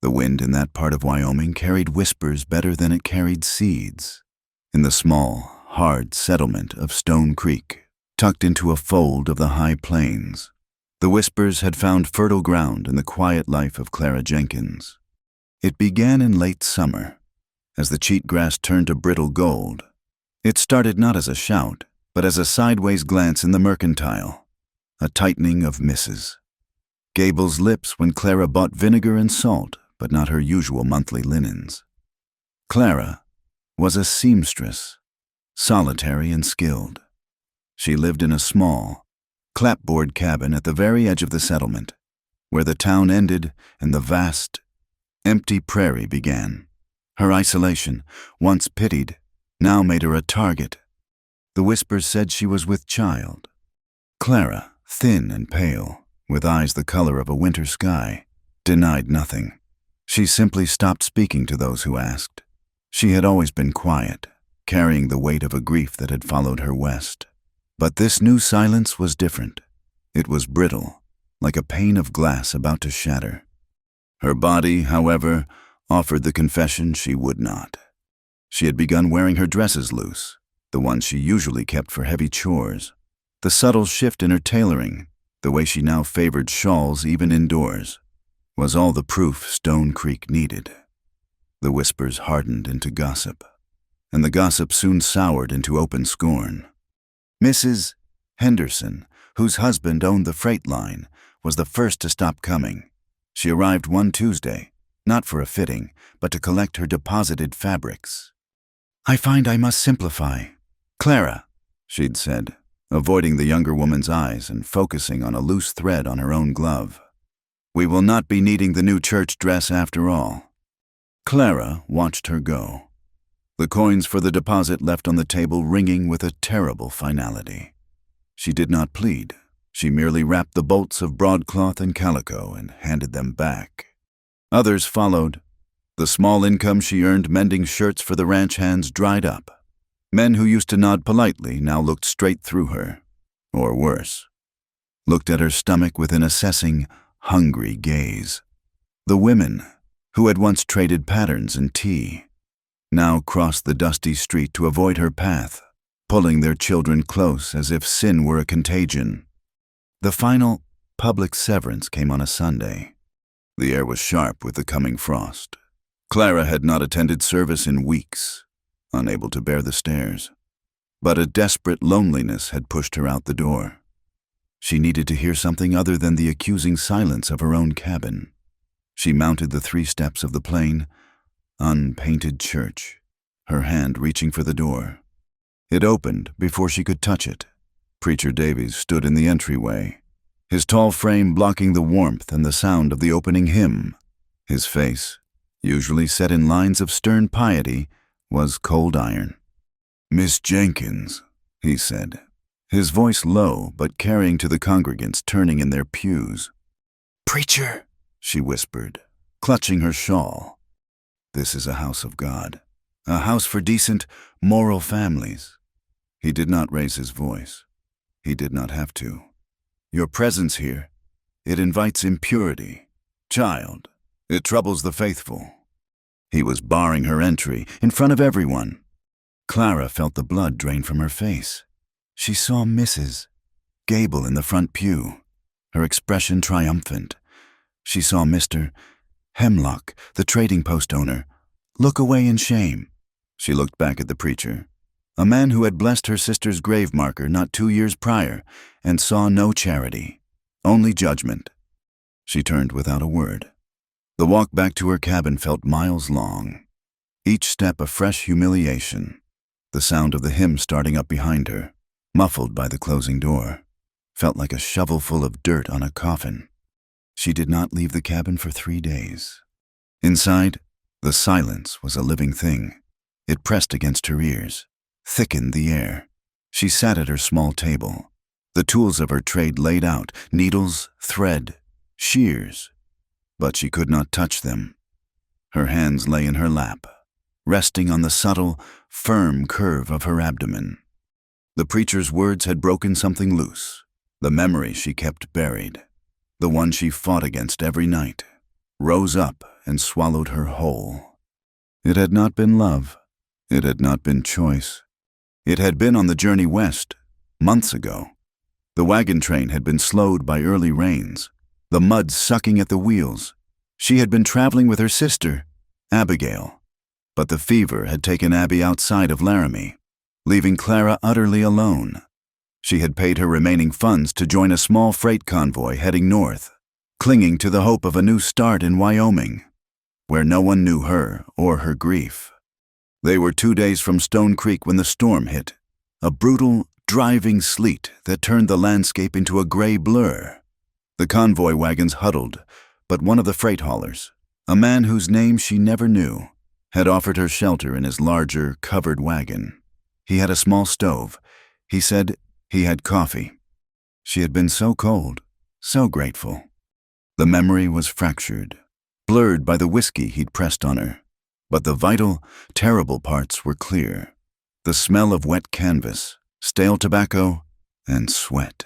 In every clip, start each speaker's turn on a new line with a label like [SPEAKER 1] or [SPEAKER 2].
[SPEAKER 1] The wind in that part of Wyoming carried whispers better than it carried seeds. In the small, hard settlement of Stone Creek, tucked into a fold of the high plains, the whispers had found fertile ground in the quiet life of Clara Jenkins. It began in late summer, as the cheatgrass turned to brittle gold. It started not as a shout, but as a sideways glance in the mercantile, a tightening of misses. Gable's lips when Clara bought vinegar and salt, but not her usual monthly linens. Clara was a seamstress, solitary and skilled. She lived in a small, clapboard cabin at the very edge of the settlement, where the town ended and the vast, empty prairie began. Her isolation, once pitied, now made her a target. The whispers said she was with child. Clara, thin and pale, with eyes the color of a winter sky, denied nothing. She simply stopped speaking to those who asked. She had always been quiet, carrying the weight of a grief that had followed her west. But this new silence was different. It was brittle, like a pane of glass about to shatter. Her body, however, offered the confession she would not. She had begun wearing her dresses loose, the ones she usually kept for heavy chores. The subtle shift in her tailoring, the way she now favored shawls even indoors, was all the proof Stone Creek needed. The whispers hardened into gossip, and the gossip soon soured into open scorn. Mrs. Henderson, whose husband owned the freight line, was the first to stop coming. She arrived one Tuesday, not for a fitting, but to collect her deposited fabrics. "I find I must simplify. Clara," she'd said, avoiding the younger woman's eyes and focusing on a loose thread on her own glove. "We will not be needing the new church dress after all." Clara watched her go, the coins for the deposit left on the table ringing with a terrible finality. She did not plead. She merely wrapped the bolts of broadcloth and calico and handed them back. Others followed. The small income she earned mending shirts for the ranch hands dried up. Men who used to nod politely now looked straight through her, or worse, looked at her stomach with an assessing, hungry gaze. The women, who had once traded patterns and tea, now crossed the dusty street to avoid her path, pulling their children close as if sin were a contagion. The final public severance came on a Sunday. The air was sharp with the coming frost. Clara had not attended service in weeks, unable to bear the stairs. But a desperate loneliness had pushed her out the door. She needed to hear something other than the accusing silence of her own cabin. She mounted the 3 steps of the plain, unpainted church, her hand reaching for the door. It opened before she could touch it. Preacher Davies stood in the entryway, his tall frame blocking the warmth and the sound of the opening hymn. His face, usually set in lines of stern piety, was cold iron. "Miss Jenkins," he said, his voice low but carrying to the congregants turning in their pews. "Preacher," she whispered, clutching her shawl. "This is a house of God, a house for decent, moral families." He did not raise his voice. He did not have to. "Your presence here, it invites impurity. Child, it troubles the faithful." He was barring her entry in front of everyone. Clara felt the blood drain from her face. She saw Mrs. Gable in the front pew, her expression triumphant. She saw Mr. Hemlock, the trading post owner, look away in shame. She looked back at the preacher, a man who had blessed her sister's grave marker not 2 years prior, and saw no charity, only judgment. She turned without a word. The walk back to her cabin felt miles long, each step a fresh humiliation. The sound of the hymn starting up behind her, muffled by the closing door, felt like a shovelful of dirt on a coffin. She did not leave the cabin for 3 days. Inside, the silence was a living thing. It pressed against her ears, thickened the air. She sat at her small table, the tools of her trade laid out, needles, thread, shears, but she could not touch them. Her hands lay in her lap, resting on the subtle, firm curve of her abdomen. The preacher's words had broken something loose, the memory she kept buried, the one she fought against every night, rose up and swallowed her whole. It had not been love. It had not been choice. It had been on the journey west, months ago. The wagon train had been slowed by early rains, the mud sucking at the wheels. She had been traveling with her sister, Abigail. But the fever had taken Abby outside of Laramie, leaving Clara utterly alone. She had paid her remaining funds to join a small freight convoy heading north, clinging to the hope of a new start in Wyoming, where no one knew her or her grief. They were 2 days from Stone Creek when the storm hit, a brutal, driving sleet that turned the landscape into a gray blur. The convoy wagons huddled, but one of the freight haulers, a man whose name she never knew, had offered her shelter in his larger, covered wagon. He had a small stove. He said he had coffee. She had been so cold, so grateful. The memory was fractured, blurred by the whiskey he'd pressed on her. But the vital, terrible parts were clear. The smell of wet canvas, stale tobacco, and sweat.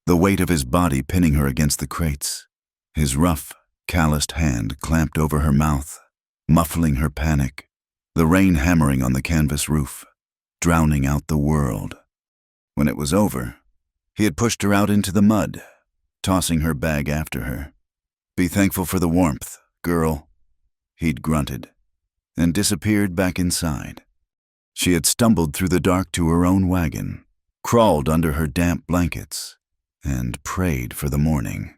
[SPEAKER 1] The weight of his body pinning her against the crates. His rough, calloused hand clamped over her mouth, muffling her panic. The rain hammering on the canvas roof, drowning out the world. When it was over, he had pushed her out into the mud, tossing her bag after her. "Be thankful for the warmth, girl," he'd grunted, and disappeared back inside. She had stumbled through the dark to her own wagon, crawled under her damp blankets, and prayed for the morning.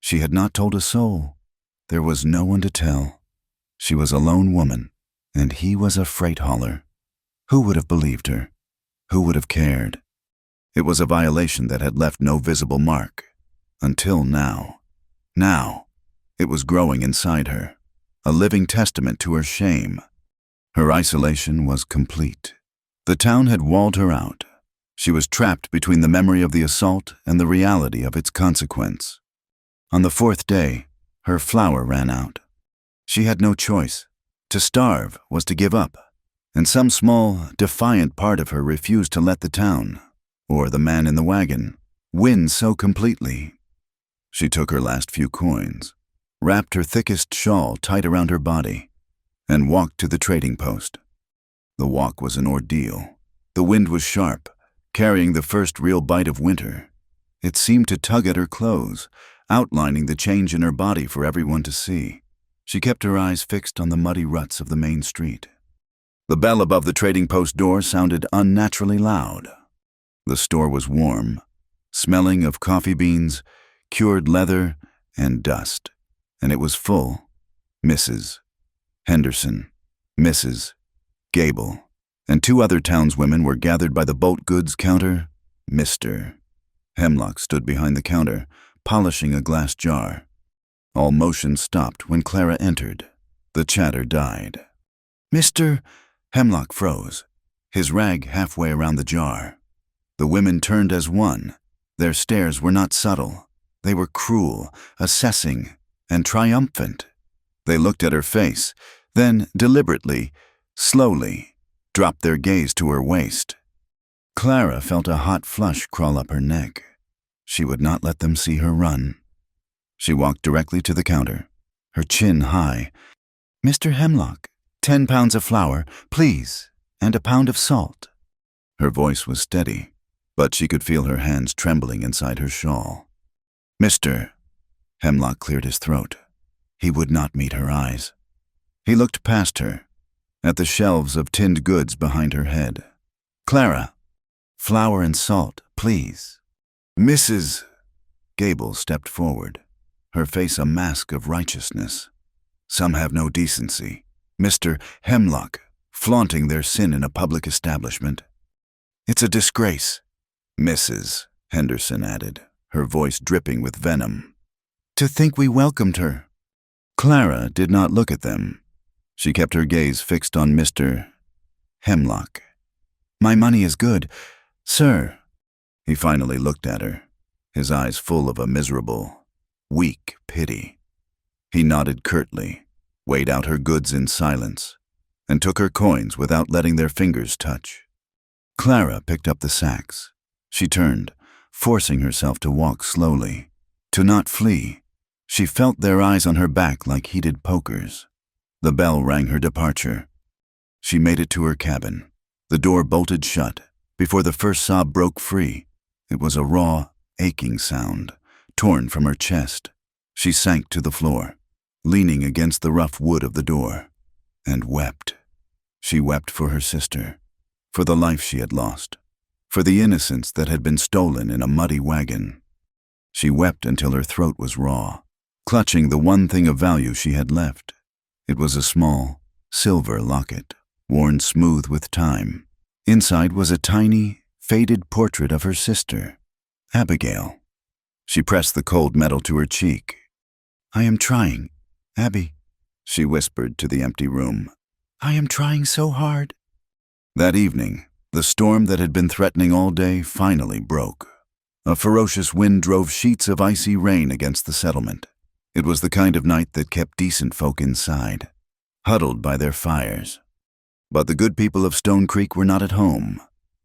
[SPEAKER 1] She had not told a soul. There was no one to tell. She was a lone woman, and he was a freight hauler. Who would have believed her? Who would have cared? It was a violation that had left no visible mark. Until now. Now, it was growing inside her, a living testament to her shame. Her isolation was complete. The town had walled her out. She was trapped between the memory of the assault and the reality of its consequence. On the 4th day, her flour ran out. She had no choice. To starve was to give up, and some small, defiant part of her refused to let the town, or the man in the wagon, win so completely. She took her last few coins, wrapped her thickest shawl tight around her body, and walked to the trading post. The walk was an ordeal. The wind was sharp, carrying the first real bite of winter. It seemed to tug at her clothes, outlining the change in her body for everyone to see. She kept her eyes fixed on the muddy ruts of the main street. The bell above the trading post door sounded unnaturally loud. The store was warm, smelling of coffee beans, cured leather, and dust, and it was full. Mrs. Henderson, Mrs. Gable, and 2 other townswomen were gathered by the bolt goods counter. Mr. Hemlock stood behind the counter, polishing a glass jar. All motion stopped when Clara entered. The chatter died. Mr. Hemlock froze, his rag halfway around the jar. The women turned as one. Their stares were not subtle. They were cruel, assessing, and triumphant. They looked at her face, then deliberately, slowly, dropped their gaze to her waist. Clara felt a hot flush crawl up her neck. She would not let them see her run. She walked directly to the counter, her chin high. "Mr. Hemlock, 10 pounds of flour, please, and a pound of salt." Her voice was steady, but she could feel her hands trembling inside her shawl. "Mr. Hemlock cleared his throat. He would not meet her eyes. He looked past her, at the shelves of tinned goods behind her head. "Clara, flour and salt, please." Mrs. Gable stepped forward, her face a mask of righteousness. Some have no decency. Mr. Hemlock, flaunting their sin in a public establishment. "It's a disgrace," Mrs. Henderson added, her voice dripping with venom. "To think we welcomed her." Clara did not look at them. She kept her gaze fixed on Mr. Hemlock. "My money is good, sir." He finally looked at her, his eyes full of a miserable, weak pity. He nodded curtly, weighed out her goods in silence, and took her coins without letting their fingers touch. Clara picked up the sacks. She turned, forcing herself to walk slowly, to not flee. She felt their eyes on her back like heated pokers. The bell rang her departure. She made it to her cabin. The door bolted shut. Before the first sob broke free, it was a raw, aching sound, torn from her chest. She sank to the floor, leaning against the rough wood of the door, and wept. She wept for her sister, for the life she had lost, for the innocence that had been stolen in a muddy wagon. She wept until her throat was raw, clutching the one thing of value she had left. It was a small, silver locket, worn smooth with time. Inside was a tiny, faded portrait of her sister, Abigail. She pressed the cold metal to her cheek. "I am trying, Abby," she whispered to the empty room. "I am trying so hard." That evening, the storm that had been threatening all day finally broke. A ferocious wind drove sheets of icy rain against the settlement. It was the kind of night that kept decent folk inside, huddled by their fires. But the good people of Stone Creek were not at home.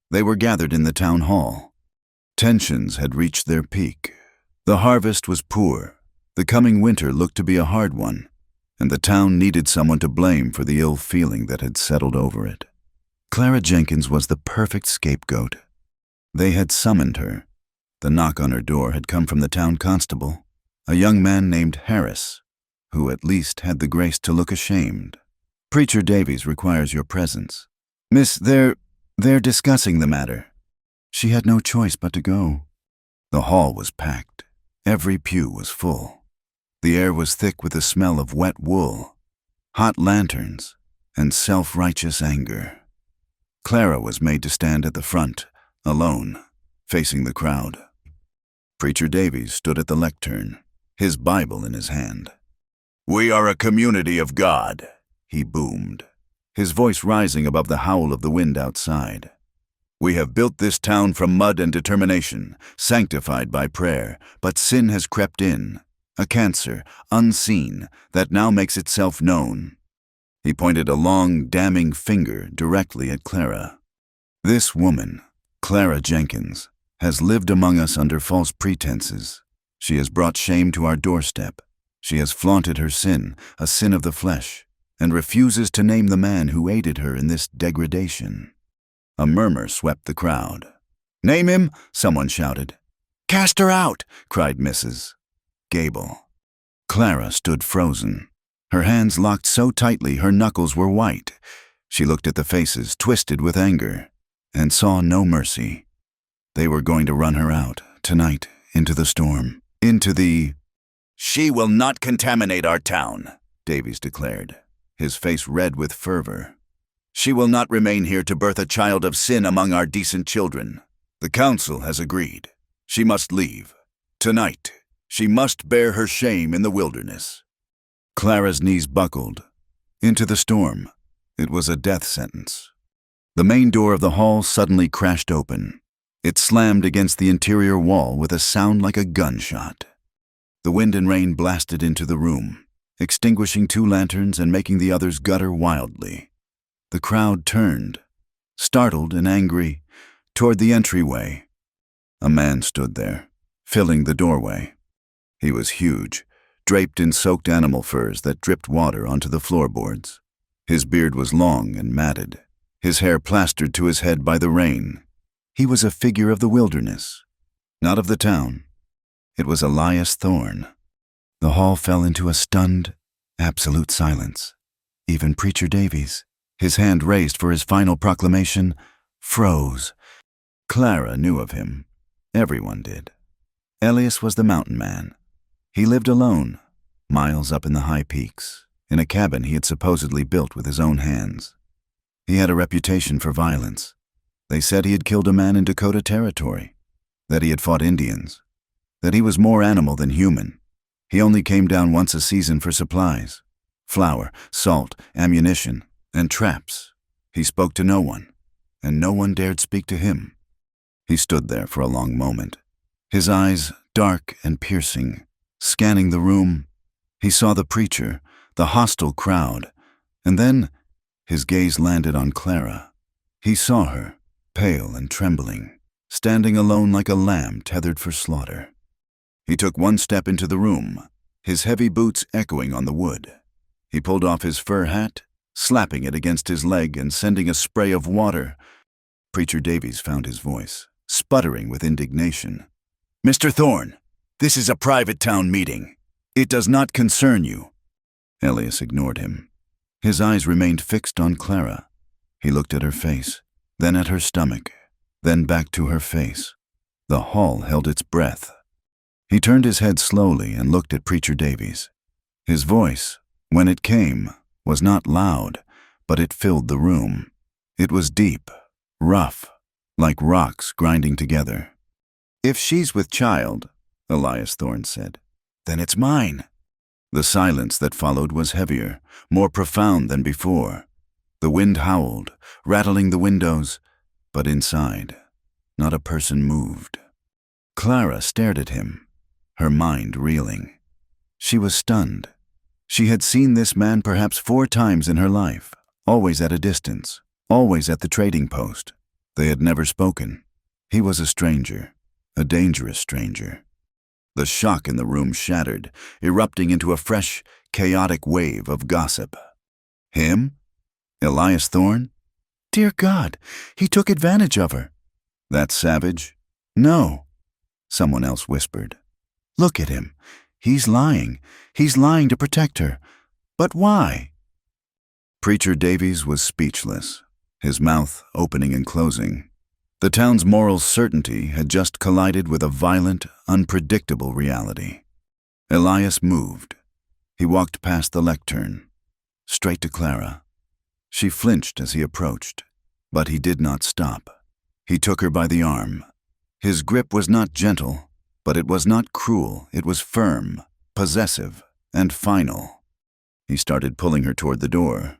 [SPEAKER 1] They were gathered in the town hall. Tensions had reached their peak. The harvest was poor. The coming winter looked to be a hard one, and the town needed someone to blame for the ill feeling that had settled over it. Clara Jenkins was the perfect scapegoat. They had summoned her. The knock on her door had come from the town constable, a young man named Harris, who at least had the grace to look ashamed. "Preacher Davies requires your presence." "Miss, they're discussing the matter." She had no choice but to go. The hall was packed. Every pew was full. The air was thick with the smell of wet wool, hot lanterns, and self-righteous anger. Clara was made to stand at the front, alone, facing the crowd. Preacher Davies stood at the lectern, his Bible in his hand. "We are a community of God," he boomed, his voice rising above the howl of the wind outside. "We have built this town from mud and determination, sanctified by prayer, but sin has crept in, a cancer, unseen, that now makes itself known." He pointed a long, damning finger directly at Clara. "This woman, Clara Jenkins, has lived among us under false pretenses. She has brought shame to our doorstep. She has flaunted her sin, a sin of the flesh, and refuses to name the man who aided her in this degradation." A murmur swept the crowd. "Name him!" someone shouted. "Cast her out!" cried Mrs. Gable. Clara stood frozen. Her hands locked so tightly her knuckles were white. She looked at the faces twisted with anger and saw no mercy. They were going to run her out, tonight, into the storm, into the— "She will not contaminate our town," Davies declared, his face red with fervor. "She will not remain here to birth a child of sin among our decent children. The council has agreed. She must leave. Tonight, she must bear her shame in the wilderness." Clara's knees buckled. Into the storm. It was a death sentence. The main door of the hall suddenly crashed open. It slammed against the interior wall with a sound like a gunshot. The wind and rain blasted into the room, extinguishing 2 lanterns and making the others gutter wildly. The crowd turned, startled and angry, toward the entryway. A man stood there, filling the doorway. He was huge, draped in soaked animal furs that dripped water onto the floorboards. His beard was long and matted, his hair plastered to his head by the rain. He was a figure of the wilderness, not of the town. It was Elias Thorne. The hall fell into a stunned, absolute silence. Even Preacher Davies, his hand raised for his final proclamation, froze. Clara knew of him. Everyone did. Elias was the mountain man. He lived alone, miles up in the high peaks, in a cabin he had supposedly built with his own hands. He had a reputation for violence. They said he had killed a man in Dakota Territory, that he had fought Indians, that he was more animal than human. He only came down once a season for supplies, flour, salt, ammunition, and traps. He spoke to no one, and no one dared speak to him. He stood there for a long moment, his eyes dark and piercing, scanning the room. He saw the preacher, the hostile crowd, and then his gaze landed on Clara. He saw her, pale and trembling, standing alone like a lamb tethered for slaughter. He took one step into the room, his heavy boots echoing on the wood. He pulled off his fur hat, slapping it against his leg and sending a spray of water. Preacher Davies found his voice, sputtering with indignation. "Mr. Thorne, this is a private town meeting. It does not concern you." Elias ignored him. His eyes remained fixed on Clara. He looked at her face, then at her stomach, then back to her face. The hall held its breath. He turned his head slowly and looked at Preacher Davies. His voice, when it came, was not loud, but it filled the room. It was deep, rough, like rocks grinding together. "If she's with child," Elias Thorne said, "then it's mine." The silence that followed was heavier, more profound than before. The wind howled, rattling the windows, but inside, not a person moved. Clara stared at him, her mind reeling. She was stunned. She had seen this man perhaps 4 times in her life, always at a distance, always at the trading post. They had never spoken. He was a stranger, a dangerous stranger. The shock in the room shattered, erupting into a fresh, chaotic wave of gossip. Him? Elias Thorne? Dear God, he took advantage of her. That savage? No. Someone else whispered. Look at him. He's lying. He's lying to protect her. But why? Preacher Davies was speechless, his mouth opening and closing. The town's moral certainty had just collided with a violent, unpredictable reality. Elias moved. He walked past the lectern, straight to Clara. She flinched as he approached, but he did not stop. He took her by the arm. His grip was not gentle, but it was not cruel. It was firm, possessive, and final. He started pulling her toward the door.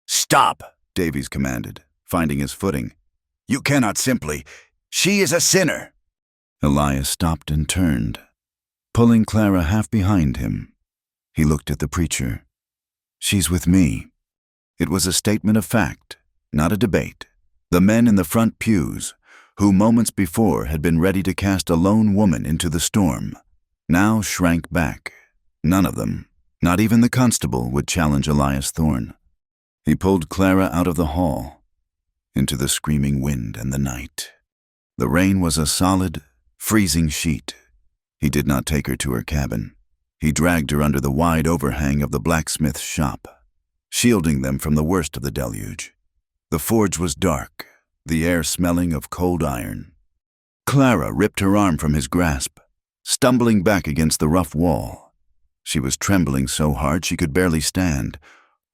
[SPEAKER 1] "Stop!" Davies commanded, finding his footing. "You cannot simply. She is a sinner." Elias stopped and turned, pulling Clara half behind him. He looked at the preacher. "She's with me." It was a statement of fact, not a debate. The men in the front pews, who moments before had been ready to cast a lone woman into the storm, now shrank back. None of them, not even the constable, would challenge Elias Thorne. He pulled Clara out of the hall, into the screaming wind and the night. The rain was a solid, freezing sheet. He did not take her to her cabin. He dragged her under the wide overhang of the blacksmith's shop, shielding them from the worst of the deluge. The forge was dark, the air smelling of cold iron. Clara ripped her arm from his grasp, stumbling back against the rough wall. She was trembling so hard she could barely stand.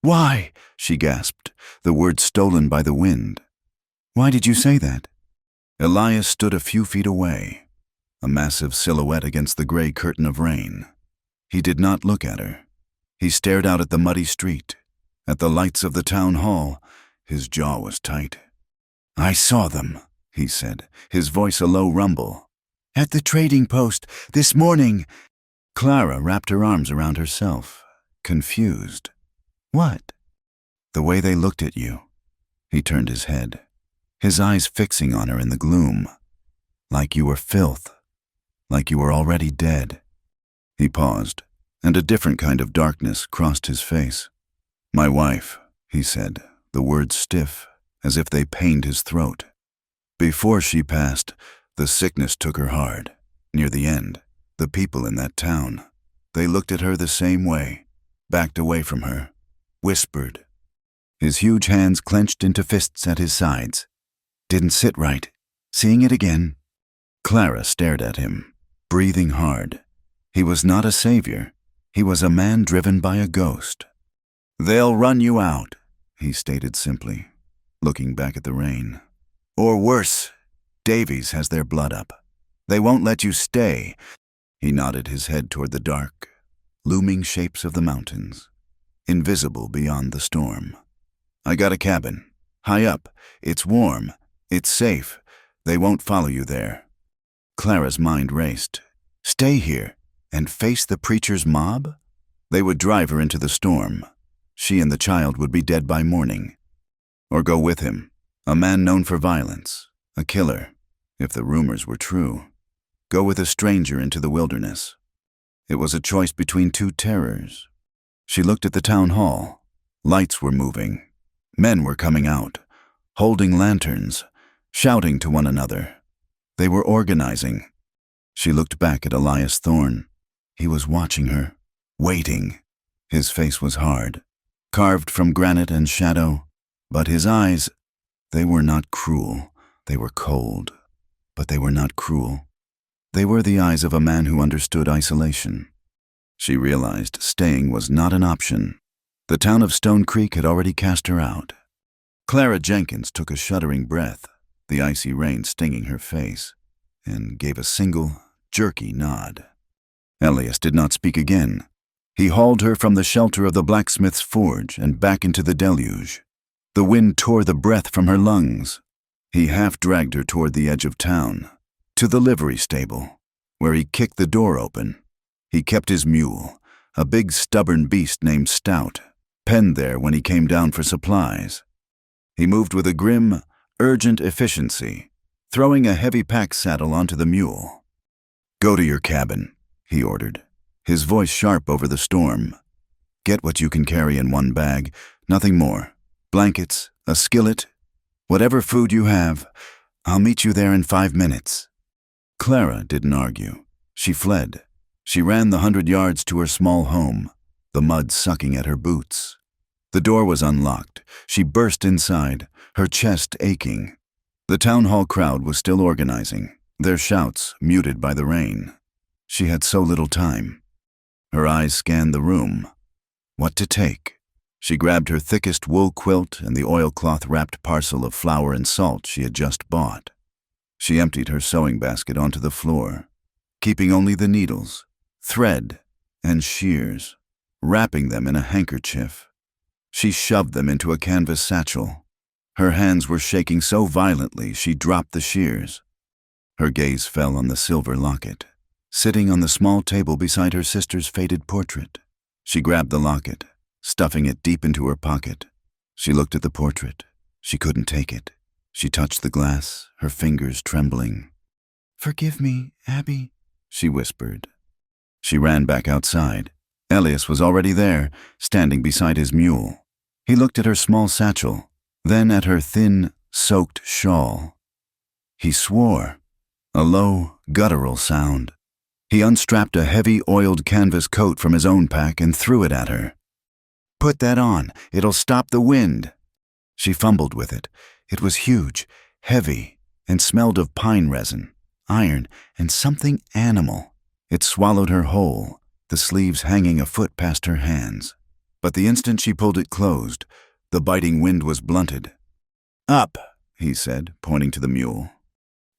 [SPEAKER 1] "Why?" she gasped, the words stolen by the wind. "Why did you say that?" Elias stood a few feet away, a massive silhouette against the gray curtain of rain. He did not look at her. He stared out at the muddy street, at the lights of the town hall. His jaw was tight. "I saw them," he said, his voice a low rumble. "At the trading post, this morning." Clara wrapped her arms around herself, confused. "What?" "The way they looked at you." He turned his head, his eyes fixing on her in the gloom. "Like you were filth, like you were already dead." He paused, and a different kind of darkness crossed his face. "My wife," he said, the words stiff, as if they pained his throat. "Before she passed, the sickness took her hard. Near the end, the people in that town, they looked at her the same way, backed away from her, whispered." His huge hands clenched into fists at his sides. "Didn't sit right. Seeing it again." Clara stared at him, breathing hard. He was not a savior. He was a man driven by a ghost. "They'll run you out," he stated simply, looking back at the rain. "Or worse, Davies has their blood up. They won't let you stay." He nodded his head toward the dark, looming shapes of the mountains, invisible beyond the storm. "I got a cabin, high up. It's warm. It's safe. They won't follow you there." Clara's mind raced. Stay here and face the preacher's mob? They would drive her into the storm. She and the child would be dead by morning. Or go with him, a man known for violence, a killer, if the rumors were true. Go with a stranger into the wilderness. It was a choice between two terrors. She looked at the town hall. Lights were moving. Men were coming out, holding lanterns, shouting to one another. They were organizing. She looked back at Elias Thorne. He was watching her, waiting. His face was hard, carved from granite and shadow, but his eyes, they were not cruel. They were cold, but they were not cruel. They were the eyes of a man who understood isolation. She realized staying was not an option. The town of Stone Creek had already cast her out. Clara Jenkins took a shuddering breath, the icy rain stinging her face, and gave a single, jerky nod. Elias did not speak again. He hauled her from the shelter of the blacksmith's forge and back into the deluge. The wind tore the breath from her lungs. He half dragged her toward the edge of town, to the livery stable, where he kicked the door open. He kept his mule, a big stubborn beast named Stout, penned there when he came down for supplies. He moved with a grim, urgent efficiency, throwing a heavy pack saddle onto the mule. "Go to your cabin," he ordered, his voice sharp over the storm. "Get what you can carry in one bag, nothing more. Blankets, a skillet, whatever food you have. I'll meet you there in 5 minutes." Clara didn't argue. She fled. She ran the 100 yards to her small home, the mud sucking at her boots. The door was unlocked. She burst inside, her chest aching. The town hall crowd was still organizing, their shouts muted by the rain. She had so little time. Her eyes scanned the room. What to take? She grabbed her thickest wool quilt and the oilcloth-wrapped parcel of flour and salt she had just bought. She emptied her sewing basket onto the floor, keeping only the needles, thread, and shears, wrapping them in a handkerchief. She shoved them into a canvas satchel. Her hands were shaking so violently she dropped the shears. Her gaze fell on the silver locket, sitting on the small table beside her sister's faded portrait. She grabbed the locket, stuffing it deep into her pocket. She looked at the portrait. She couldn't take it. She touched the glass, her fingers trembling. "Forgive me, Abby," she whispered. She ran back outside. Elias was already there, standing beside his mule. He looked at her small satchel, then at her thin, soaked shawl. He swore, a low, guttural sound. He unstrapped a heavy, oiled canvas coat from his own pack and threw it at her. "Put that on. It'll stop the wind." She fumbled with it. It was huge, heavy, and smelled of pine resin, iron, and something animal. It swallowed her whole, the sleeves hanging a foot past her hands. But the instant she pulled it closed, the biting wind was blunted. "Up," he said, pointing to the mule.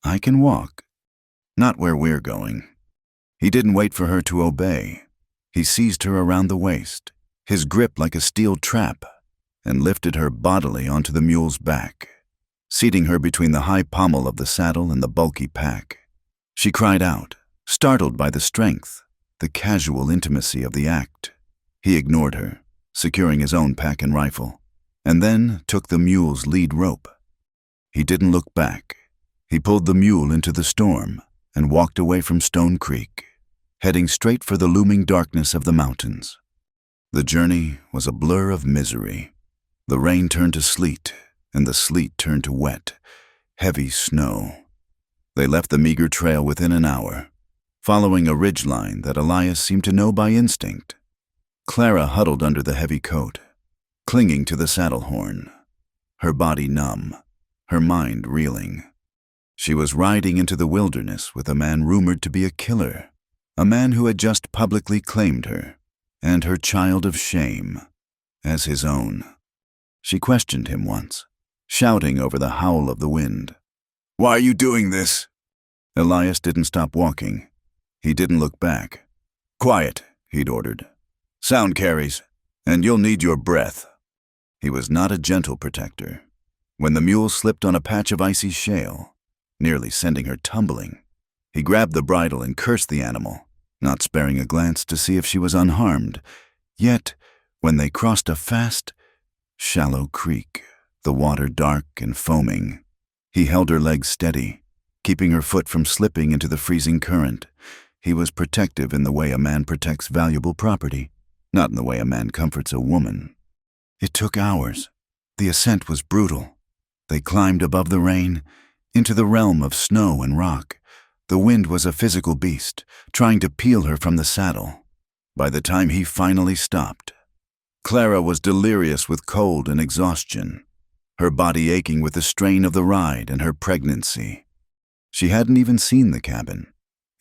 [SPEAKER 1] "I can walk." "Not where we're going." He didn't wait for her to obey. He seized her around the waist, his grip like a steel trap, and lifted her bodily onto the mule's back, seating her between the high pommel of the saddle and the bulky pack. She cried out, startled by the strength, the casual intimacy of the act. He ignored her, securing his own pack and rifle, and then took the mule's lead rope. He didn't look back. He pulled the mule into the storm and walked away from Stone Creek, heading straight for the looming darkness of the mountains. The journey was a blur of misery. The rain turned to sleet, and the sleet turned to wet, heavy snow. They left the meager trail within an hour, following a ridgeline that Elias seemed to know by instinct. Clara huddled under the heavy coat, clinging to the saddle horn, her body numb, her mind reeling. She was riding into the wilderness with a man rumored to be a killer, a man who had just publicly claimed her, and her child of shame, as his own. She questioned him once, shouting over the howl of the wind. "Why are you doing this?" Elias didn't stop walking. He didn't look back. "Quiet," he'd ordered. "Sound carries, and you'll need your breath." He was not a gentle protector. When the mule slipped on a patch of icy shale, nearly sending her tumbling, he grabbed the bridle and cursed the animal, not sparing a glance to see if she was unharmed. Yet, when they crossed a fast, shallow creek, the water dark and foaming, he held her legs steady, keeping her foot from slipping into the freezing current. He was protective in the way a man protects valuable property, not in the way a man comforts a woman. It took hours. The ascent was brutal. They climbed above the rain, into the realm of snow and rock. The wind was a physical beast, trying to peel her from the saddle. By the time he finally stopped, Clara was delirious with cold and exhaustion, her body aching with the strain of the ride and her pregnancy. She hadn't even seen the cabin.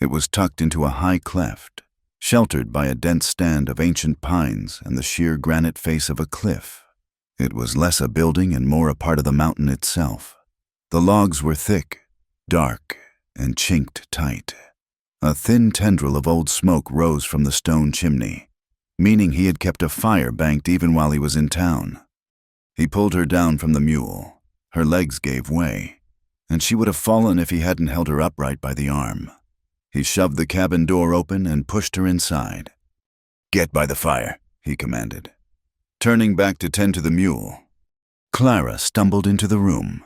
[SPEAKER 1] It was tucked into a high cleft, sheltered by a dense stand of ancient pines and the sheer granite face of a cliff. It was less a building and more a part of the mountain itself. The logs were thick, dark, and chinked tight. A thin tendril of old smoke rose from the stone chimney, meaning he had kept a fire banked even while he was in town. He pulled her down from the mule. Her legs gave way, and she would have fallen if he hadn't held her upright by the arm. He shoved the cabin door open and pushed her inside. "Get by the fire," he commanded. Turning back to tend to the mule, Clara stumbled into the room.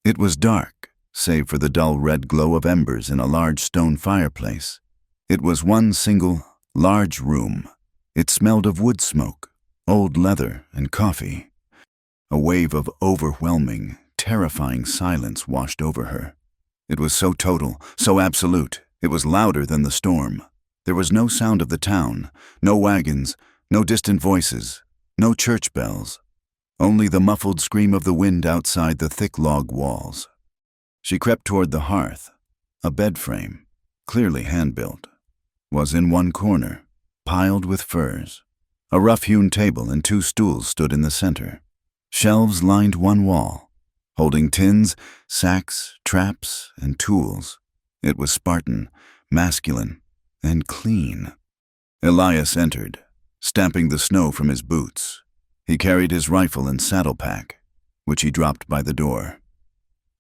[SPEAKER 1] It was dark, save for the dull red glow of embers in a large stone fireplace. It was one single, large room. It smelled of wood smoke, old leather, and coffee. A wave of overwhelming, terrifying silence washed over her. It was so total, so absolute. It was louder than the storm. There was no sound of the town, no wagons, no distant voices, no church bells. Only the muffled scream of the wind outside the thick log walls. She crept toward the hearth. A bed frame, clearly hand-built, was in one corner, piled with furs. A rough-hewn table and 2 stools stood in the center. Shelves lined one wall, holding tins, sacks, traps, and tools. It was Spartan, masculine, and clean. Elias entered, stamping the snow from his boots. He carried his rifle and saddle pack, which he dropped by the door.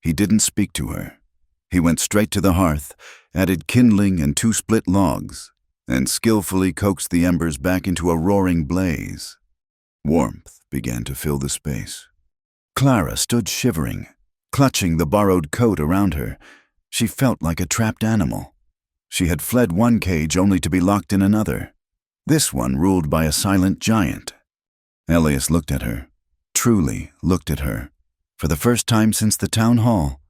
[SPEAKER 1] He didn't speak to her. He went straight to the hearth, added kindling and 2 split logs, and skillfully coaxed the embers back into a roaring blaze. Warmth began to fill the space. Clara stood shivering, clutching the borrowed coat around her. She felt like a trapped animal. She had fled one cage only to be locked in another, this one ruled by a silent giant. Elias looked at her, truly looked at her. For the first time since the town hall,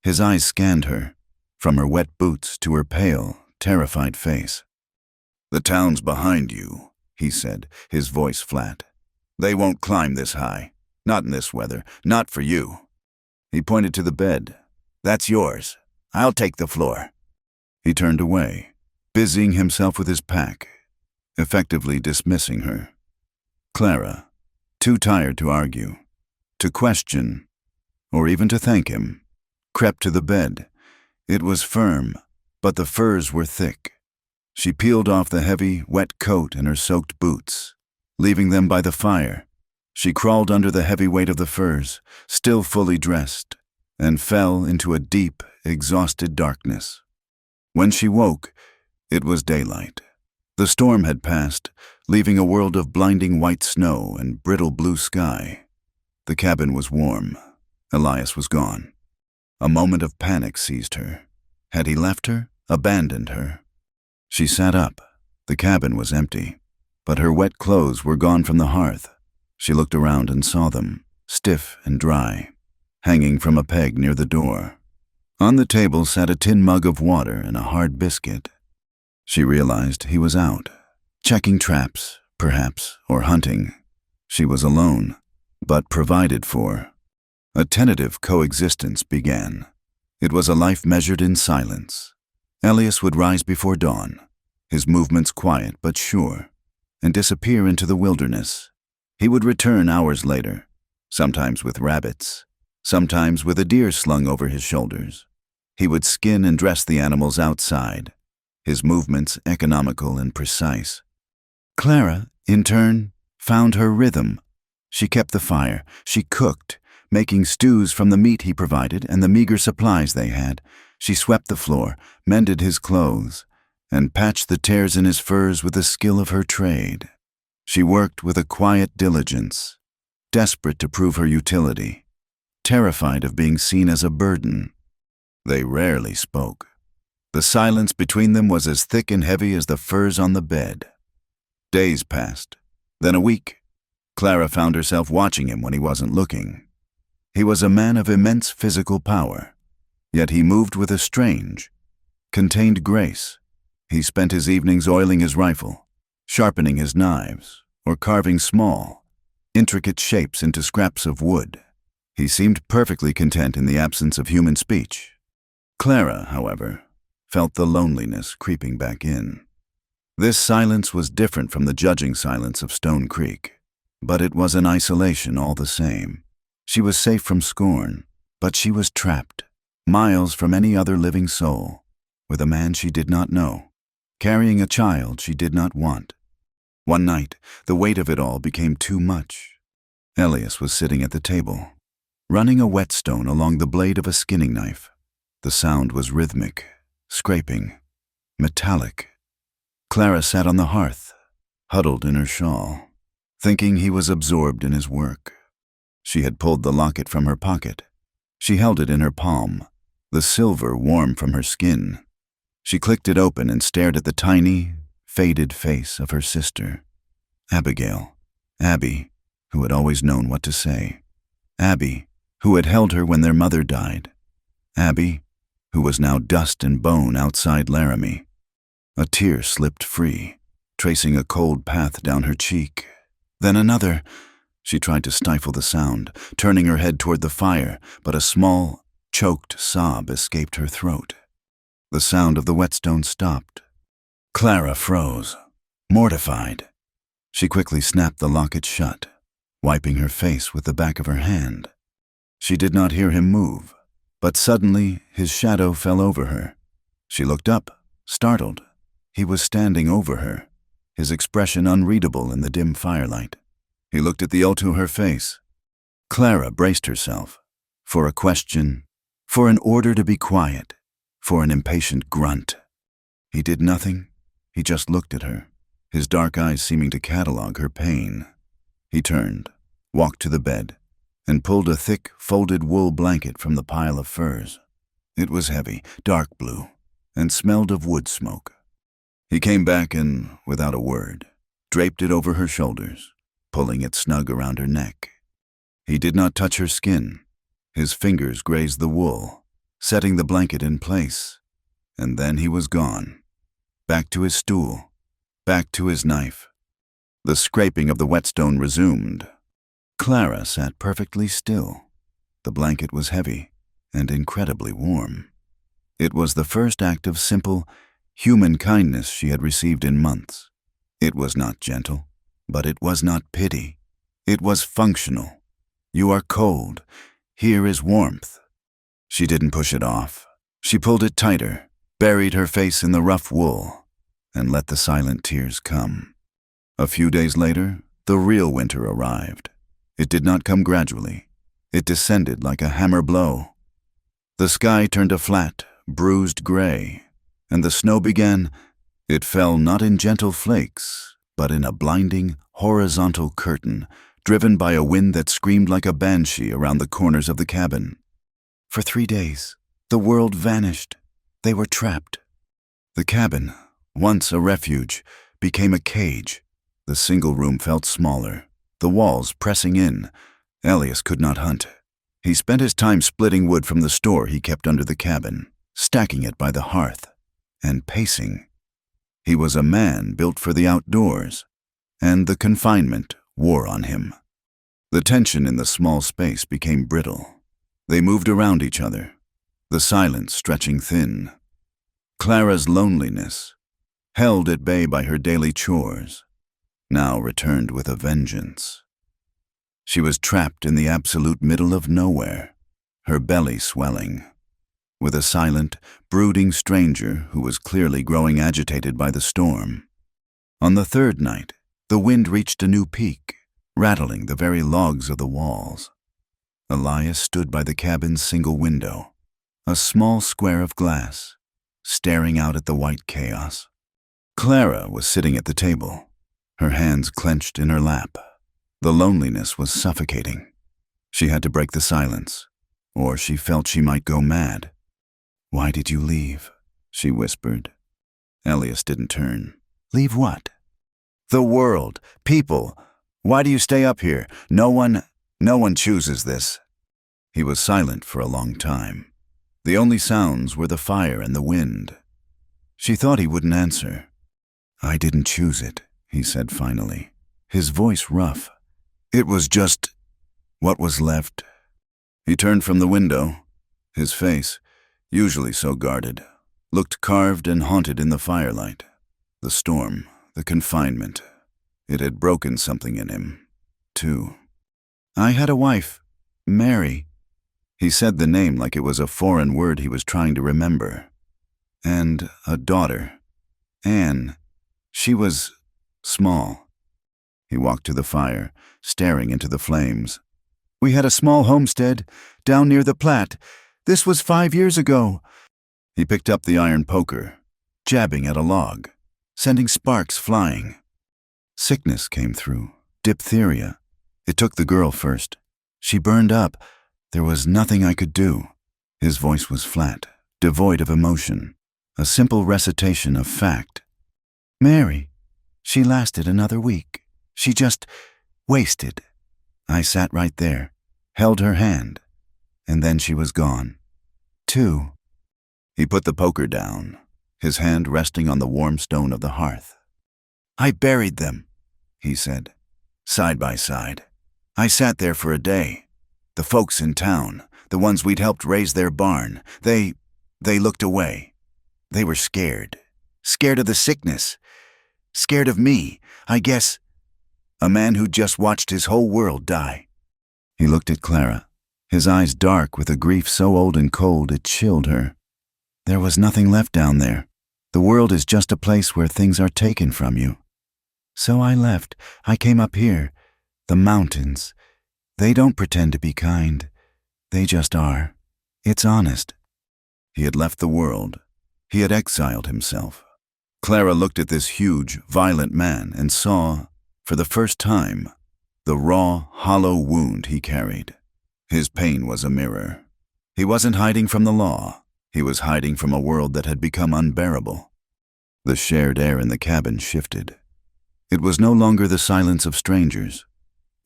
[SPEAKER 1] his eyes scanned her, from her wet boots to her pale, terrified face. "The town's behind you," he said, his voice flat. "They won't climb this high. Not in this weather. Not for you." He pointed to the bed. "That's yours. I'll take the floor." He turned away, busying himself with his pack, effectively dismissing her. Clara, too tired to argue, to question, or even to thank him, crept to the bed. It was firm, but the furs were thick. She peeled off the heavy, wet coat and her soaked boots, leaving them by the fire. She crawled under the heavy weight of the furs, still fully dressed, and fell into a deep, exhausted darkness. When she woke, it was daylight. The storm had passed, leaving a world of blinding white snow and brittle blue sky. The cabin was warm. Elias was gone. A moment of panic seized her. Had he left her, abandoned her? She sat up. The cabin was empty, but her wet clothes were gone from the hearth. She looked around and saw them, stiff and dry, hanging from a peg near the door. On the table sat a tin mug of water and a hard biscuit. She realized he was out, checking traps, perhaps, or hunting. She was alone, but provided for. A tentative coexistence began. It was a life measured in silence. Elias would rise before dawn, his movements quiet but sure, and disappear into the wilderness. He would return hours later, sometimes with rabbits, sometimes with a deer slung over his shoulders. He would skin and dress the animals outside, his movements economical and precise. Clara, in turn, found her rhythm. She kept the fire. She cooked, making stews from the meat he provided and the meager supplies they had. She swept the floor, mended his clothes, and patched the tears in his furs with the skill of her trade. She worked with a quiet diligence, desperate to prove her utility, terrified of being seen as a burden. They rarely spoke. The silence between them was as thick and heavy as the furs on the bed. Days passed, then a week. Clara found herself watching him when he wasn't looking. He was a man of immense physical power, yet he moved with a strange, contained grace. He spent his evenings oiling his rifle, sharpening his knives, or carving small, intricate shapes into scraps of wood. He seemed perfectly content in the absence of human speech. Clara, however, felt the loneliness creeping back in. This silence was different from the judging silence of Stone Creek, but it was an isolation all the same. She was safe from scorn, but she was trapped, miles from any other living soul, with a man she did not know, carrying a child she did not want. One night, the weight of it all became too much. Elias was sitting at the table, running a whetstone along the blade of a skinning knife. The sound was rhythmic, scraping, metallic. Clara sat on the hearth, huddled in her shawl, thinking he was absorbed in his work. She had pulled the locket from her pocket. She held it in her palm, the silver warm from her skin. She clicked it open and stared at the tiny, faded face of her sister. Abigail. Abby, who had always known what to say. Abby, who had held her when their mother died. Abby, who was now dust and bone outside Laramie. A tear slipped free, tracing a cold path down her cheek. Then another. She tried to stifle the sound, turning her head toward the fire, but a small, choked sob escaped her throat. The sound of the whetstone stopped. Clara froze, mortified. She quickly snapped the locket shut, wiping her face with the back of her hand. She did not hear him move, but suddenly his shadow fell over her. She looked up, startled. He was standing over her, his expression unreadable in the dim firelight. He looked at the to her face. Clara braced herself for a question, for an order to be quiet, for an impatient grunt. He did nothing. He just looked at her, his dark eyes seeming to catalog her pain. He turned, walked to the bed, and pulled a thick, folded wool blanket from the pile of furs. It was heavy, dark blue, and smelled of wood smoke. He came back and, without a word, draped it over her shoulders, pulling it snug around her neck. He did not touch her skin. His fingers grazed the wool, setting the blanket in place, and then he was gone. Back to his stool, back to his knife. The scraping of the whetstone resumed. Clara sat perfectly still. The blanket was heavy and incredibly warm. It was the first act of simple, human kindness she had received in months. It was not gentle, but it was not pity. It was functional. You are cold. Here is warmth. She didn't push it off. She pulled it tighter, buried her face in the rough wool, and let the silent tears come. A few days later, the real winter arrived. It did not come gradually. It descended like a hammer blow. The sky turned a flat, bruised gray, and the snow began. It fell not in gentle flakes, but in a blinding, horizontal curtain, driven by a wind that screamed like a banshee around the corners of the cabin. For 3 days, the world vanished. They were trapped. The cabin, once a refuge, became a cage. The single room felt smaller, the walls pressing in. Elias could not hunt. He spent his time splitting wood from the store he kept under the cabin, stacking it by the hearth, and pacing. He was a man built for the outdoors, and the confinement wore on him. The tension in the small space became brittle. They moved around each other, the silence stretching thin. Clara's loneliness, held at bay by her daily chores, now returned with a vengeance. She was trapped in the absolute middle of nowhere, her belly swelling, with a silent, brooding stranger who was clearly growing agitated by the storm. On the 3rd night, the wind reached a new peak, rattling the very logs of the walls. Elias stood by the cabin's single window, a small square of glass, staring out at the white chaos. Clara was sitting at the table, her hands clenched in her lap. The loneliness was suffocating. She had to break the silence, or she felt she might go mad. "Why did you leave?" she whispered. Elias didn't turn. Leave what? The world. People. Why do you stay up here? No one chooses this. He was silent for a long time. The only sounds were the fire and the wind. She thought he wouldn't answer. I didn't choose it, he said finally, his voice rough. It was just what was left. He turned from the window. His face, usually so guarded, looked carved and haunted in the firelight. The storm, the confinement, it had broken something in him, too. I had a wife, Mary. He said the name like it was a foreign word he was trying to remember. And a daughter, Anne. She was small. He walked to the fire, staring into the flames. We had a small homestead down near the Platte. This was 5 years ago. He picked up the iron poker, jabbing at a log, sending sparks flying. Sickness came through, diphtheria. It took the girl first. She burned up. There was nothing I could do. His voice was flat, devoid of emotion, a simple recitation of fact. Mary, she lasted another week. She just wasted. I sat right there, held her hand, and then she was gone. 2. He put the poker down, his hand resting on the warm stone of the hearth. I buried them, he said, side by side. I sat there for a day. The folks in town, the ones we'd helped raise their barn, they looked away. They were scared. Scared of the sickness. Scared of me, I guess. A man who'd just watched his whole world die. He looked at Clara, his eyes dark with a grief so old and cold it chilled her. There was nothing left down there. The world is just a place where things are taken from you. So I left. I came up here. The mountains. They don't pretend to be kind. They just are. It's honest. He had left the world. He had exiled himself. Clara looked at this huge, violent man and saw, for the first time, the raw, hollow wound he carried. His pain was a mirror. He wasn't hiding from the law. He was hiding from a world that had become unbearable. The shared air in the cabin shifted. It was no longer the silence of strangers.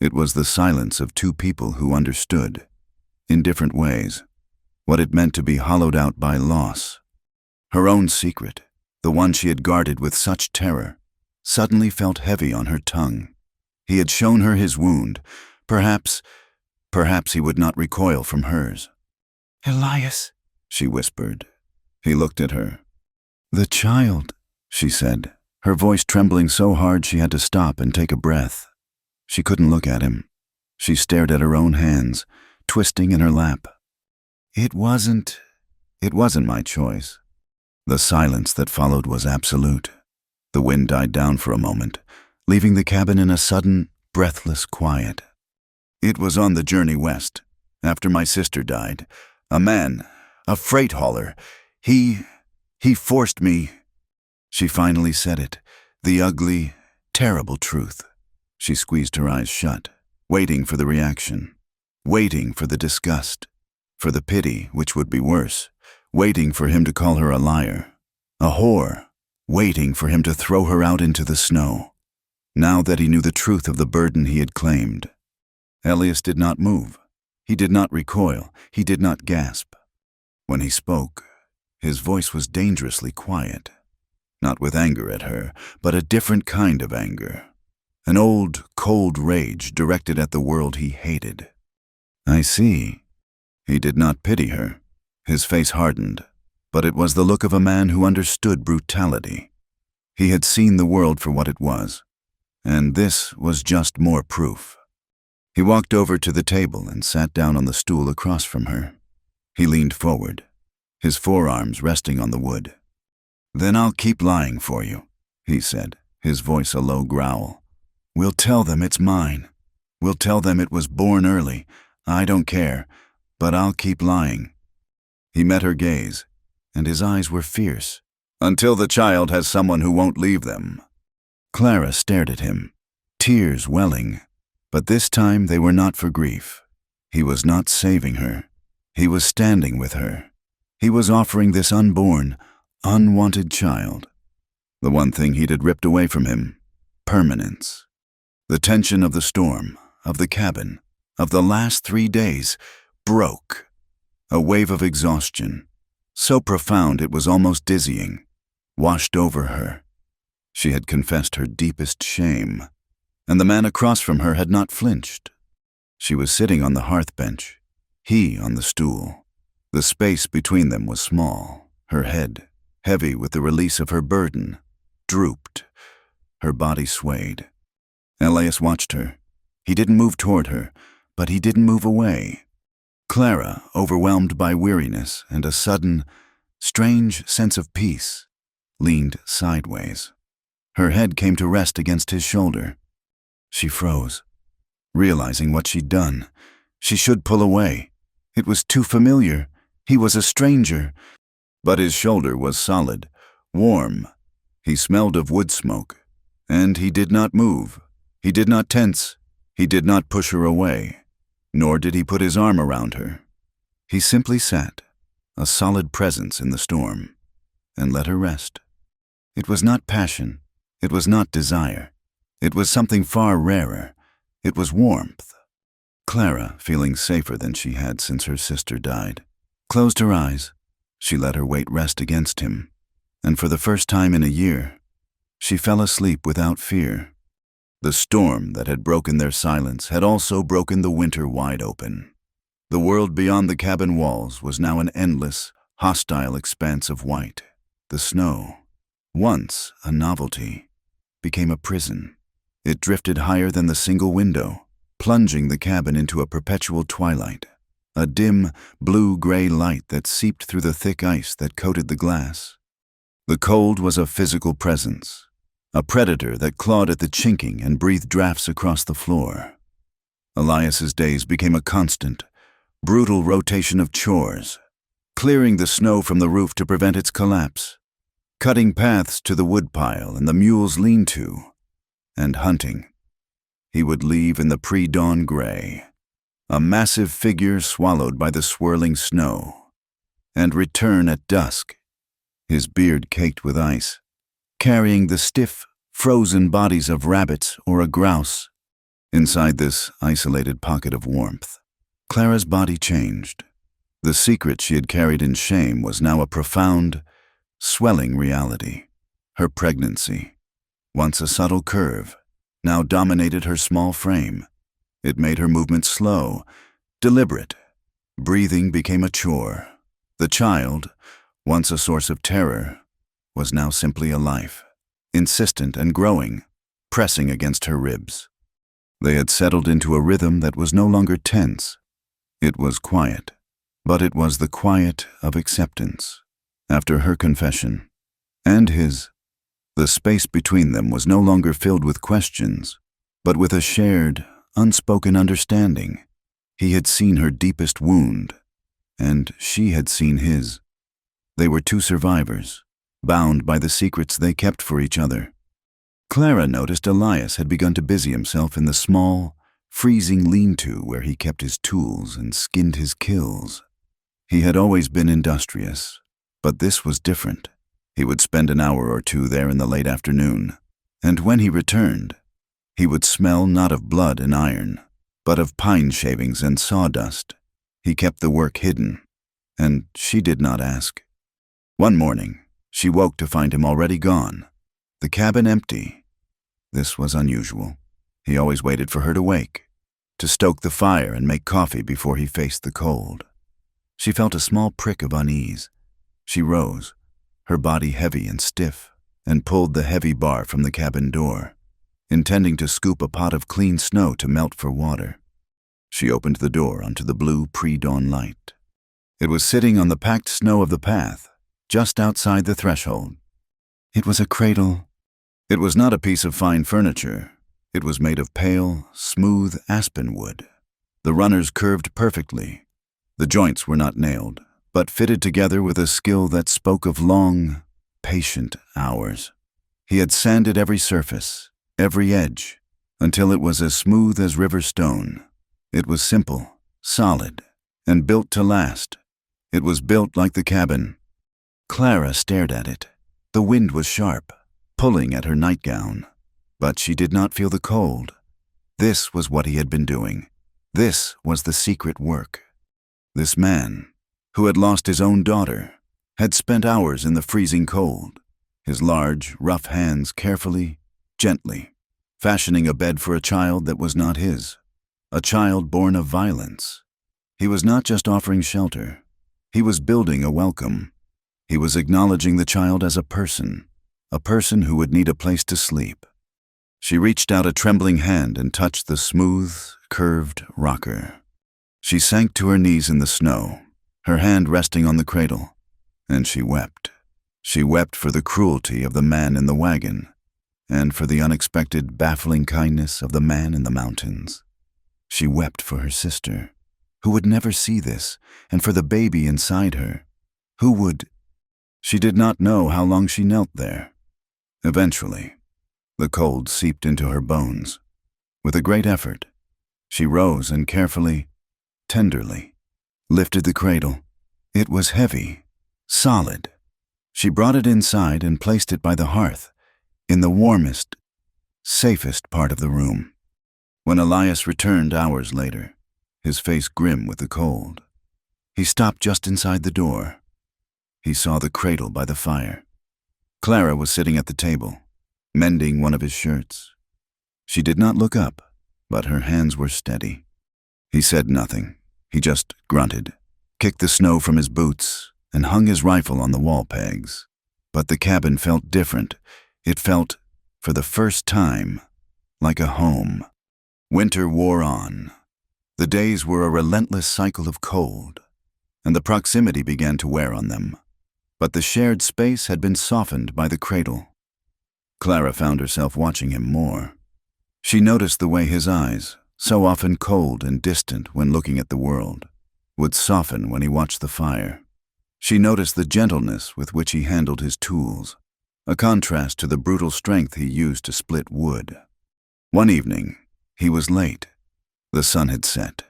[SPEAKER 1] It was the silence of two people who understood, in different ways, what it meant to be hollowed out by loss. Her own secret, the one she had guarded with such terror, suddenly felt heavy on her tongue. He had shown her his wound. Perhaps he would not recoil from hers. Elias, she whispered. He looked at her. The child, she said, her voice trembling so hard she had to stop and take a breath. She couldn't look at him. She stared at her own hands, twisting in her lap. It wasn't my choice. The silence that followed was absolute. The wind died down for a moment, leaving the cabin in a sudden, breathless quiet. It was on the journey west, after my sister died. A man, a freight hauler, he forced me. She finally said it, the ugly, terrible truth. She squeezed her eyes shut, waiting for the reaction, waiting for the disgust, for the pity, which would be worse, waiting for him to call her a liar, a whore, waiting for him to throw her out into the snow. Now that he knew the truth of the burden he had claimed, Elias did not move. He did not recoil. He did not gasp. When he spoke, his voice was dangerously quiet, not with anger at her, but a different kind of anger, an old, cold rage directed at the world he hated. I see. He did not pity her. His face hardened, but it was the look of a man who understood brutality. He had seen the world for what it was, and this was just more proof. He walked over to the table and sat down on the stool across from her. He leaned forward, his forearms resting on the wood. Then I'll keep lying for you, he said, his voice a low growl. We'll tell them it's mine. We'll tell them it was born early. I don't care, but I'll keep lying. He met her gaze, and his eyes were fierce. Until the child has someone who won't leave them. Clara stared at him, tears welling, but this time they were not for grief. He was not saving her. He was standing with her. He was offering this unborn, unwanted child. The one thing he'd had ripped away from him, permanence. The tension of the storm, of the cabin, of the last 3 days, broke. A wave of exhaustion, so profound it was almost dizzying, washed over her. She had confessed her deepest shame, and the man across from her had not flinched. She was sitting on the hearth bench, he on the stool. The space between them was small. Her head, heavy with the release of her burden, drooped. Her body swayed. Elias watched her. He didn't move toward her, but he didn't move away. Clara, overwhelmed by weariness and a sudden, strange sense of peace, leaned sideways. Her head came to rest against his shoulder. She froze, realizing what she'd done. She should pull away. It was too familiar. He was a stranger. But his shoulder was solid, warm. He smelled of wood smoke, and he did not move. He did not tense. He did not push her away, nor did he put his arm around her. He simply sat, a solid presence in the storm, and let her rest. It was not passion. It was not desire. It was something far rarer. It was warmth. Clara, feeling safer than she had since her sister died, closed her eyes. She let her weight rest against him, and for the first time in a year, she fell asleep without fear. The storm that had broken their silence had also broken the winter wide open. The world beyond the cabin walls was now an endless, hostile expanse of white. The snow, once a novelty, became a prison. It drifted higher than the single window, plunging the cabin into a perpetual twilight, a dim, blue-gray light that seeped through the thick ice that coated the glass. The cold was a physical presence, a predator that clawed at the chinking and breathed drafts across the floor. Elias's days became a constant, brutal rotation of chores, clearing the snow from the roof to prevent its collapse, cutting paths to the woodpile and the mule's lean-to, and hunting. He would leave in the pre-dawn gray, a massive figure swallowed by the swirling snow, and return at dusk, his beard caked with ice, carrying the stiff, frozen bodies of rabbits or a grouse. Inside this isolated pocket of warmth, Clara's body changed. The secret she had carried in shame was now a profound, swelling reality. Her pregnancy, once a subtle curve, now dominated her small frame. It made her movements slow, deliberate. Breathing became a chore. The child, once a source of terror, was now simply a life, insistent and growing, pressing against her ribs. They had settled into a rhythm that was no longer tense. It was quiet, but it was the quiet of acceptance. After her confession, and his, the space between them was no longer filled with questions, but with a shared, unspoken understanding. He had seen her deepest wound, and she had seen his. They were two survivors, bound by the secrets they kept for each other. Clara noticed Elias had begun to busy himself in the small, freezing lean-to where he kept his tools and skinned his kills. He had always been industrious, but this was different. He would spend an hour or two there in the late afternoon, and when he returned, he would smell not of blood and iron, but of pine shavings and sawdust. He kept the work hidden, and she did not ask. One morning, she woke to find him already gone, the cabin empty. This was unusual. He always waited for her to wake, to stoke the fire and make coffee before he faced the cold. She felt a small prick of unease. She rose, her body heavy and stiff, and pulled the heavy bar from the cabin door, intending to scoop a pot of clean snow to melt for water. She opened the door onto the blue pre-dawn light. It was sitting on the packed snow of the path, just outside the threshold. It was a cradle. It was not a piece of fine furniture. It was made of pale, smooth aspen wood. The runners curved perfectly. The joints were not nailed, but fitted together with a skill that spoke of long, patient hours. He had sanded every surface, every edge, until it was as smooth as river stone. It was simple, solid, and built to last. It was built like the cabin. Clara stared at it. The wind was sharp, pulling at her nightgown. But she did not feel the cold. This was what he had been doing. This was the secret work. This man, who had lost his own daughter, had spent hours in the freezing cold, his large, rough hands carefully, gently, fashioning a bed for a child that was not his, a child born of violence. He was not just offering shelter. He was building a welcome. He was acknowledging the child as a person who would need a place to sleep. She reached out a trembling hand and touched the smooth, curved rocker. She sank to her knees in the snow, her hand resting on the cradle, and she wept. She wept for the cruelty of the man in the wagon, and for the unexpected, baffling kindness of the man in the mountains. She wept for her sister, who would never see this, and for the baby inside her, who would... She did not know how long she knelt there. Eventually, the cold seeped into her bones. With a great effort, she rose and carefully, tenderly, lifted the cradle. It was heavy, solid. She brought it inside and placed it by the hearth, in the warmest, safest part of the room. When Elias returned hours later, his face grim with the cold, he stopped just inside the door. He saw the cradle by the fire. Clara was sitting at the table, mending one of his shirts. She did not look up, but her hands were steady. He said nothing. He just grunted, kicked the snow from his boots, and hung his rifle on the wall pegs. But the cabin felt different. It felt, for the first time, like a home. Winter wore on. The days were a relentless cycle of cold, and the proximity began to wear on them. But the shared space had been softened by the cradle. Clara found herself watching him more. She noticed the way his eyes, so often cold and distant when looking at the world, would soften when he watched the fire. She noticed the gentleness with which he handled his tools, a contrast to the brutal strength he used to split wood. One evening, he was late. The sun had set,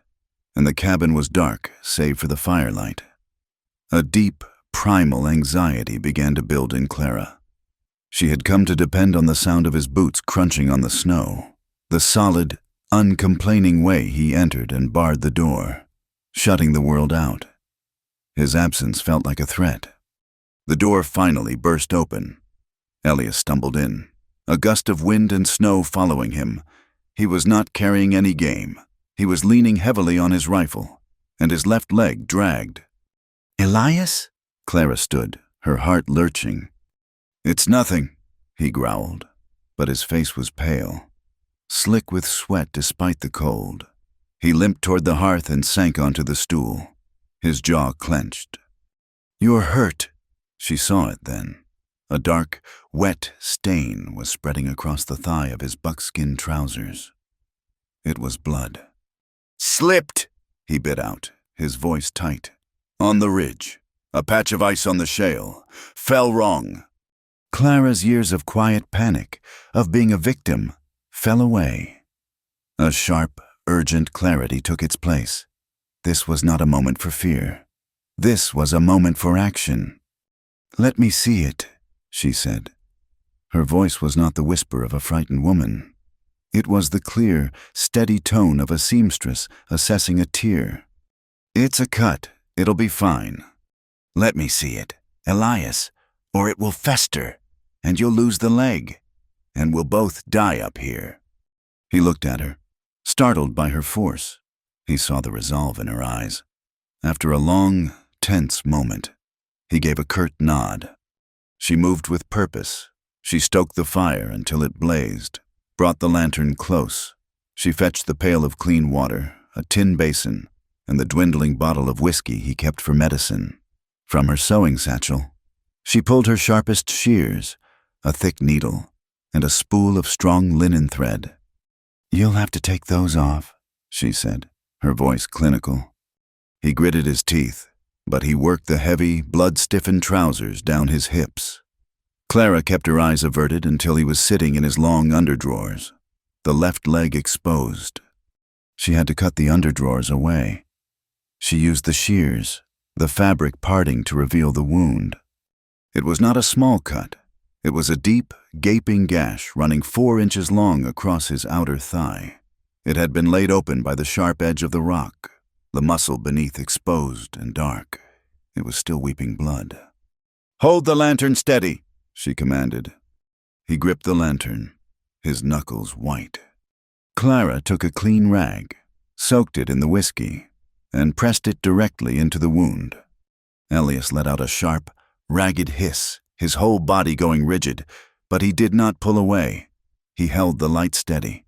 [SPEAKER 1] and the cabin was dark save for the firelight. A deep, primal anxiety began to build in Clara. She had come to depend on the sound of his boots crunching on the snow, the solid, uncomplaining way he entered and barred the door, shutting the world out. His absence felt like a threat. The door finally burst open. Elias stumbled in, a gust of wind and snow following him. He was not carrying any game. He was leaning heavily on his rifle, and his left leg dragged. "Elias?" Clara stood, her heart lurching. "It's nothing," he growled, but his face was pale, slick with sweat despite the cold. He limped toward the hearth and sank onto the stool, his jaw clenched. "You're hurt." She saw it then. A dark, wet stain was spreading across the thigh of his buckskin trousers. It was blood. "Slipped," he bit out, his voice tight. "On the ridge. A patch of ice on the shale. Fell wrong." Clara's years of quiet panic, of being a victim, fell away. A sharp, urgent clarity took its place. This was not a moment for fear. This was a moment for action. "Let me see it," she said. Her voice was not the whisper of a frightened woman. It was the clear, steady tone of a seamstress assessing a tear. "It's a cut. It'll be fine." "Let me see it, Elias, or it will fester, and you'll lose the leg, and we'll both die up here." He looked at her, startled by her force. He saw the resolve in her eyes. After a long, tense moment, he gave a curt nod. She moved with purpose. She stoked the fire until it blazed, brought the lantern close. She fetched the pail of clean water, a tin basin, and the dwindling bottle of whiskey he kept for medicine. From her sewing satchel, she pulled her sharpest shears, a thick needle, and a spool of strong linen thread. "You'll have to take those off," she said, her voice clinical. He gritted his teeth, but he worked the heavy, blood-stiffened trousers down his hips. Clara kept her eyes averted until he was sitting in his long underdrawers, the left leg exposed. She had to cut the underdrawers away. She used the shears, the fabric parting to reveal the wound. It was not a small cut. It was a deep, gaping gash running 4 inches long across his outer thigh. It had been laid open by the sharp edge of the rock, the muscle beneath exposed and dark. It was still weeping blood. "Hold the lantern steady," she commanded. He gripped the lantern, his knuckles white. Clara took a clean rag, soaked it in the whiskey, and pressed it directly into the wound. Elias let out a sharp, ragged hiss, his whole body going rigid, but he did not pull away. He held the light steady.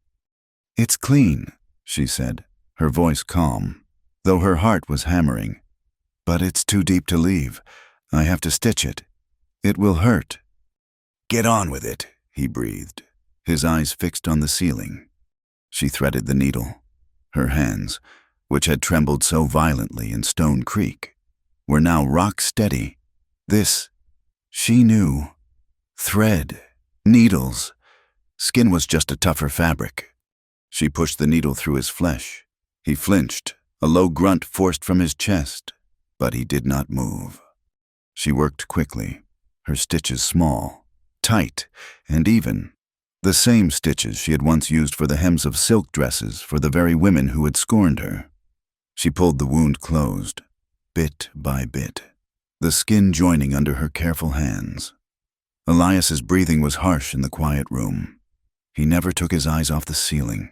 [SPEAKER 1] "It's clean," she said, her voice calm, though her heart was hammering. "But it's too deep to leave. I have to stitch it. It will hurt." "Get on with it," he breathed, his eyes fixed on the ceiling. She threaded the needle. Her hands, which had trembled so violently in Stone Creek, were now rock steady. This, she knew. Thread, needles. Skin was just a tougher fabric. She pushed the needle through his flesh. He flinched, a low grunt forced from his chest, but he did not move. She worked quickly, her stitches small, tight, and even. The same stitches she had once used for the hems of silk dresses for the very women who had scorned her. She pulled the wound closed, bit by bit, the skin joining under her careful hands. Elias's breathing was harsh in the quiet room. He never took his eyes off the ceiling.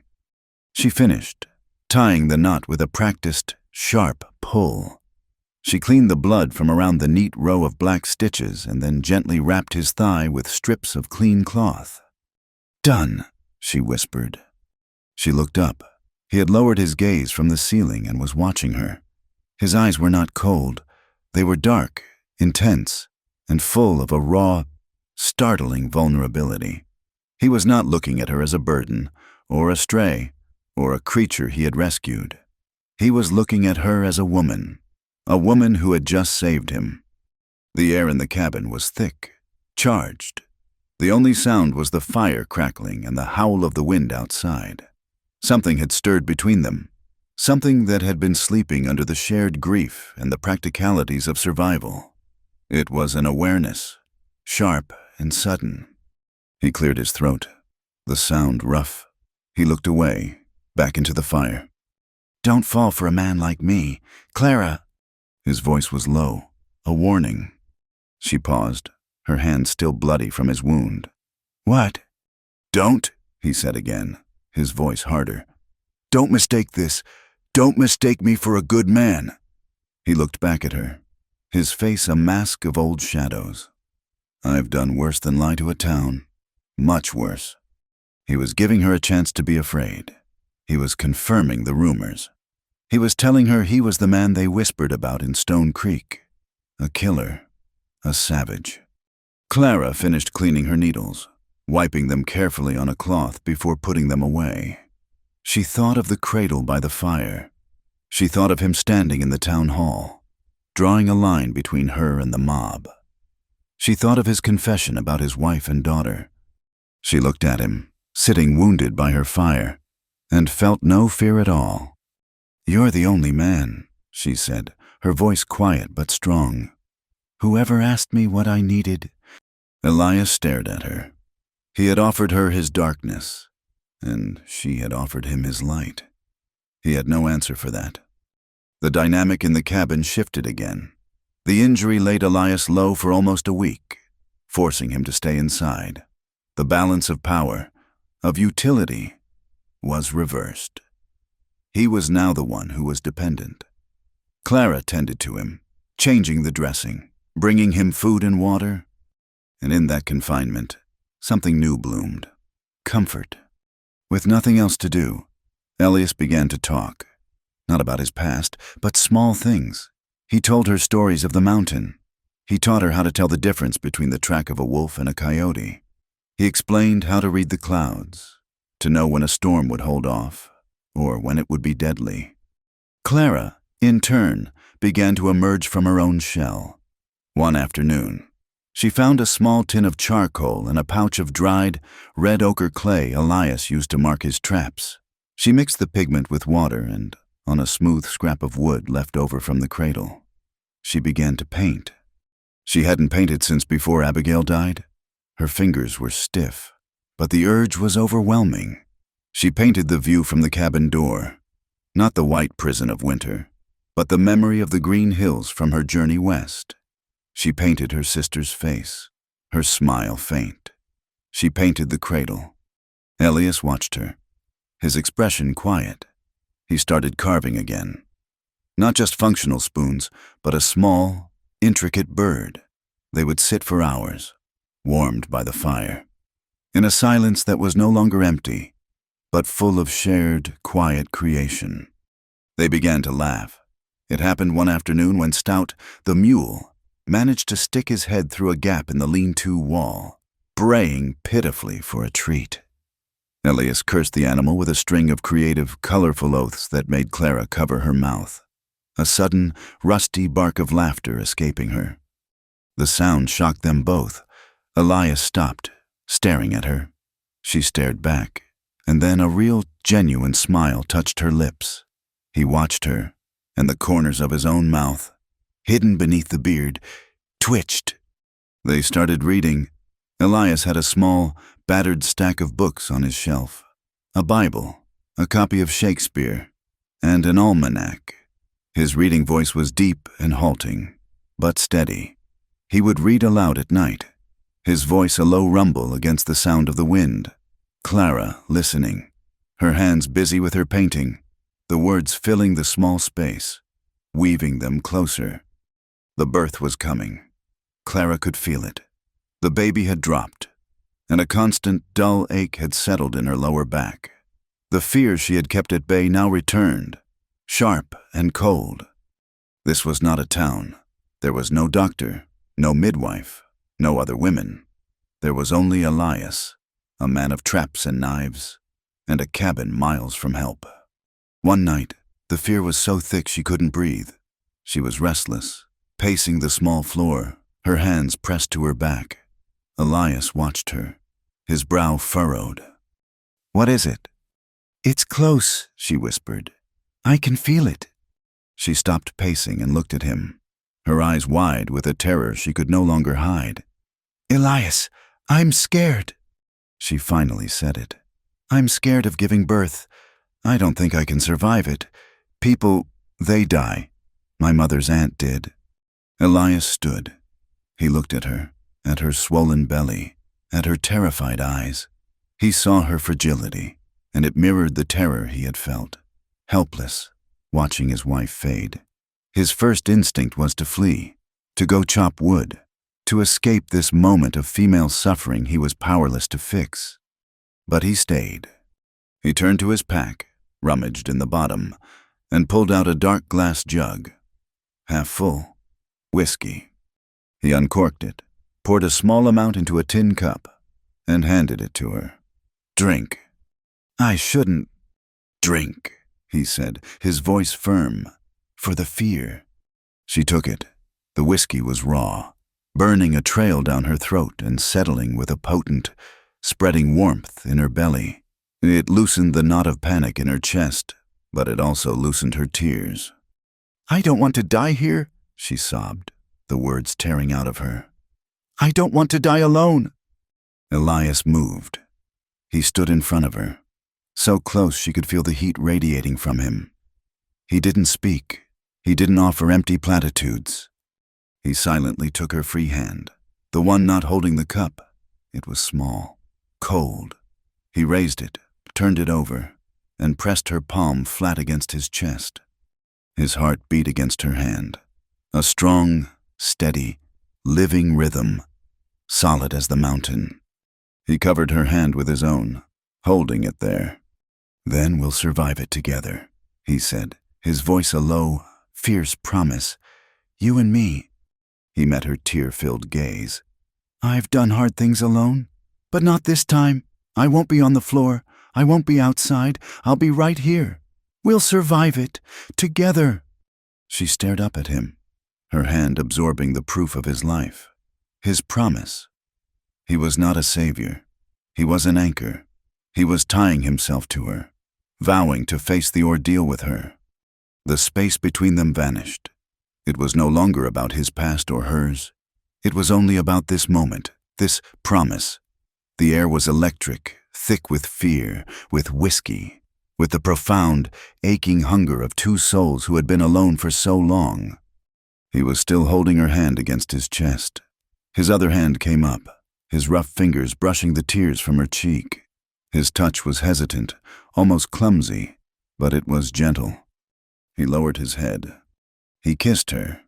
[SPEAKER 1] She finished, tying the knot with a practiced, sharp pull. She cleaned the blood from around the neat row of black stitches and then gently wrapped his thigh with strips of clean cloth. "Done," she whispered. She looked up. He had lowered his gaze from the ceiling and was watching her. His eyes were not cold. They were dark, intense, and full of a raw, startling vulnerability. He was not looking at her as a burden, or a stray, or a creature he had rescued. He was looking at her as a woman who had just saved him. The air in the cabin was thick, charged. The only sound was the fire crackling and the howl of the wind outside. Something had stirred between them, something that had been sleeping under the shared grief and the practicalities of survival. It was an awareness, sharp and sudden. He cleared his throat, the sound rough. He looked away, back into the fire. "Don't fall for a man like me, Clara." His voice was low, a warning. She paused, her hand still bloody from his wound. "What?" "Don't," he said again, his voice harder. "Don't mistake this. Don't mistake me for a good man." He looked back at her, his face a mask of old shadows. "I've done worse than lie to a town. Much worse." He was giving her a chance to be afraid. He was confirming the rumors. He was telling her he was the man they whispered about in Stone Creek. A killer, a savage. Clara finished cleaning her needles, wiping them carefully on a cloth before putting them away. She thought of the cradle by the fire. She thought of him standing in the town hall, drawing a line between her and the mob. She thought of his confession about his wife and daughter. She looked at him, sitting wounded by her fire, and felt no fear at all. "You're the only man," she said, her voice quiet but strong. "Whoever asked me what I needed." Elias stared at her. He had offered her his darkness, and she had offered him his light. He had no answer for that. The dynamic in the cabin shifted again. The injury laid Elias low for almost a week, forcing him to stay inside. The balance of power, of utility, was reversed. He was now the one who was dependent. Clara tended to him, changing the dressing, bringing him food and water. And in that confinement, something new bloomed. Comfort. With nothing else to do, Elias began to talk. Not about his past, but small things. He told her stories of the mountain. He taught her how to tell the difference between the track of a wolf and a coyote. He explained how to read the clouds, to know when a storm would hold off, or when it would be deadly. Clara, in turn, began to emerge from her own shell. One afternoon, she found a small tin of charcoal and a pouch of dried, red ochre clay Elias used to mark his traps. She mixed the pigment with water and on a smooth scrap of wood left over from the cradle. She began to paint. She hadn't painted since before Abigail died. Her fingers were stiff, but the urge was overwhelming. She painted the view from the cabin door, not the white prison of winter, but the memory of the green hills from her journey west. She painted her sister's face, her smile faint. She painted the cradle. Elias watched her, his expression quiet. He started carving again. Not just functional spoons, but a small, intricate bird. They would sit for hours, warmed by the fire, in a silence that was no longer empty, but full of shared, quiet creation. They began to laugh. It happened one afternoon when Stout, the mule, managed to stick his head through a gap in the lean-to wall, braying pitifully for a treat. Elias cursed the animal with a string of creative, colorful oaths that made Clara cover her mouth, a sudden, rusty bark of laughter escaping her. The sound shocked them both. Elias stopped, staring at her. She stared back, and then a real, genuine smile touched her lips. He watched her, and the corners of his own mouth, hidden beneath the beard, twitched. They started reading. Elias had a small, battered stack of books on his shelf, a Bible, a copy of Shakespeare, and an almanac. His reading voice was deep and halting, but steady. He would read aloud at night, his voice a low rumble against the sound of the wind. Clara listening, her hands busy with her painting, the words filling the small space, weaving them closer. The birth was coming. Clara could feel it. The baby had dropped, and a constant, dull ache had settled in her lower back. The fear she had kept at bay now returned, sharp and cold. This was not a town. There was no doctor, no midwife, no other women. There was only Elias, a man of traps and knives, and a cabin miles from help. One night, the fear was so thick she couldn't breathe. She was restless, pacing the small floor, her hands pressed to her back. Elias watched her, his brow furrowed. "What is it?" "It's close," she whispered. "I can feel it." She stopped pacing and looked at him, her eyes wide with a terror she could no longer hide. "Elias, I'm scared." She finally said it. "I'm scared of giving birth. I don't think I can survive it. People, they die. My mother's aunt did." Elias stood. He looked at her swollen belly, at her terrified eyes. He saw her fragility, and it mirrored the terror he had felt, helpless, watching his wife fade. His first instinct was to flee, to go chop wood, to escape this moment of female suffering he was powerless to fix. But he stayed. He turned to his pack, rummaged in the bottom, and pulled out a dark glass jug. Half full. Whiskey. He uncorked it, poured a small amount into a tin cup, and handed it to her. "Drink." "I shouldn't." "Drink," he said, his voice firm, "for the fear." She took it. The whiskey was raw, burning a trail down her throat and settling with a potent, spreading warmth in her belly. It loosened the knot of panic in her chest, but it also loosened her tears. "I don't want to die here," she sobbed, the words tearing out of her. "I don't want to die alone." Elias moved. He stood in front of her, so close she could feel the heat radiating from him. He didn't speak. He didn't offer empty platitudes. He silently took her free hand, the one not holding the cup. It was small, cold. He raised it, turned it over, and pressed her palm flat against his chest. His heart beat against her hand, a strong, steady, living rhythm, solid as the mountain. He covered her hand with his own, holding it there. "Then we'll survive it together," he said, his voice a low, fierce promise. "You and me." He met her tear-filled gaze. "I've done hard things alone, but not this time. I won't be on the floor. I won't be outside. I'll be right here. We'll survive it, together." She stared up at him, her hand absorbing the proof of his life, his promise. He was not a savior. He was an anchor. He was tying himself to her, vowing to face the ordeal with her. The space between them vanished. It was no longer about his past or hers. It was only about this moment, this promise. The air was electric, thick with fear, with whiskey, with the profound, aching hunger of two souls who had been alone for so long. He was still holding her hand against his chest. His other hand came up, his rough fingers brushing the tears from her cheek. His touch was hesitant, almost clumsy, but it was gentle. He lowered his head. He kissed her.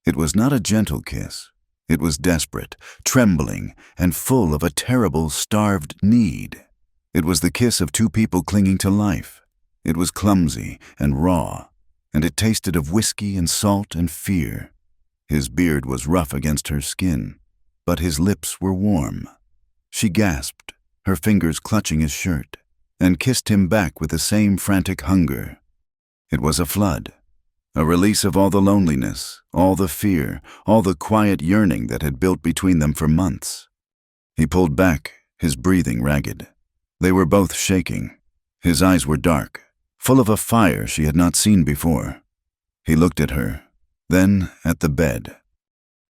[SPEAKER 1] It was not a gentle kiss. It was desperate, trembling, and full of a terrible, starved need. It was the kiss of two people clinging to life. It was clumsy and raw, and it tasted of whiskey and salt and fear. His beard was rough against her skin, but his lips were warm. She gasped, her fingers clutching his shirt, and kissed him back with the same frantic hunger. It was a flood, a release of all the loneliness, all the fear, all the quiet yearning that had built between them for months. He pulled back, his breathing ragged. They were both shaking. His eyes were dark, full of a fire she had not seen before. He looked at her, then at the bed.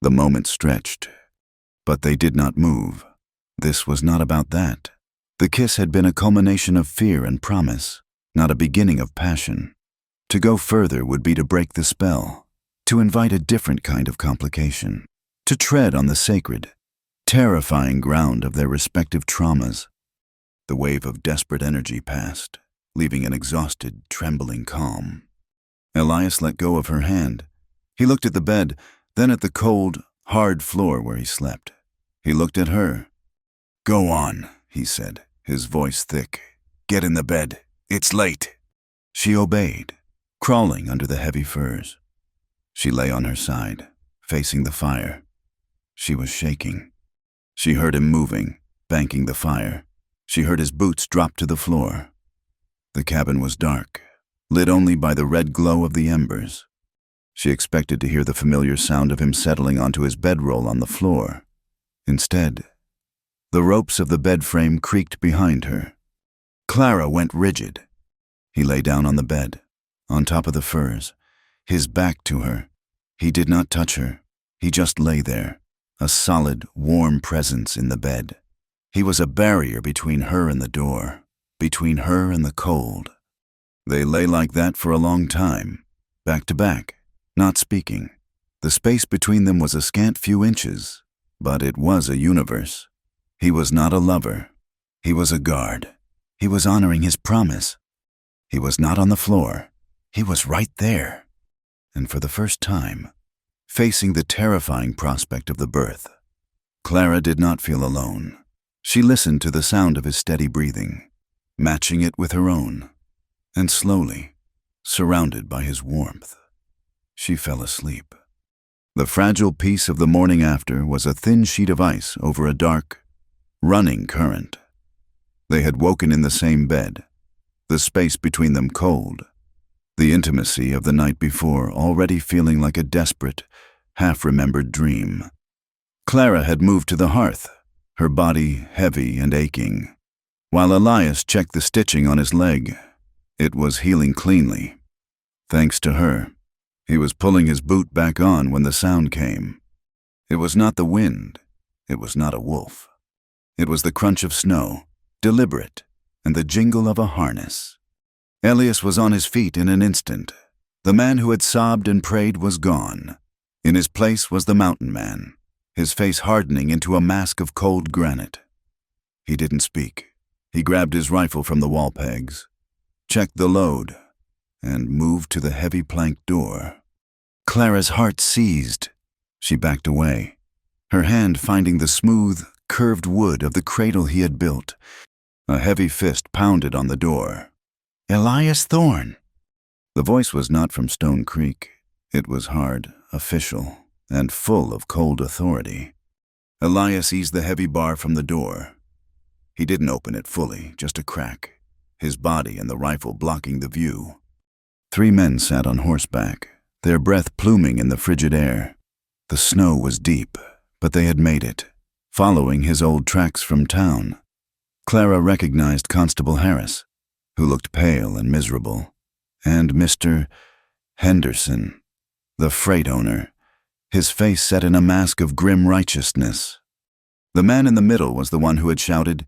[SPEAKER 1] The moment stretched, but they did not move. This was not about that. The kiss had been a culmination of fear and promise, not a beginning of passion. To go further would be to break the spell, to invite a different kind of complication, to tread on the sacred, terrifying ground of their respective traumas. The wave of desperate energy passed, leaving an exhausted, trembling calm. Elias let go of her hand. He looked at the bed, then at the cold, hard floor where he slept. He looked at her. "Go on," he said, his voice thick. "Get in the bed. It's late." She obeyed, crawling under the heavy furs. She lay on her side, facing the fire. She was shaking. She heard him moving, banking the fire. She heard his boots drop to the floor. The cabin was dark, lit only by the red glow of the embers. She expected to hear the familiar sound of him settling onto his bedroll on the floor. Instead, the ropes of the bed frame creaked behind her. Clara went rigid. He lay down on the bed, on top of the furs, his back to her. He did not touch her. He just lay there, a solid, warm presence in the bed. He was a barrier between her and the door, between her and the cold. They lay like that for a long time, back to back, not speaking. The space between them was a scant few inches, but it was a universe. He was not a lover. He was a guard. He was honoring his promise. He was not on the floor. He was right there. And for the first time, facing the terrifying prospect of the birth, Clara did not feel alone. She listened to the sound of his steady breathing, matching it with her own, and slowly, surrounded by his warmth, she fell asleep. The fragile peace of the morning after was a thin sheet of ice over a dark, running current. They had woken in the same bed, the space between them cold, the intimacy of the night before already feeling like a desperate, half-remembered dream. Clara had moved to the hearth, her body heavy and aching, while Elias checked the stitching on his leg. It was healing cleanly. Thanks to her. He was pulling his boot back on when the sound came. It was not the wind. It was not a wolf. It was the crunch of snow, deliberate, and the jingle of a harness. Elias was on his feet in an instant. The man who had sobbed and prayed was gone. In his place was the mountain man, his face hardening into a mask of cold granite. He didn't speak. He grabbed his rifle from the wall pegs, checked the load, and moved to the heavy plank door. Clara's heart seized. She backed away, her hand finding the smooth, curved wood of the cradle he had built. A heavy fist pounded on the door. "Elias Thorne." The voice was not from Stone Creek. It was hard, official, and full of cold authority. Elias eased the heavy bar from the door. He didn't open it fully, just a crack, his body and the rifle blocking the view. 3 men sat on horseback, their breath pluming in the frigid air. The snow was deep, but they had made it, following his old tracks from town. Clara recognized Constable Harris, who looked pale and miserable, and Mr. Henderson, the freight owner, his face set in a mask of grim righteousness. The man in the middle was the one who had shouted.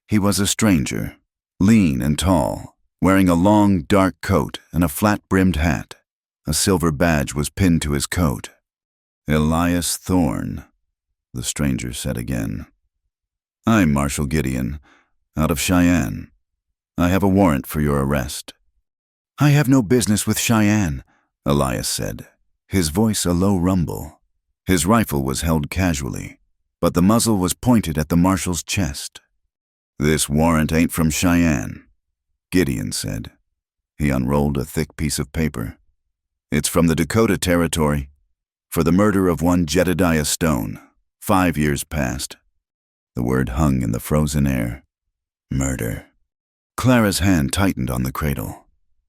[SPEAKER 1] He was a stranger, lean and tall, wearing a long, dark coat and a flat-brimmed hat. A silver badge was pinned to his coat. "Elias Thorne," the stranger said again. "I'm Marshal Gideon, out of Cheyenne. I have a warrant for your arrest." "I have no business with Cheyenne," Elias said, his voice a low rumble. His rifle was held casually, but the muzzle was pointed at the marshal's chest. "This warrant ain't from Cheyenne," Gideon said. He unrolled a thick piece of paper. "It's from the Dakota Territory, for the murder of one Jedediah Stone, 5 years past." The word hung in the frozen air. Murder. Clara's hand tightened on the cradle.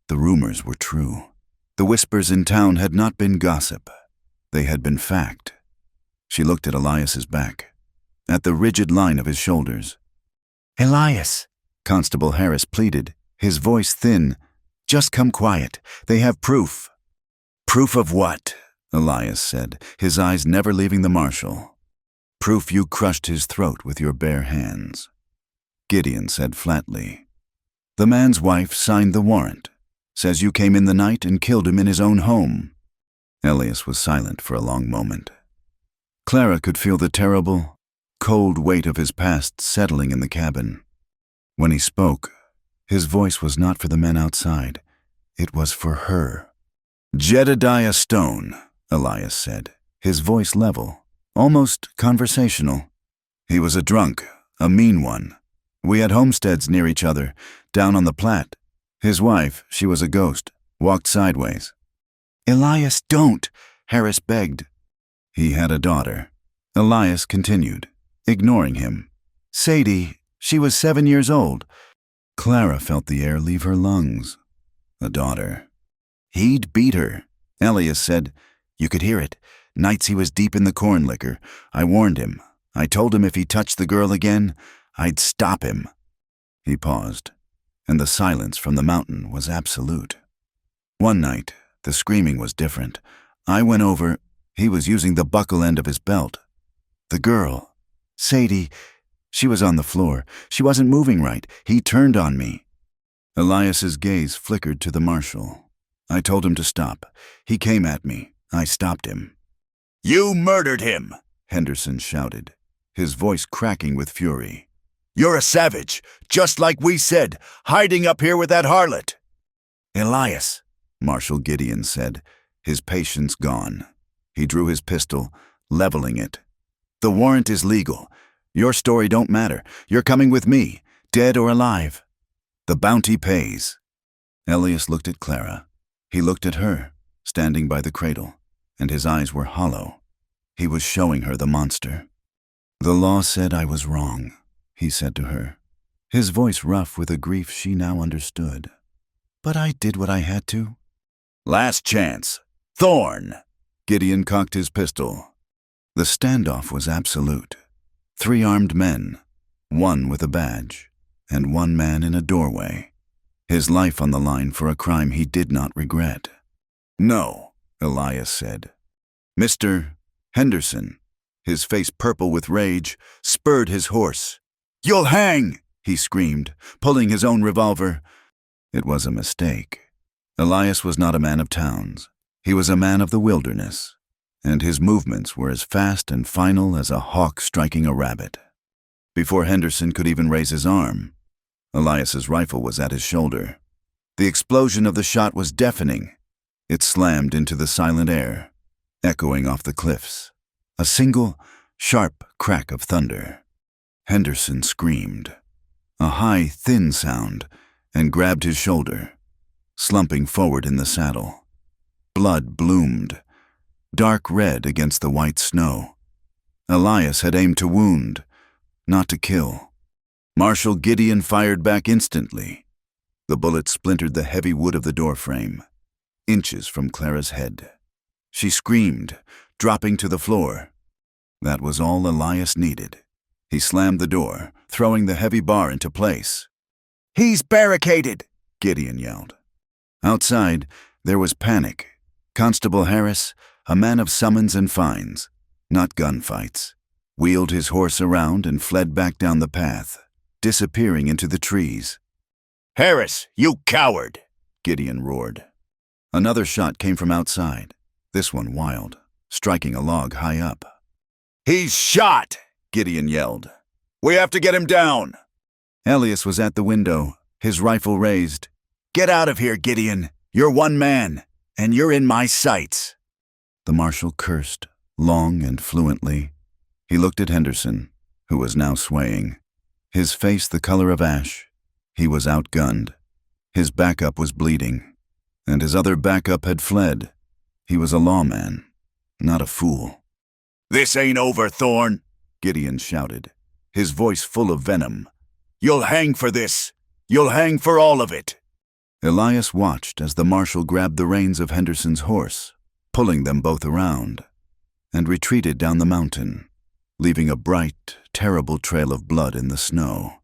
[SPEAKER 1] The rumors were true. The whispers in town had not been gossip. They had been fact. She looked at Elias's back, at the rigid line of his shoulders. "Elias," Constable Harris pleaded, his voice thin. "Just come quiet. They have proof." "Proof of what?" Elias said, his eyes never leaving the marshal. "Proof you crushed his throat with your bare hands," Gideon said flatly. "The man's wife signed the warrant. Says you came in the night and killed him in his own home." Elias was silent for a long moment. Clara could feel the terrible, cold weight of his past settling in the cabin. When he spoke, his voice was not for the men outside. It was for her. "Jedediah Stone," Elias said, his voice level, almost conversational. "He was a drunk, a mean one. We had homesteads near each other, down on the Platte. His wife, she was a ghost, walked sideways." "Elias, don't," Harris begged. "He had a daughter," Elias continued, ignoring him. "Sadie, she was 7 years old." Clara felt the air leave her lungs. A daughter. "He'd beat her," Elias said. "You could hear it. Nights he was deep in the corn liquor. I warned him. I told him if he touched the girl again, I'd stop him." He paused, and the silence from the mountain was absolute. "One night, the screaming was different. I went over. He was using the buckle end of his belt. The girl, Sadie, she was on the floor. She wasn't moving right. He turned on me." Elias's gaze flickered to the marshal. "I told him to stop. He came at me. I stopped him." "You murdered him," Henderson shouted, his voice cracking with fury. "You're a savage, just like we said, hiding up here with that harlot." "Elias," Marshal Gideon said, his patience gone. He drew his pistol, leveling it. "The warrant is legal. Your story don't matter. You're coming with me, dead or alive. The bounty pays." Elias looked at Clara. He looked at her, standing by the cradle, and his eyes were hollow. He was showing her the monster. "The law said I was wrong," he said to her, his voice rough with a grief she now understood. "But I did what I had to." "Last chance. Thorne!" Gideon cocked his pistol. The standoff was absolute. 3 armed men, one with a badge, and 1 man in a doorway. His life on the line for a crime he did not regret. "No," Elias said. "Mr. Henderson," his face purple with rage, spurred his horse. "You'll hang!" he screamed, pulling his own revolver. It was a mistake. Elias was not a man of towns. He was a man of the wilderness, and his movements were as fast and final as a hawk striking a rabbit. Before Henderson could even raise his arm, Elias's rifle was at his shoulder. The explosion of the shot was deafening. It slammed into the silent air, echoing off the cliffs. A single, sharp crack of thunder. Henderson screamed, a high, thin sound, and grabbed his shoulder, slumping forward in the saddle. Blood bloomed, dark red against the white snow. Elias had aimed to wound, not to kill. Marshal Gideon fired back instantly. The bullet splintered the heavy wood of the doorframe, inches from Clara's head. She screamed, dropping to the floor. That was all Elias needed. He slammed the door, throwing the heavy bar into place. "He's barricaded!" Gideon yelled. Outside, there was panic. Constable Harris, a man of summons and fines, not gunfights, wheeled his horse around and fled back down the path, disappearing into the trees. "Harris, you coward!" Gideon roared. Another shot came from outside, this one wild, striking a log high up. "He's shot!" Gideon yelled. "We have to get him down!" Elias was at the window, his rifle raised. "Get out of here, Gideon! You're one man, and you're in my sights!" The marshal cursed, long and fluently. He looked at Henderson, who was now swaying. His face the color of ash. He was outgunned. His backup was bleeding, and his other backup had fled. He was a lawman, not a fool. "This ain't over, Thorne," Gideon shouted, his voice full of venom. "You'll hang for this. You'll hang for all of it." Elias watched as the marshal grabbed the reins of Henderson's horse, pulling them both around, and retreated down the mountain, leaving a bright, terrible trail of blood in the snow.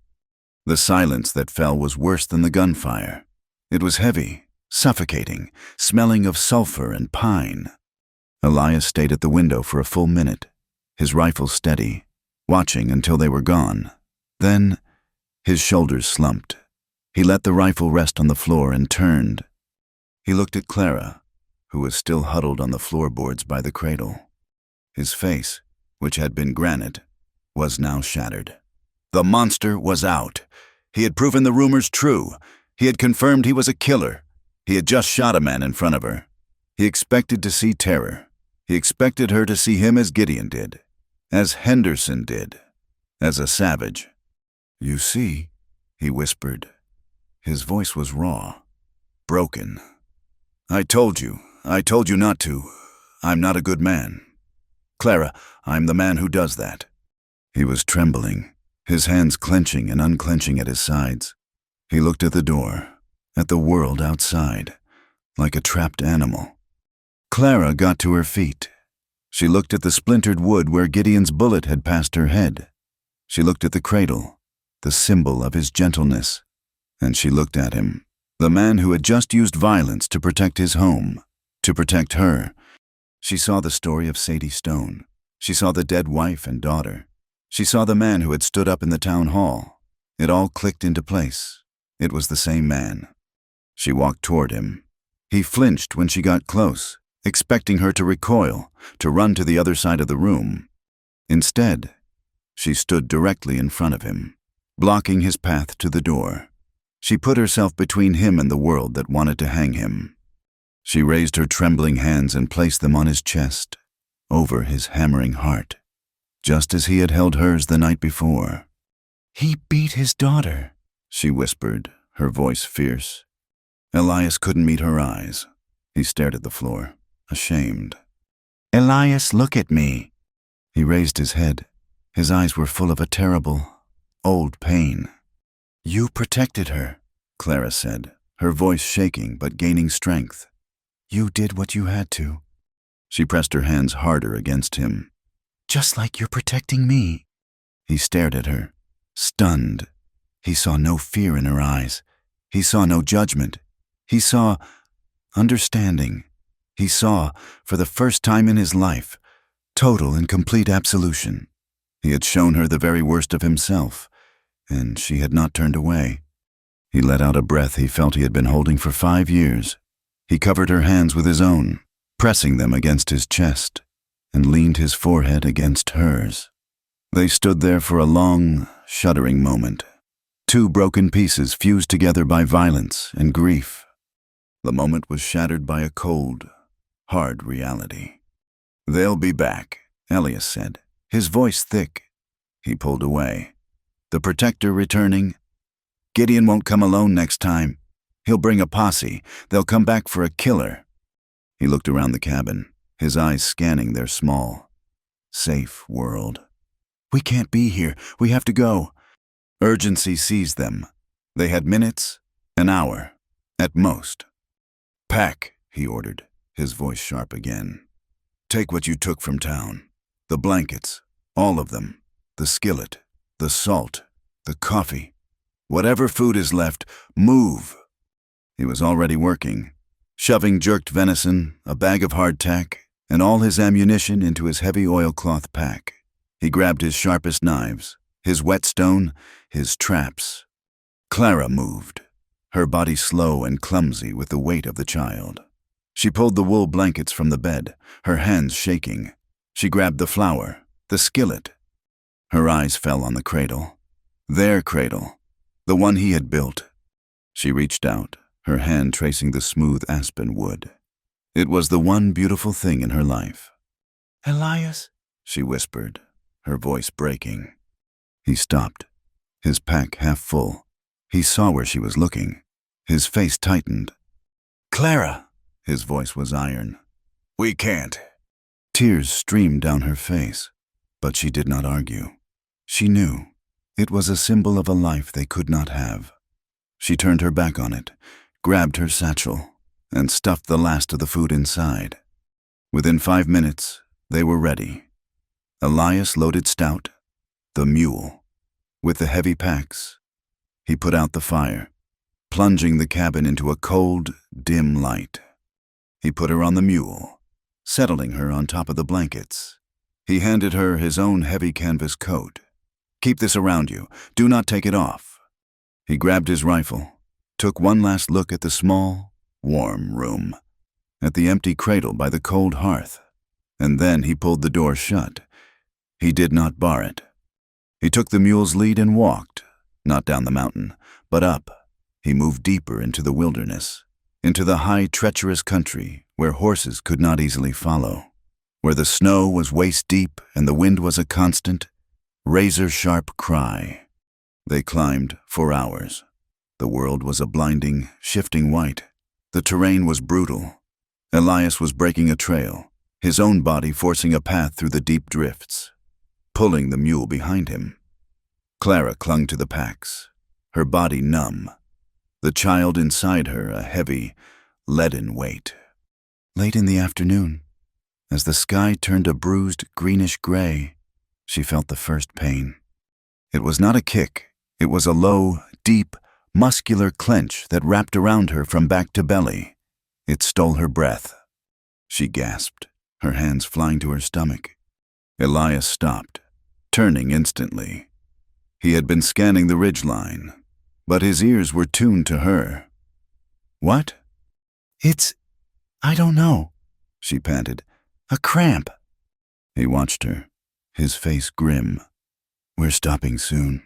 [SPEAKER 1] The silence that fell was worse than the gunfire. It was heavy, suffocating, smelling of sulfur and pine. Elias stayed at the window for a full minute, his rifle steady, watching until they were gone. Then, his shoulders slumped. He let the rifle rest on the floor and turned. He looked at Clara, who was still huddled on the floorboards by the cradle. His face, which had been granite, was now shattered. The monster was out. He had proven the rumors true. He had confirmed he was a killer. He had just shot a man in front of her. He expected to see terror. He expected her to see him as Gideon did, as Henderson did, as a savage. "You see," he whispered. His voice was raw, broken. I told you not to. I'm not a good man. Clara, I'm the man who does that." He was trembling, his hands clenching and unclenching at his sides. He looked at the door, at the world outside, like a trapped animal. Clara got to her feet. She looked at the splintered wood where Gideon's bullet had passed her head. She looked at the cradle, the symbol of his gentleness, and she looked at him, the man who had just used violence to protect his home, to protect her. She saw the story of Sadie Stone. She saw the dead wife and daughter. She saw the man who had stood up in the town hall. It all clicked into place. It was the same man. She walked toward him. He flinched when she got close, expecting her to recoil, to run to the other side of the room. Instead, she stood directly in front of him, blocking his path to the door. She put herself between him and the world that wanted to hang him. She raised her trembling hands and placed them on his chest, over his hammering heart, just as he had held hers the night before. "He beat his daughter," she whispered, her voice fierce. Elias couldn't meet her eyes. He stared at the floor, ashamed. "Elias, look at me." He raised his head. His eyes were full of a terrible, old pain. "You protected her," Clara said, her voice shaking but gaining strength. "You did what you had to." She pressed her hands harder against him. "Just like you're protecting me." He stared at her, stunned. He saw no fear in her eyes. He saw no judgment. He saw understanding. He saw, for the first time in his life, total and complete absolution. He had shown her the very worst of himself, and she had not turned away. He let out a breath he felt he had been holding for 5 years. He covered her hands with his own, pressing them against his chest, and leaned his forehead against hers. They stood there for a long, shuddering moment, two broken pieces fused together by violence and grief. The moment was shattered by a cold, hard reality. "They'll be back," Elias said, his voice thick. He pulled away. "The protector returning? Gideon won't come alone next time. He'll bring a posse. They'll come back for a killer." He looked around the cabin, his eyes scanning their small, safe world. "We can't be here. We have to go." Urgency seized them. They had minutes, an hour, at most. "Pack," he ordered, his voice sharp again. "Take what you took from town. The blankets, all of them. The skillet, the salt, the coffee. Whatever food is left, move." He was already working, shoving jerked venison, a bag of hardtack, and all his ammunition into his heavy oilcloth pack. He grabbed his sharpest knives, his whetstone, his traps. Clara moved, her body slow and clumsy with the weight of the child. She pulled the wool blankets from the bed, her hands shaking. She grabbed the flour, the skillet. Her eyes fell on the cradle. Their cradle, the one he had built. She reached out, her hand tracing the smooth aspen wood. It was the one beautiful thing in her life. "Elias," she whispered, her voice breaking. He stopped, his pack half full. He saw where she was looking. His face tightened. "Clara!" His voice was iron. "We can't." Tears streamed down her face, but she did not argue. She knew. It was a symbol of a life they could not have. She turned her back on it, grabbed her satchel, and stuffed the last of the food inside. Within 5 minutes, they were ready. Elias loaded Stout, the mule, with the heavy packs. He put out the fire, plunging the cabin into a cold, dim light. He put her on the mule, settling her on top of the blankets. He handed her his own heavy canvas coat. "Keep this around you. Do not take it off." He grabbed his rifle, took one last look at the small, warm room, at the empty cradle by the cold hearth, and then he pulled the door shut. He did not bar it. He took the mule's lead and walked, not down the mountain, but up. He moved deeper into the wilderness, into the high, treacherous country where horses could not easily follow, where the snow was waist-deep and the wind was a constant, razor-sharp cry. They climbed for hours. The world was a blinding, shifting white. The terrain was brutal. Elias was breaking a trail, his own body forcing a path through the deep drifts, pulling the mule behind him. Clara clung to the packs, her body numb, the child inside her a heavy, leaden weight. Late in the afternoon, as the sky turned a bruised greenish gray, she felt the first pain. It was not a kick, it was a low, deep, muscular clench that wrapped around her from back to belly. It stole her breath. She gasped, her hands flying to her stomach. Elias stopped, turning instantly. He had been scanning the ridgeline, but his ears were tuned to her. "What?" I don't know," she panted. "A cramp." He watched her, his face grim. "We're stopping soon."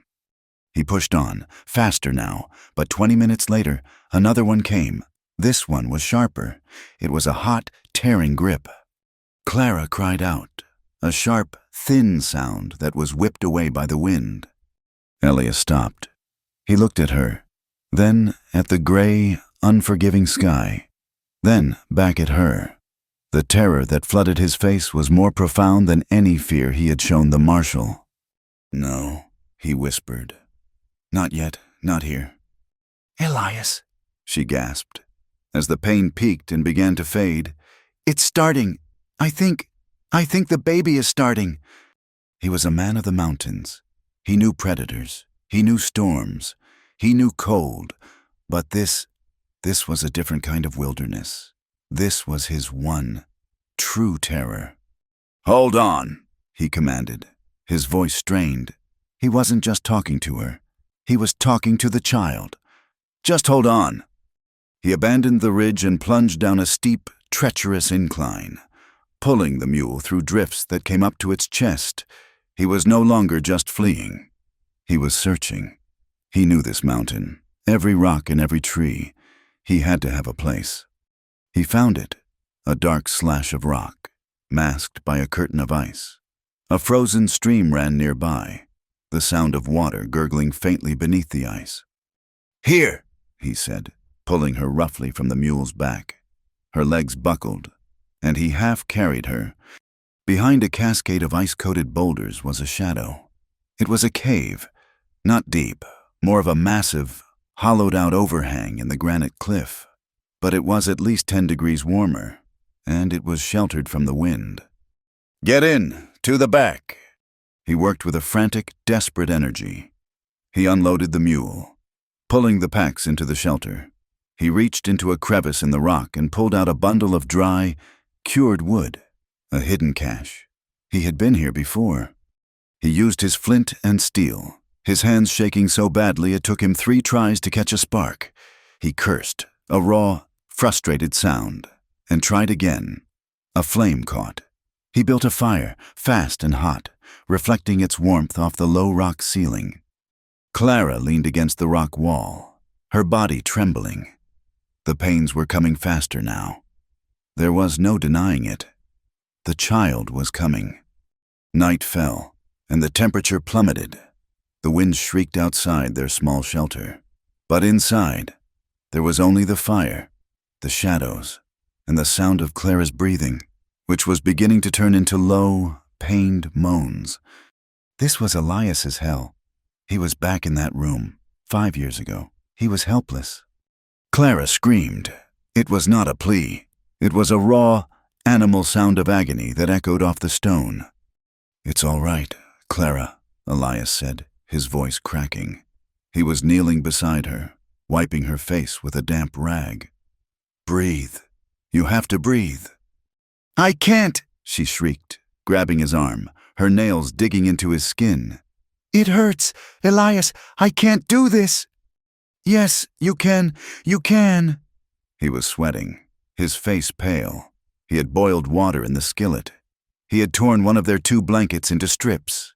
[SPEAKER 1] He pushed on, faster now, but 20 minutes later, another one came. This one was sharper. It was a hot, tearing grip. Clara cried out, a sharp, thin sound that was whipped away by the wind. Elias stopped. He looked at her, then at the gray, unforgiving sky, then back at her. The terror that flooded his face was more profound than any fear he had shown the marshal. "No," he whispered. "Not yet, not here." "Elias," she gasped, as the pain peaked and began to fade. "It's starting. I think the baby is starting." He was a man of the mountains. He knew predators. He knew storms. He knew cold. But this was a different kind of wilderness. This was his one, true terror. "Hold on," he commanded, his voice strained. He wasn't just talking to her. He was talking to the child. "Just hold on." He abandoned the ridge and plunged down a steep, treacherous incline, pulling the mule through drifts that came up to its chest. He was no longer just fleeing. He was searching. He knew this mountain, every rock and every tree. He had to have a place. He found it, a dark slash of rock, masked by a curtain of ice. A frozen stream ran nearby, the sound of water gurgling faintly beneath the ice. "Here," he said, pulling her roughly from the mule's back. Her legs buckled, and he half carried her. Behind a cascade of ice-coated boulders was a shadow. It was a cave, not deep, more of a massive, hollowed-out overhang in the granite cliff. But it was at least 10 degrees warmer, and it was sheltered from the wind. "Get in, to the back." He worked with a frantic, desperate energy. He unloaded the mule, pulling the packs into the shelter. He reached into a crevice in the rock and pulled out a bundle of dry, cured wood. A hidden cache. He had been here before. He used his flint and steel, his hands shaking so badly it took him 3 tries to catch a spark. He cursed, a raw, frustrated sound, and tried again. A flame caught. He built a fire, fast and hot, reflecting its warmth off the low rock ceiling. Clara leaned against the rock wall, her body trembling. The pains were coming faster now. There was no denying it. The child was coming. Night fell, and the temperature plummeted. The wind shrieked outside their small shelter. But inside, there was only the fire, the shadows, and the sound of Clara's breathing, which was beginning to turn into low, pained moans. This was Elias's hell. He was back in that room, 5 years ago. He was helpless. Clara screamed. It was not a plea. It was a raw, animal sound of agony that echoed off the stone. "It's all right, Clara," Elias said, his voice cracking. He was kneeling beside her, wiping her face with a damp rag. "Breathe. You have to breathe." "I can't," she shrieked, grabbing his arm, her nails digging into his skin. "It hurts. Elias, I can't do this." "Yes, you can. You can." He was sweating, his face pale. He had boiled water in the skillet. He had torn one of their 2 blankets into strips.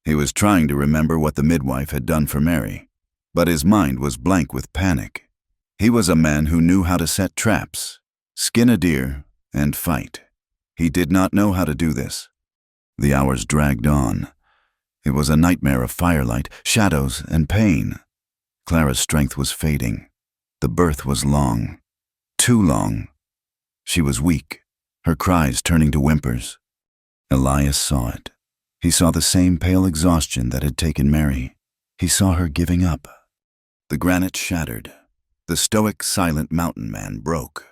[SPEAKER 1] He was trying to remember what the midwife had done for Mary, but his mind was blank with panic. He was a man who knew how to set traps, skin a deer, and fight. He did not know how to do this. The hours dragged on. It was a nightmare of firelight, shadows, and pain. Clara's strength was fading. The birth was long. Too long. She was weak, her cries turning to whimpers. Elias saw it. He saw the same pale exhaustion that had taken Mary. He saw her giving up. The granite shattered. The stoic, silent mountain man broke.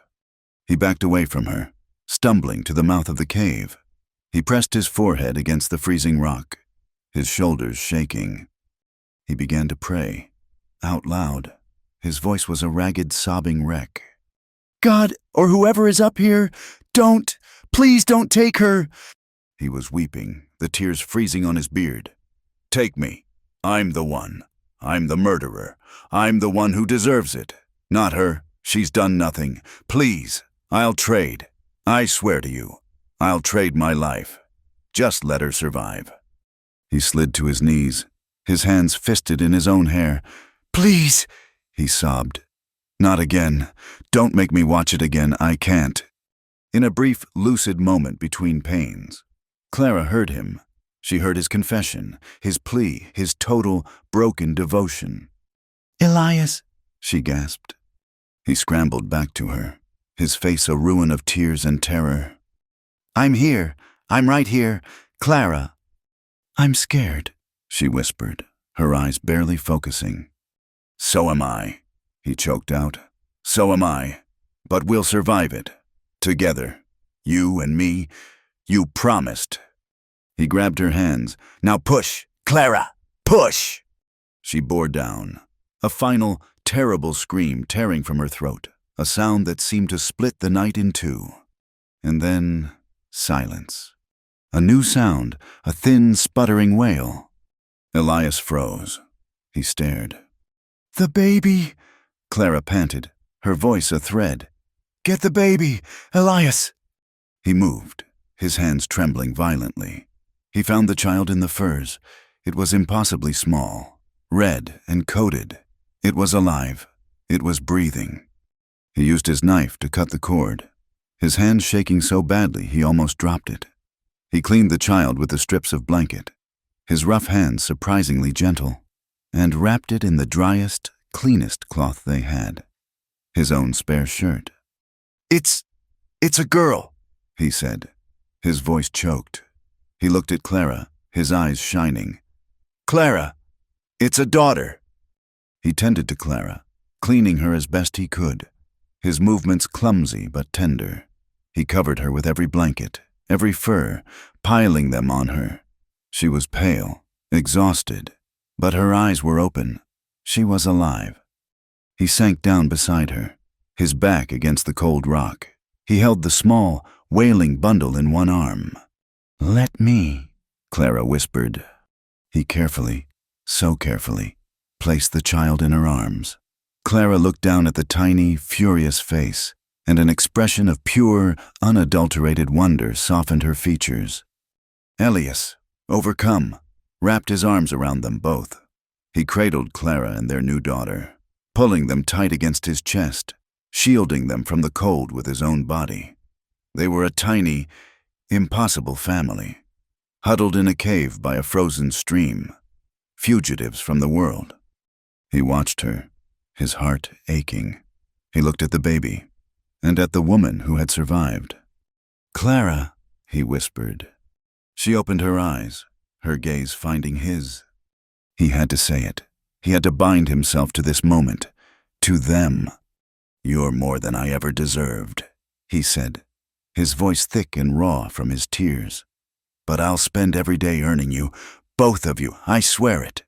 [SPEAKER 1] He backed away from her, stumbling to the mouth of the cave. He pressed his forehead against the freezing rock, his shoulders shaking. He began to pray, out loud. His voice was a ragged, sobbing wreck. "God, or whoever is up here, please don't take her." He was weeping, the tears freezing on his beard. "Take me. I'm the one. I'm the murderer. I'm the one who deserves it. Not her. She's done nothing. Please, I'll trade. I swear to you, I'll trade my life. Just let her survive." He slid to his knees, his hands fisted in his own hair. "Please," he sobbed. "Not again. Don't make me watch it again. I can't." In a brief, lucid moment between pains, Clara heard him. She heard his confession, his plea, his total, broken devotion. "Elias," she gasped. He scrambled back to her, his face a ruin of tears and terror. "I'm here. I'm right here. Clara." "I'm scared," she whispered, her eyes barely focusing. "So am I," he choked out. "So am I. But we'll survive it. Together. You and me. You promised." He grabbed her hands. "Now push, Clara, push!" She bore down. A final, terrible scream tearing from her throat, a sound that seemed to split the night in 2. And then, silence. A new sound, a thin, sputtering wail. Elias froze. He stared. "The baby," Clara panted, her voice a thread. "Get the baby, Elias." He moved, his hands trembling violently. He found the child in the furs. It was impossibly small, red and coated. It was alive. It was breathing. He used his knife to cut the cord, his hand shaking so badly he almost dropped it. He cleaned the child with the strips of blanket, his rough hands surprisingly gentle, and wrapped it in the driest, cleanest cloth they had, his own spare shirt. It's a girl," he said. His voice choked. He looked at Clara, his eyes shining. "Clara, it's a daughter." He tended to Clara, cleaning her as best he could, his movements clumsy but tender. He covered her with every blanket, every fur, piling them on her. She was pale, exhausted, but her eyes were open. She was alive. He sank down beside her, his back against the cold rock. He held the small, wailing bundle in one arm. "Let me," Clara whispered. He carefully, so carefully, placed the child in her arms. Clara looked down at the tiny, furious face, and an expression of pure, unadulterated wonder softened her features. Elias, overcome, wrapped his arms around them both. He cradled Clara and their new daughter, pulling them tight against his chest, shielding them from the cold with his own body. They were a tiny, impossible family, huddled in a cave by a frozen stream, fugitives from the world. He watched her, his heart aching. He looked at the baby, and at the woman who had survived. "Clara," he whispered. She opened her eyes, her gaze finding his. He had to say it. He had to bind himself to this moment, to them. "You're more than I ever deserved," he said, his voice thick and raw from his tears. "But I'll spend every day earning you, both of you, I swear it."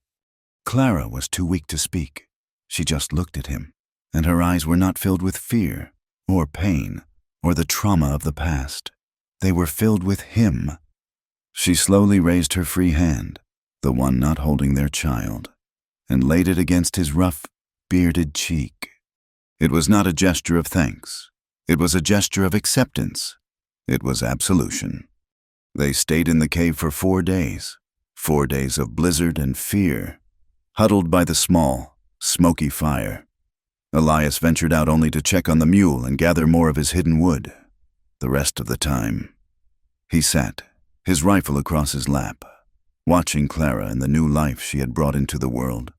[SPEAKER 1] Clara was too weak to speak. She just looked at him, and her eyes were not filled with fear, or pain, or the trauma of the past. They were filled with him. She slowly raised her free hand, the one not holding their child, and laid it against his rough, bearded cheek. It was not a gesture of thanks. It was a gesture of acceptance. It was absolution. They stayed in the cave for 4 days, 4 days of blizzard and fear, huddled by the small, smoky fire. Elias ventured out only to check on the mule and gather more of his hidden wood. The rest of the time, he sat, his rifle across his lap, watching Clara and the new life she had brought into the world.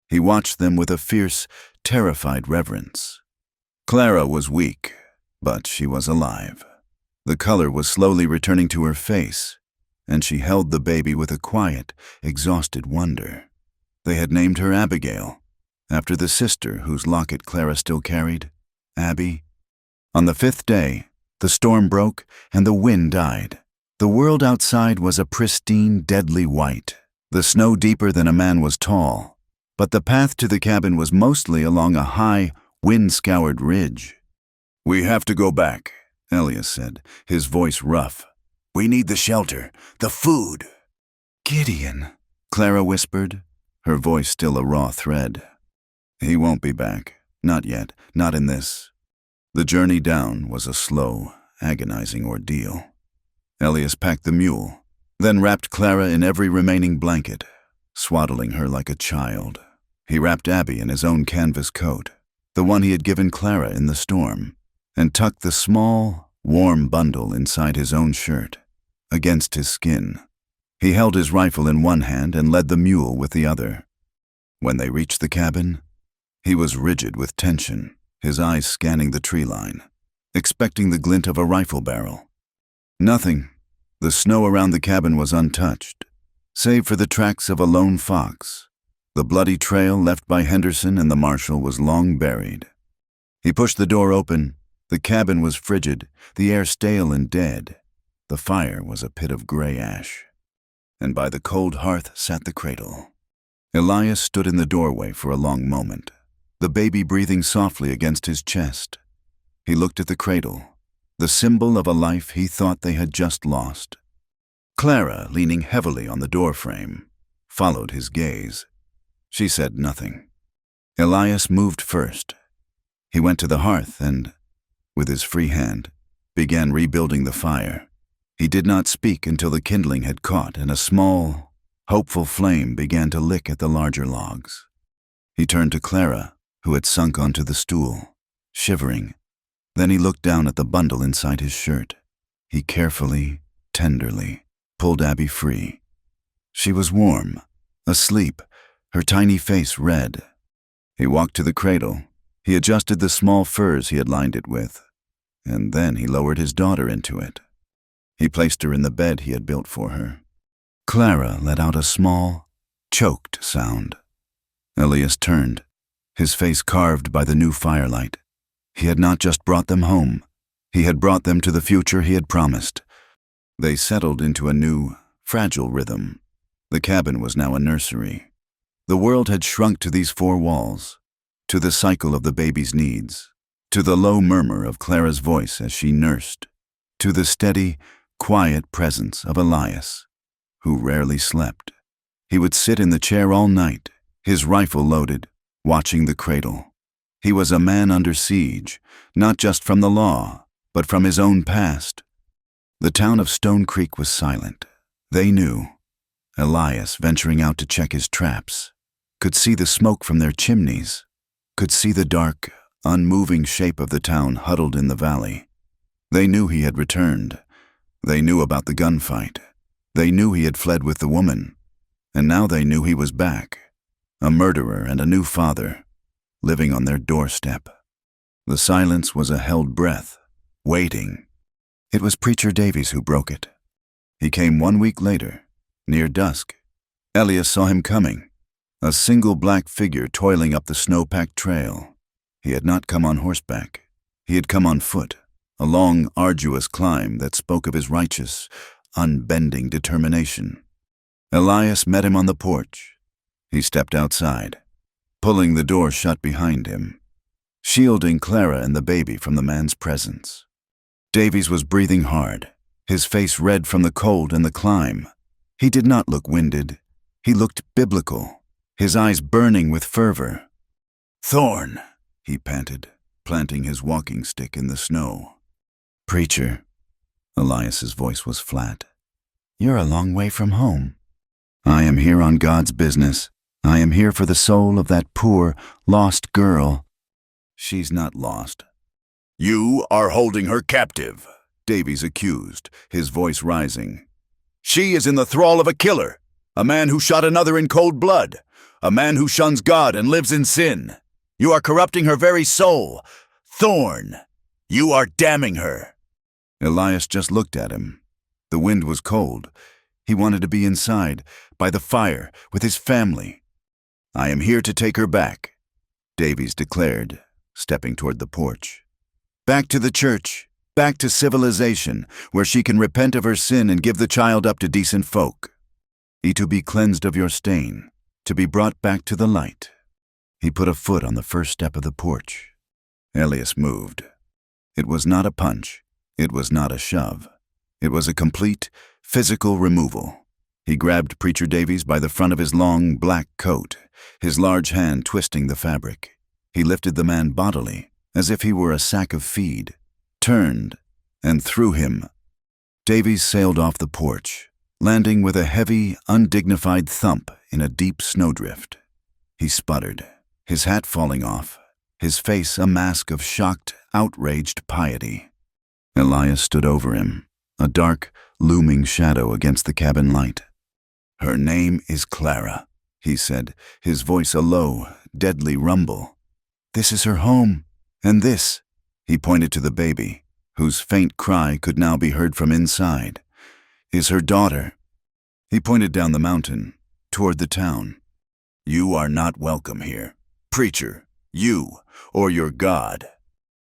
[SPEAKER 1] He watched them with a fierce, terrified reverence. Clara was weak, but she was alive. The color was slowly returning to her face, and she held the baby with a quiet, exhausted wonder. They had named her Abigail, after the sister whose locket Clara still carried, Abby. On the 5th day, the storm broke and the wind died. The world outside was a pristine, deadly white, the snow deeper than a man was tall, but the path to the cabin was mostly along a high, wind-scoured ridge. "We have to go back," Elias said, his voice rough. "We need the shelter, the food." "Gideon," Clara whispered, her voice still a raw thread. "He won't be back. Not yet. Not in this." The journey down was a slow, agonizing ordeal. Elias packed the mule, then wrapped Clara in every remaining blanket, swaddling her like a child. He wrapped Abby in his own canvas coat, the one he had given Clara in the storm, and tucked the small, warm bundle inside his own shirt, against his skin. He held his rifle in one hand and led the mule with the other. When they reached the cabin, he was rigid with tension, his eyes scanning the tree line, expecting the glint of a rifle barrel. Nothing. The snow around the cabin was untouched, save for the tracks of a lone fox. The bloody trail left by Henderson and the marshal was long buried. He pushed the door open. The cabin was frigid, the air stale and dead. The fire was a pit of gray ash, and by the cold hearth sat the cradle. Elias stood in the doorway for a long moment, the baby breathing softly against his chest. He looked at the cradle, the symbol of a life he thought they had just lost. Clara, leaning heavily on the doorframe, followed his gaze. She said nothing. Elias moved first. He went to the hearth and, with his free hand, began rebuilding the fire. He did not speak until the kindling had caught and a small, hopeful flame began to lick at the larger logs. He turned to Clara, who had sunk onto the stool, shivering. Then he looked down at the bundle inside his shirt. He carefully, tenderly, pulled Abby free. She was warm, asleep, her tiny face red. He walked to the cradle. He adjusted the small furs he had lined it with, and then he lowered his daughter into it. He placed her in the bed he had built for her. Clara let out a small, choked sound. Elias turned, his face carved by the new firelight. He had not just brought them home. He had brought them to the future he had promised. They settled into a new, fragile rhythm. The cabin was now a nursery. The world had shrunk to these 4 walls, to the cycle of the baby's needs, to the low murmur of Clara's voice as she nursed, to the steady, quiet presence of Elias, who rarely slept. He would sit in the chair all night, his rifle loaded, watching the cradle. He was a man under siege, not just from the law, but from his own past. The town of Stone Creek was silent. They knew. Elias, venturing out to check his traps, could see the smoke from their chimneys, could see the dark, unmoving shape of the town huddled in the valley. They knew he had returned. They knew about the gunfight. They knew he had fled with the woman. And now they knew he was back, a murderer and a new father, living on their doorstep. The silence was a held breath, waiting. It was Preacher Davies who broke it. He came 1 week later, near dusk. Elias saw him coming, a single black figure toiling up the snow-packed trail. He had not come on horseback. He had come on foot, a long, arduous climb that spoke of his righteous, unbending determination. Elias met him on the porch. He stepped outside, pulling the door shut behind him, shielding Clara and the baby from the man's presence. Davies was breathing hard, his face red from the cold and the climb. He did not look winded. He looked biblical, his eyes burning with fervor. "Thorn," he panted, planting his walking stick in the snow. "Preacher," Elias's voice was flat. "You're a long way from home." "I am here on God's business. I am here for the soul of that poor, lost girl." "She's not lost." "You are holding her captive," Davies accused, his voice rising. "She is in the thrall of a killer, a man who shot another in cold blood, a man who shuns God and lives in sin. You are corrupting her very soul. Thorn, you are damning her." Elias just looked at him. The wind was cold. He wanted to be inside, by the fire, with his family. "I am here to take her back," Davies declared, stepping toward the porch. "Back to the church, back to civilization, where she can repent of her sin and give the child up to decent folk. To be cleansed of your stain, to be brought back to the light." He put a foot on the first step of the porch. Elias moved. It was not a punch. It was not a shove. It was a complete, physical removal. He grabbed Preacher Davies by the front of his long, black coat, his large hand twisting the fabric. He lifted the man bodily, as if he were a sack of feed, turned, and threw him. Davies sailed off the porch, landing with a heavy, undignified thump in a deep snowdrift. He sputtered, his hat falling off, his face a mask of shocked, outraged piety. Elias stood over him, a dark, looming shadow against the cabin light. "Her name is Clara," he said, his voice a low, deadly rumble. "This is her home, and this," he pointed to the baby, whose faint cry could now be heard from inside, "is her daughter." He pointed down the mountain, toward the town. "You are not welcome here, preacher, you or your God."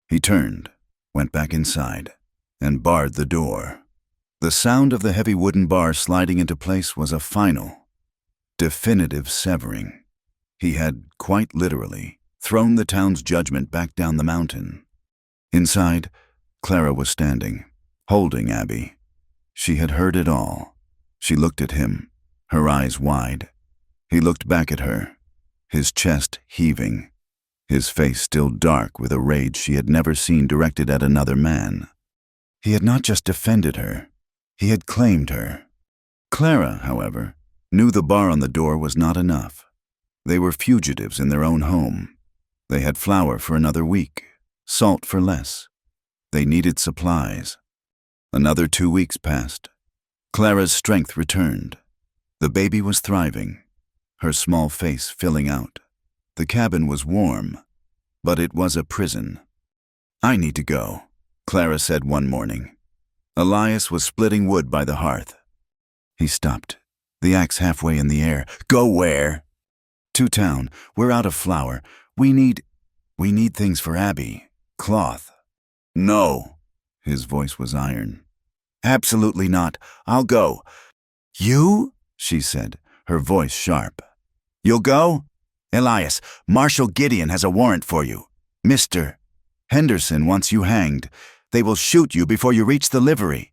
[SPEAKER 1] He turned, went back inside, and barred the door. The sound of the heavy wooden bar sliding into place was a final, definitive severing. He had, quite literally, thrown the town's judgment back down the mountain. Inside, Clara was standing, holding Abby. She had heard it all. She looked at him, her eyes wide. He looked back at her, his chest heaving, his face still dark with a rage she had never seen directed at another man. He had not just defended her, he had claimed her. Clara, however, knew the bar on the door was not enough. They were fugitives in their own home. They had flour for another week, salt for less. They needed supplies. Another 2 weeks passed. Clara's strength returned. The baby was thriving, her small face filling out. The cabin was warm, but it was a prison. "I need to go," Clara said one morning. Elias was splitting wood by the hearth. He stopped, the axe halfway in the air. "Go where?" "To town. We're out of flour. We need things for Abby. Cloth." "No." His voice was iron. "Absolutely not. I'll go." "You?" she said, her voice sharp. "You'll go? Elias, Marshal Gideon has a warrant for you. Mr. Henderson wants you hanged. They will shoot you before you reach the livery.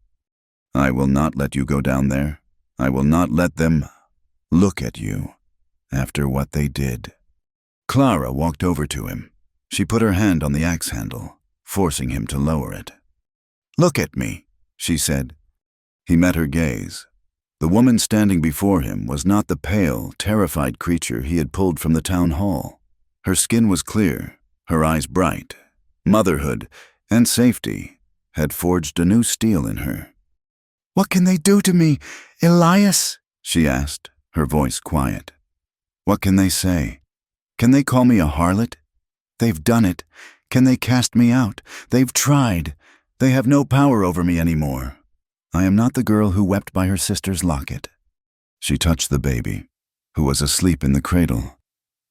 [SPEAKER 1] I will not let you go down there. I will not let them look at you after what they did." Clara walked over to him. She put her hand on the axe handle, forcing him to lower it. "Look at me," she said. He met her gaze. The woman standing before him was not the pale, terrified creature he had pulled from the town hall. Her skin was clear, her eyes bright. Motherhood and safety had forged a new steel in her. "What can they do to me, Elias?" she asked, her voice quiet. "What can they say? Can they call me a harlot? They've done it. Can they cast me out? They've tried. They have no power over me anymore. I am not the girl who wept by her sister's locket." She touched the baby, who was asleep in the cradle.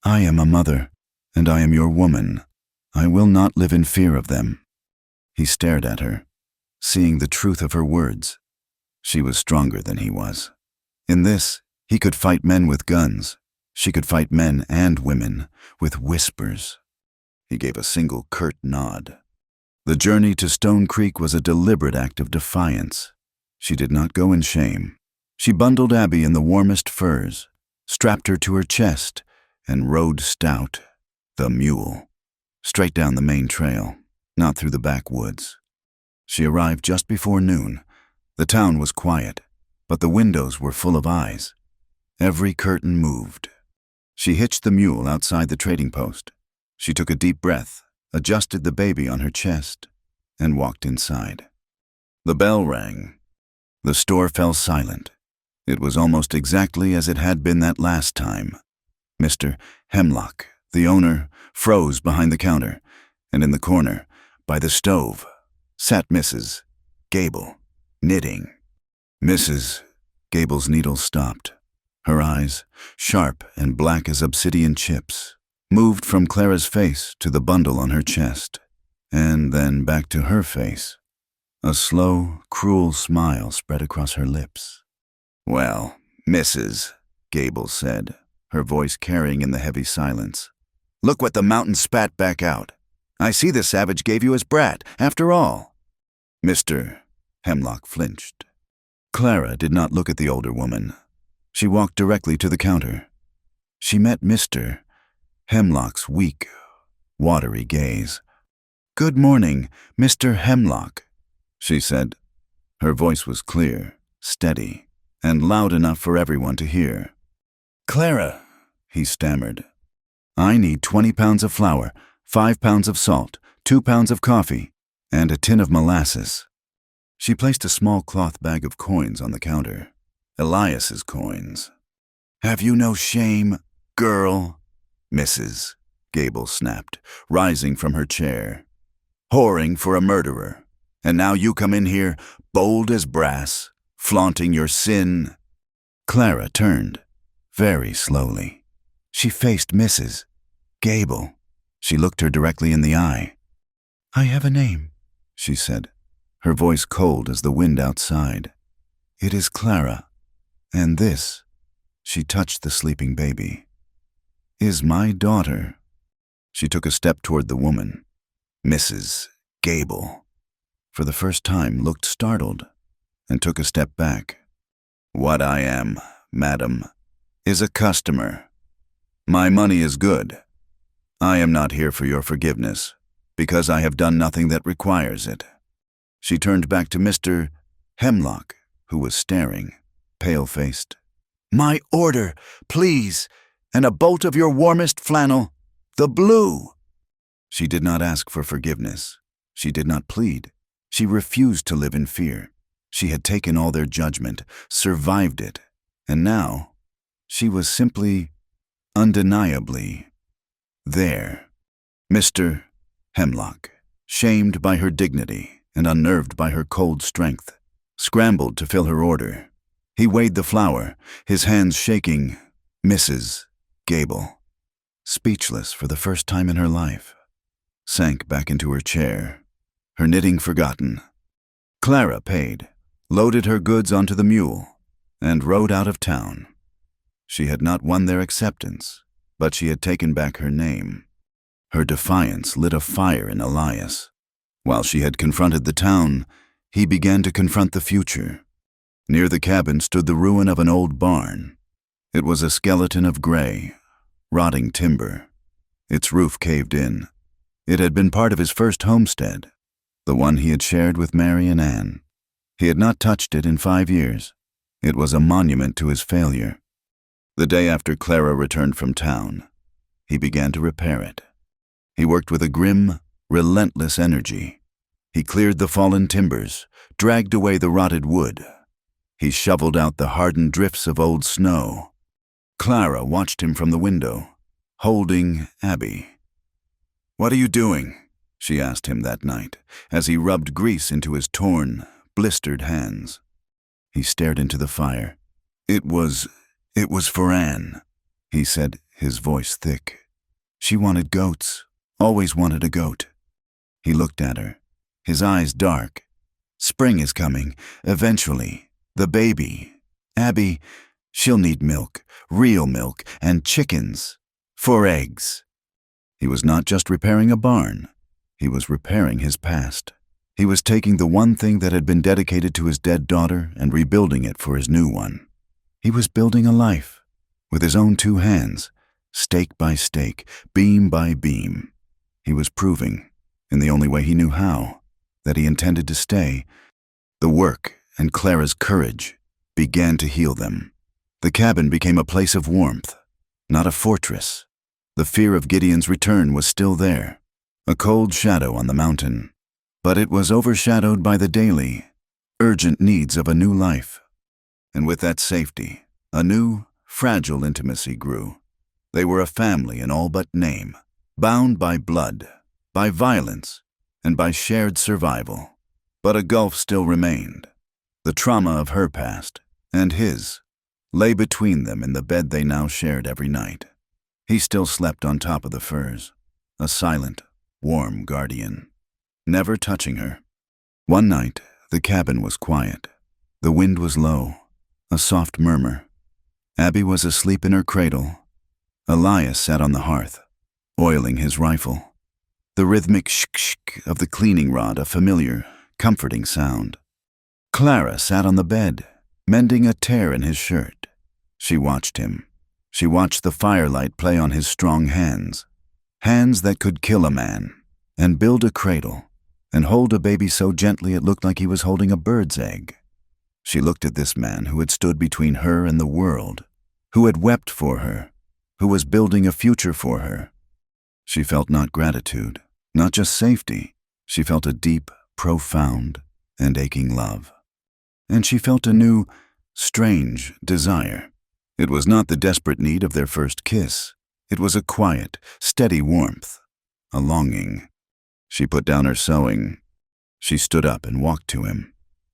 [SPEAKER 1] "I am a mother, and I am your woman. I will not live in fear of them." He stared at her, seeing the truth of her words. She was stronger than he was. In this, he could fight men with guns. She could fight men and women with whispers. He gave a single curt nod. The journey to Stone Creek was a deliberate act of defiance. She did not go in shame. She bundled Abby in the warmest furs, strapped her to her chest, and rode Stout, the mule, straight down the main trail, not through the backwoods. She arrived just before noon. The town was quiet, but the windows were full of eyes. Every curtain moved. She hitched the mule outside the trading post. She took a deep breath, adjusted the baby on her chest, and walked inside. The bell rang. The store fell silent. It was almost exactly as it had been that last time. Mr. Hemlock, the owner, froze behind the counter, and in the corner, by the stove, sat Mrs. Gable, knitting. Mrs. Gable's needle stopped. Her eyes, sharp and black as obsidian chips, moved from Clara's face to the bundle on her chest, and then back to her face. A slow, cruel smile spread across her lips. "Well, Mrs. Gable said, her voice carrying in the heavy silence, "look what the mountain spat back out. I see the savage gave you his brat, after all." Mr. Hemlock flinched. Clara did not look at the older woman. She walked directly to the counter. She met Mr. Hemlock's weak, watery gaze. "Good morning, Mr. Hemlock," she said. Her voice was clear, steady, and loud enough for everyone to hear. "Clara," he stammered, "I need 20 pounds of flour, 5 pounds of salt, 2 pounds of coffee, and a tin of molasses." She placed a small cloth bag of coins on the counter. Elias's coins. "Have you no shame, girl?" Mrs. Gable snapped, rising from her chair. "Whoring for a murderer. And now you come in here, bold as brass, flaunting your sin." Clara turned, very slowly. She faced Mrs. Gable. She looked her directly in the eye. "I have a name," she said, her voice cold as the wind outside. "It is Clara, and this," she touched the sleeping baby, "is my daughter." She took a step toward the woman. Mrs. Gable, for the first time, looked startled and took a step back. "What I am, madam, is a customer. My money is good. I am not here for your forgiveness, because I have done nothing that requires it." She turned back to Mr. Hemlock, who was staring, pale-faced. "My order, please, and a bolt of your warmest flannel, the blue." She did not ask for forgiveness. She did not plead. She refused to live in fear. She had taken all their judgment, survived it, and now she was simply, undeniably, there. Mr. Hemlock, shamed by her dignity and unnerved by her cold strength, scrambled to fill her order. He weighed the flour, his hands shaking. Mrs. Gable, speechless for the first time in her life, sank back into her chair, her knitting forgotten. Clara paid, loaded her goods onto the mule, and rode out of town. She had not won their acceptance, but she had taken back her name. Her defiance lit a fire in Elias. While she had confronted the town, he began to confront the future. Near the cabin stood the ruin of an old barn. It was a skeleton of gray, rotting timber. Its roof caved in. It had been part of his first homestead, the one he had shared with Mary and Anne. He had not touched it in 5 years. It was a monument to his failure. The day after Clara returned from town, he began to repair it. He worked with a grim, relentless energy. He cleared the fallen timbers, dragged away the rotted wood. He shoveled out the hardened drifts of old snow. Clara watched him from the window, holding Abby. "What are you doing?" she asked him that night, as he rubbed grease into his torn, blistered hands. He stared into the fire. It was for Anne," he said, his voice thick. "She wanted goats, always wanted a goat." He looked at her, his eyes dark. "Spring is coming, eventually. The baby. Abby, she'll need milk, real milk, and chickens. 4 eggs." He was not just repairing a barn. He was repairing his past. He was taking the one thing that had been dedicated to his dead daughter and rebuilding it for his new one. He was building a life, with his own 2 hands, stake by stake, beam by beam. He was proving, in the only way he knew how, that he intended to stay. The work and Clara's courage began to heal them. The cabin became a place of warmth, not a fortress. The fear of Gideon's return was still there, a cold shadow on the mountain. But it was overshadowed by the daily, urgent needs of a new life. And with that safety, a new, fragile intimacy grew. They were a family in all but name, bound by blood, by violence, and by shared survival. But a gulf still remained. The trauma of her past, and his, lay between them in the bed they now shared every night. He still slept on top of the furs, a silent, warm guardian, never touching her. One night, the cabin was quiet. The wind was low, a soft murmur. Abby was asleep in her cradle. Elias sat on the hearth, oiling his rifle. The rhythmic shk-shk of the cleaning rod, a familiar, comforting sound. Clara sat on the bed, mending a tear in his shirt. She watched him. She watched the firelight play on his strong hands, hands that could kill a man, and build a cradle, and hold a baby so gently it looked like he was holding a bird's egg. She looked at this man who had stood between her and the world, who had wept for her, who was building a future for her. She felt not gratitude, not just safety. She felt a deep, profound, and aching love. And she felt a new, strange desire. It was not the desperate need of their first kiss. It was a quiet, steady warmth, a longing. She put down her sewing. She stood up and walked to him.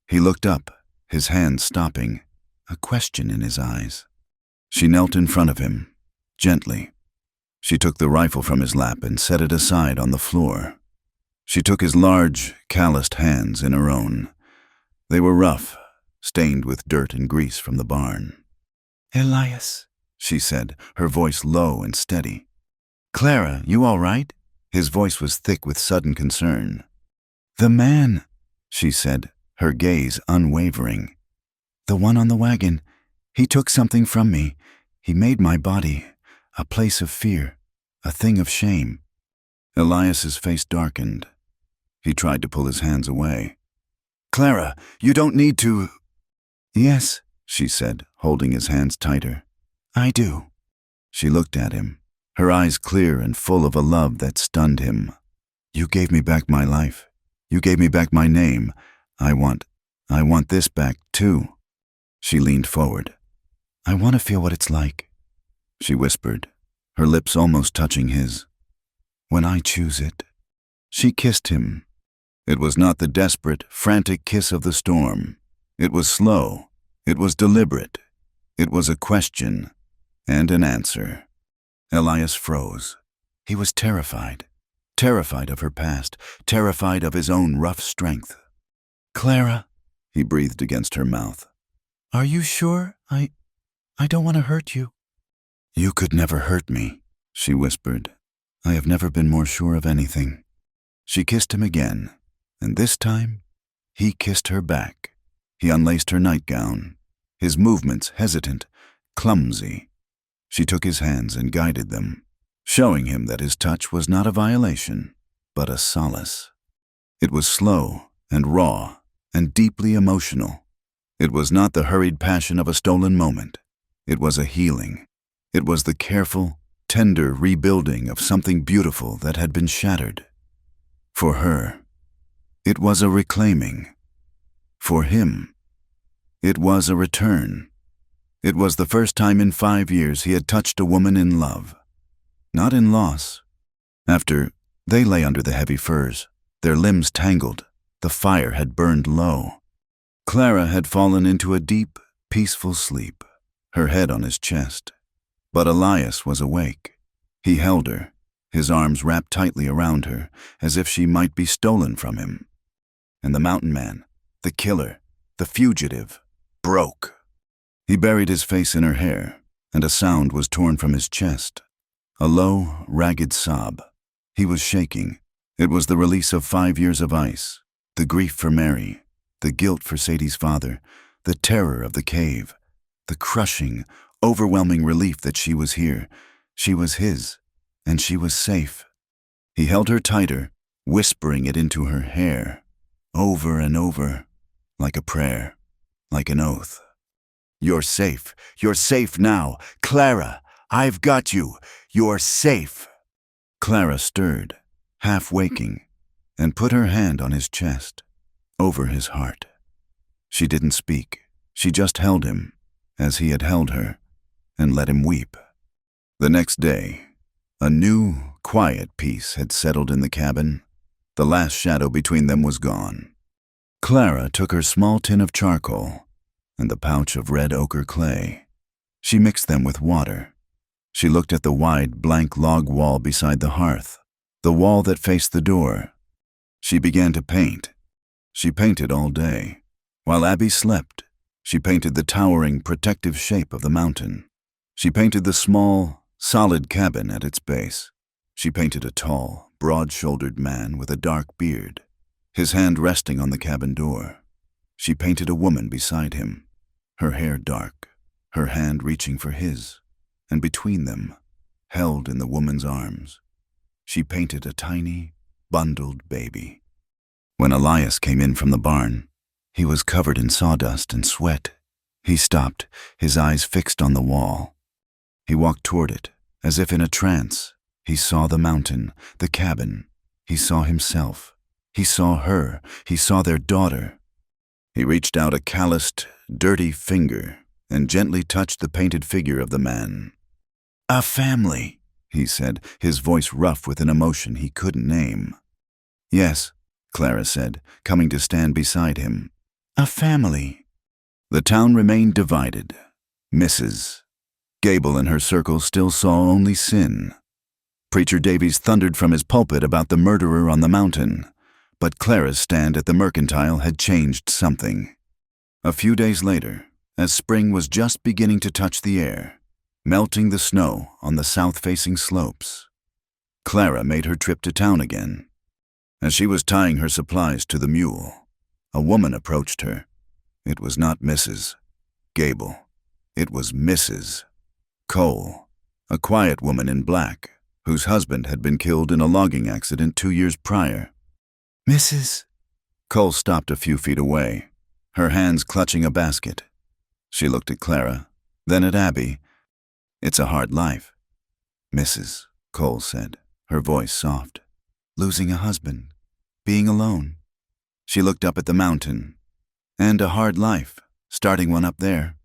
[SPEAKER 1] He looked up, his hand stopping, a question in his eyes. She knelt in front of him, gently. She took the rifle from his lap and set it aside on the floor. She took his large, calloused hands in her own. They were rough, stained with dirt and grease from the barn. "Elias," she said, her voice low and steady. "Clara, you all right?" His voice was thick with sudden concern. "The man," she said, her gaze unwavering. "The one on the wagon. He took something from me. He made my body a place of fear, a thing of shame." Elias's face darkened. He tried to pull his hands away. "Clara, you don't need to—" "Yes," she said, holding his hands tighter. "I do." She looked at him, her eyes clear and full of a love that stunned him. "You gave me back my life. You gave me back my name. I want this back, too." She leaned forward. "I want to feel what it's like," she whispered, her lips almost touching his. "When I choose it." She kissed him. It was not the desperate, frantic kiss of the storm. It was slow. It was deliberate. It was a question and an answer. Elias froze. He was terrified. Terrified of her past, terrified of his own rough strength. "Clara," he breathed against her mouth. "Are you sure? I don't want to hurt you." "You could never hurt me," she whispered. I have never been more sure of anything." She kissed him again, and this time he kissed her back. He unlaced her nightgown, his movements hesitant, clumsy. She took his hands and guided them, showing him that his touch was not a violation, but a solace. It was slow and raw and deeply emotional. It was not the hurried passion of a stolen moment. It was a healing. It was the careful, tender rebuilding of something beautiful that had been shattered. For her, it was a reclaiming. For him, it was a return. It was the first time in 5 years he had touched a woman in love, not in loss. After they lay under the heavy furs, their limbs tangled, the fire had burned low. Clara had fallen into a deep, peaceful sleep, her head on his chest. But Elias was awake. He held her, his arms wrapped tightly around her, as if she might be stolen from him. And the mountain man, the killer, the fugitive, broke. He buried his face in her hair, and a sound was torn from his chest. A low, ragged sob. He was shaking. It was the release of 5 years of ice, the grief for Mary, the guilt for Sadie's father, the terror of the cave, the crushing, overwhelming relief that she was here. She was his, and she was safe. He held her tighter, whispering it into her hair, over and over, like a prayer, like an oath. "You're safe. You're safe now. Clara, I've got you. You're safe." Clara stirred, half waking, and put her hand on his chest, over his heart. She didn't speak. She just held him, as he had held her, and let him weep. The next day, a new, quiet peace had settled in the cabin. The last shadow between them was gone. Clara took her small tin of charcoal and the pouch of red ochre clay. She mixed them with water. She looked at the wide, blank log wall beside the hearth, the wall that faced the door. She began to paint. She painted all day. While Abby slept, she painted the towering, protective shape of the mountain. She painted the small, solid cabin at its base. She painted a tall, broad-shouldered man with a dark beard, his hand resting on the cabin door. She painted a woman beside him, her hair dark, her hand reaching for his, and between them, held in the woman's arms, she painted a tiny, bundled baby. When Elias came in from the barn, he was covered in sawdust and sweat. He stopped, his eyes fixed on the wall. He walked toward it, as if in a trance. He saw the mountain, the cabin. He saw himself. He saw her. He saw their daughter. He reached out a calloused, dirty finger and gently touched the painted figure of the man. "A family," he said, his voice rough with an emotion he couldn't name. "Yes," Clara said, coming to stand beside him. "A family." The town remained divided. Mrs. Gable and her circle still saw only sin. Preacher Davies thundered from his pulpit about the murderer on the mountain, but Clara's stand at the mercantile had changed something. A few days later, as spring was just beginning to touch the air, melting the snow on the south-facing slopes, Clara made her trip to town again. As she was tying her supplies to the mule, a woman approached her. It was not Mrs. Gable. It was Mrs. Cole, a quiet woman in black, whose husband had been killed in a logging accident 2 years prior. "Mrs. Cole stopped a few feet away, her hands clutching a basket. She looked at Clara, then at Abby. "It's a hard life," Mrs. Cole said, her voice soft. "Losing a husband, being alone." She looked up at the mountain. "And a hard life, starting one up there."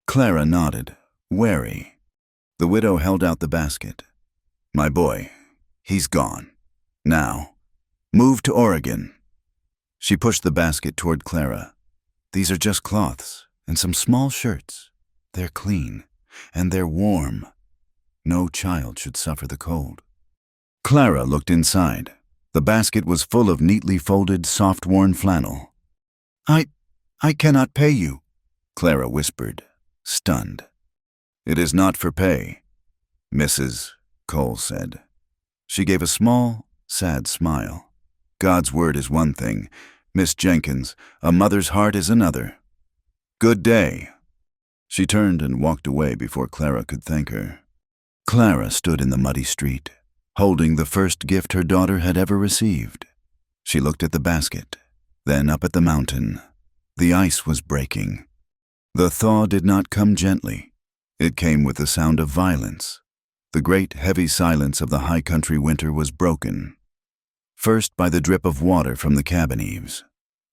[SPEAKER 1] Clara nodded, wary. The widow held out the basket. "My boy, he's gone. Now, move to Oregon." She pushed the basket toward Clara. "These are just cloths and some small shirts. They're clean, and they're warm. No child should suffer the cold." Clara looked inside. The basket was full of neatly folded, soft-worn flannel. I cannot pay you," Clara whispered, stunned. "It is not for pay," Mrs. Cole said. She gave a small, sad smile. God's word is one thing, Miss Jenkins, a mother's heart is another. Good day. She turned and walked away before Clara could thank her. Clara stood in the muddy street, holding the first gift her daughter had ever received. She looked at the basket, then up at the mountain. The ice was breaking. The thaw did not come gently. It came with the sound of violence. The great, heavy silence of the high country winter was broken. First by the drip of water from the cabin eaves,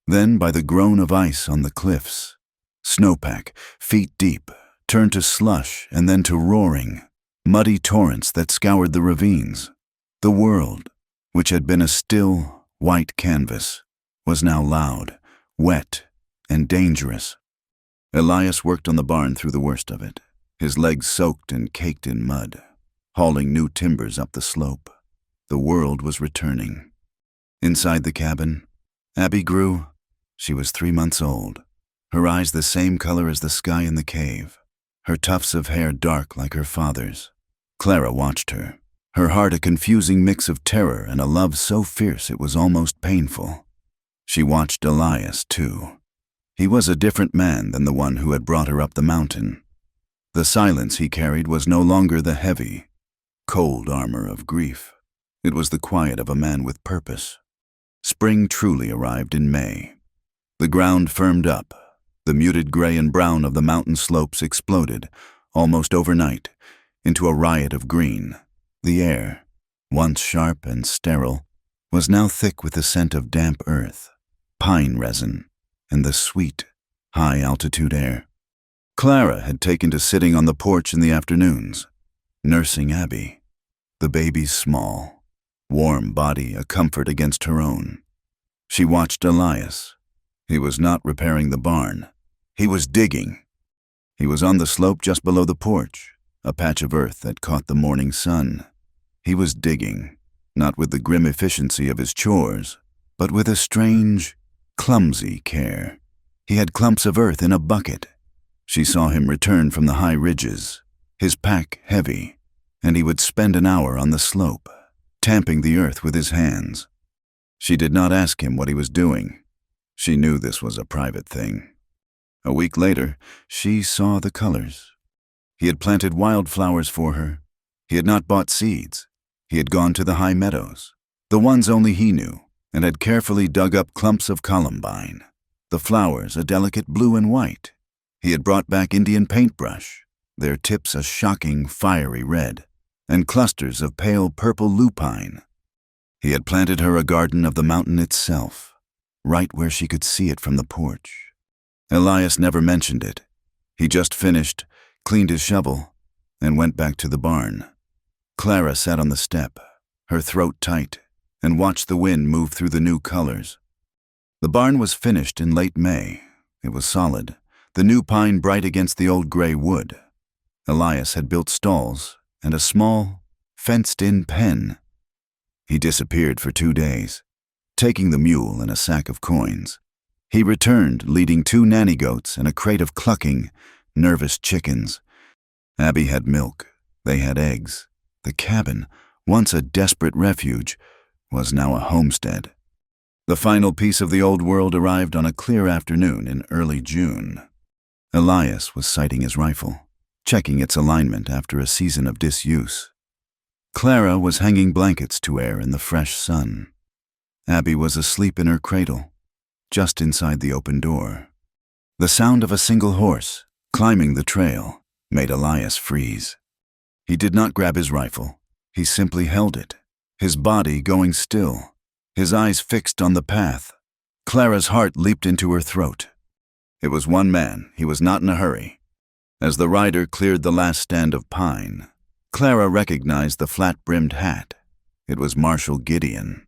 [SPEAKER 1] then by the groan of ice on the cliffs. Snowpack, feet deep, turned to slush and then to roaring, muddy torrents that scoured the ravines. The world, which had been a still, white canvas, was now loud, wet, and dangerous. Elias worked on the barn through the worst of it, his legs soaked and caked in mud, hauling new timbers up the slope. The world was returning. Inside the cabin, Abby grew. She was 3 months old, her eyes the same color as the sky in the cave, her tufts of hair dark like her father's. Clara watched her, her heart a confusing mix of terror and a love so fierce it was almost painful. She watched Elias, too. He was a different man than the one who had brought her up the mountain. The silence he carried was no longer the heavy, cold armor of grief. It was the quiet of a man with purpose. Spring truly arrived in May. The ground firmed up. The muted gray and brown of the mountain slopes exploded, almost overnight, into a riot of green. The air, once sharp and sterile, was now thick with the scent of damp earth, pine resin, and the sweet, high-altitude air. Clara had taken to sitting on the porch in the afternoons, nursing Abby, the baby's small, warm body a comfort against her own. She watched Elias. He was not repairing the barn. He was digging. He was on the slope just below the porch, a patch of earth that caught the morning sun. He was digging, not with the grim efficiency of his chores, but with a strange, clumsy care. He had clumps of earth in a bucket. She saw him return from the high ridges, his pack heavy, and he would spend an hour on the slope, tamping the earth with his hands. She did not ask him what he was doing. She knew this was a private thing. A week later, she saw the colors. He had planted wildflowers for her. He had not bought seeds. He had gone to the high meadows, the ones only he knew, and had carefully dug up clumps of columbine, the flowers a delicate blue and white. He had brought back Indian paintbrush, their tips a shocking, fiery red, and clusters of pale purple lupine. He had planted her a garden of the mountain itself, right where she could see it from the porch. Elias never mentioned it. He just finished, cleaned his shovel, and went back to the barn. Clara sat on the step, her throat tight, and watched the wind move through the new colors. The barn was finished in late May. It was solid, the new pine bright against the old gray wood. Elias had built stalls and a small, fenced-in pen. He disappeared for 2 days, taking the mule and a sack of coins. He returned, leading 2 nanny goats and a crate of clucking, nervous chickens. Abby had milk. They had eggs. The cabin, once a desperate refuge, was now a homestead. The final piece of the old world arrived on a clear afternoon in early June. Elias was sighting his rifle, checking its alignment after a season of disuse. Clara was hanging blankets to air in the fresh sun. Abby was asleep in her cradle, just inside the open door. The sound of a single horse, climbing the trail, made Elias freeze. He did not grab his rifle. He simply held it, his body going still, his eyes fixed on the path. Clara's heart leaped into her throat. It was one man. He was not in a hurry. As the rider cleared the last stand of pine, Clara recognized the flat-brimmed hat. It was Marshal Gideon.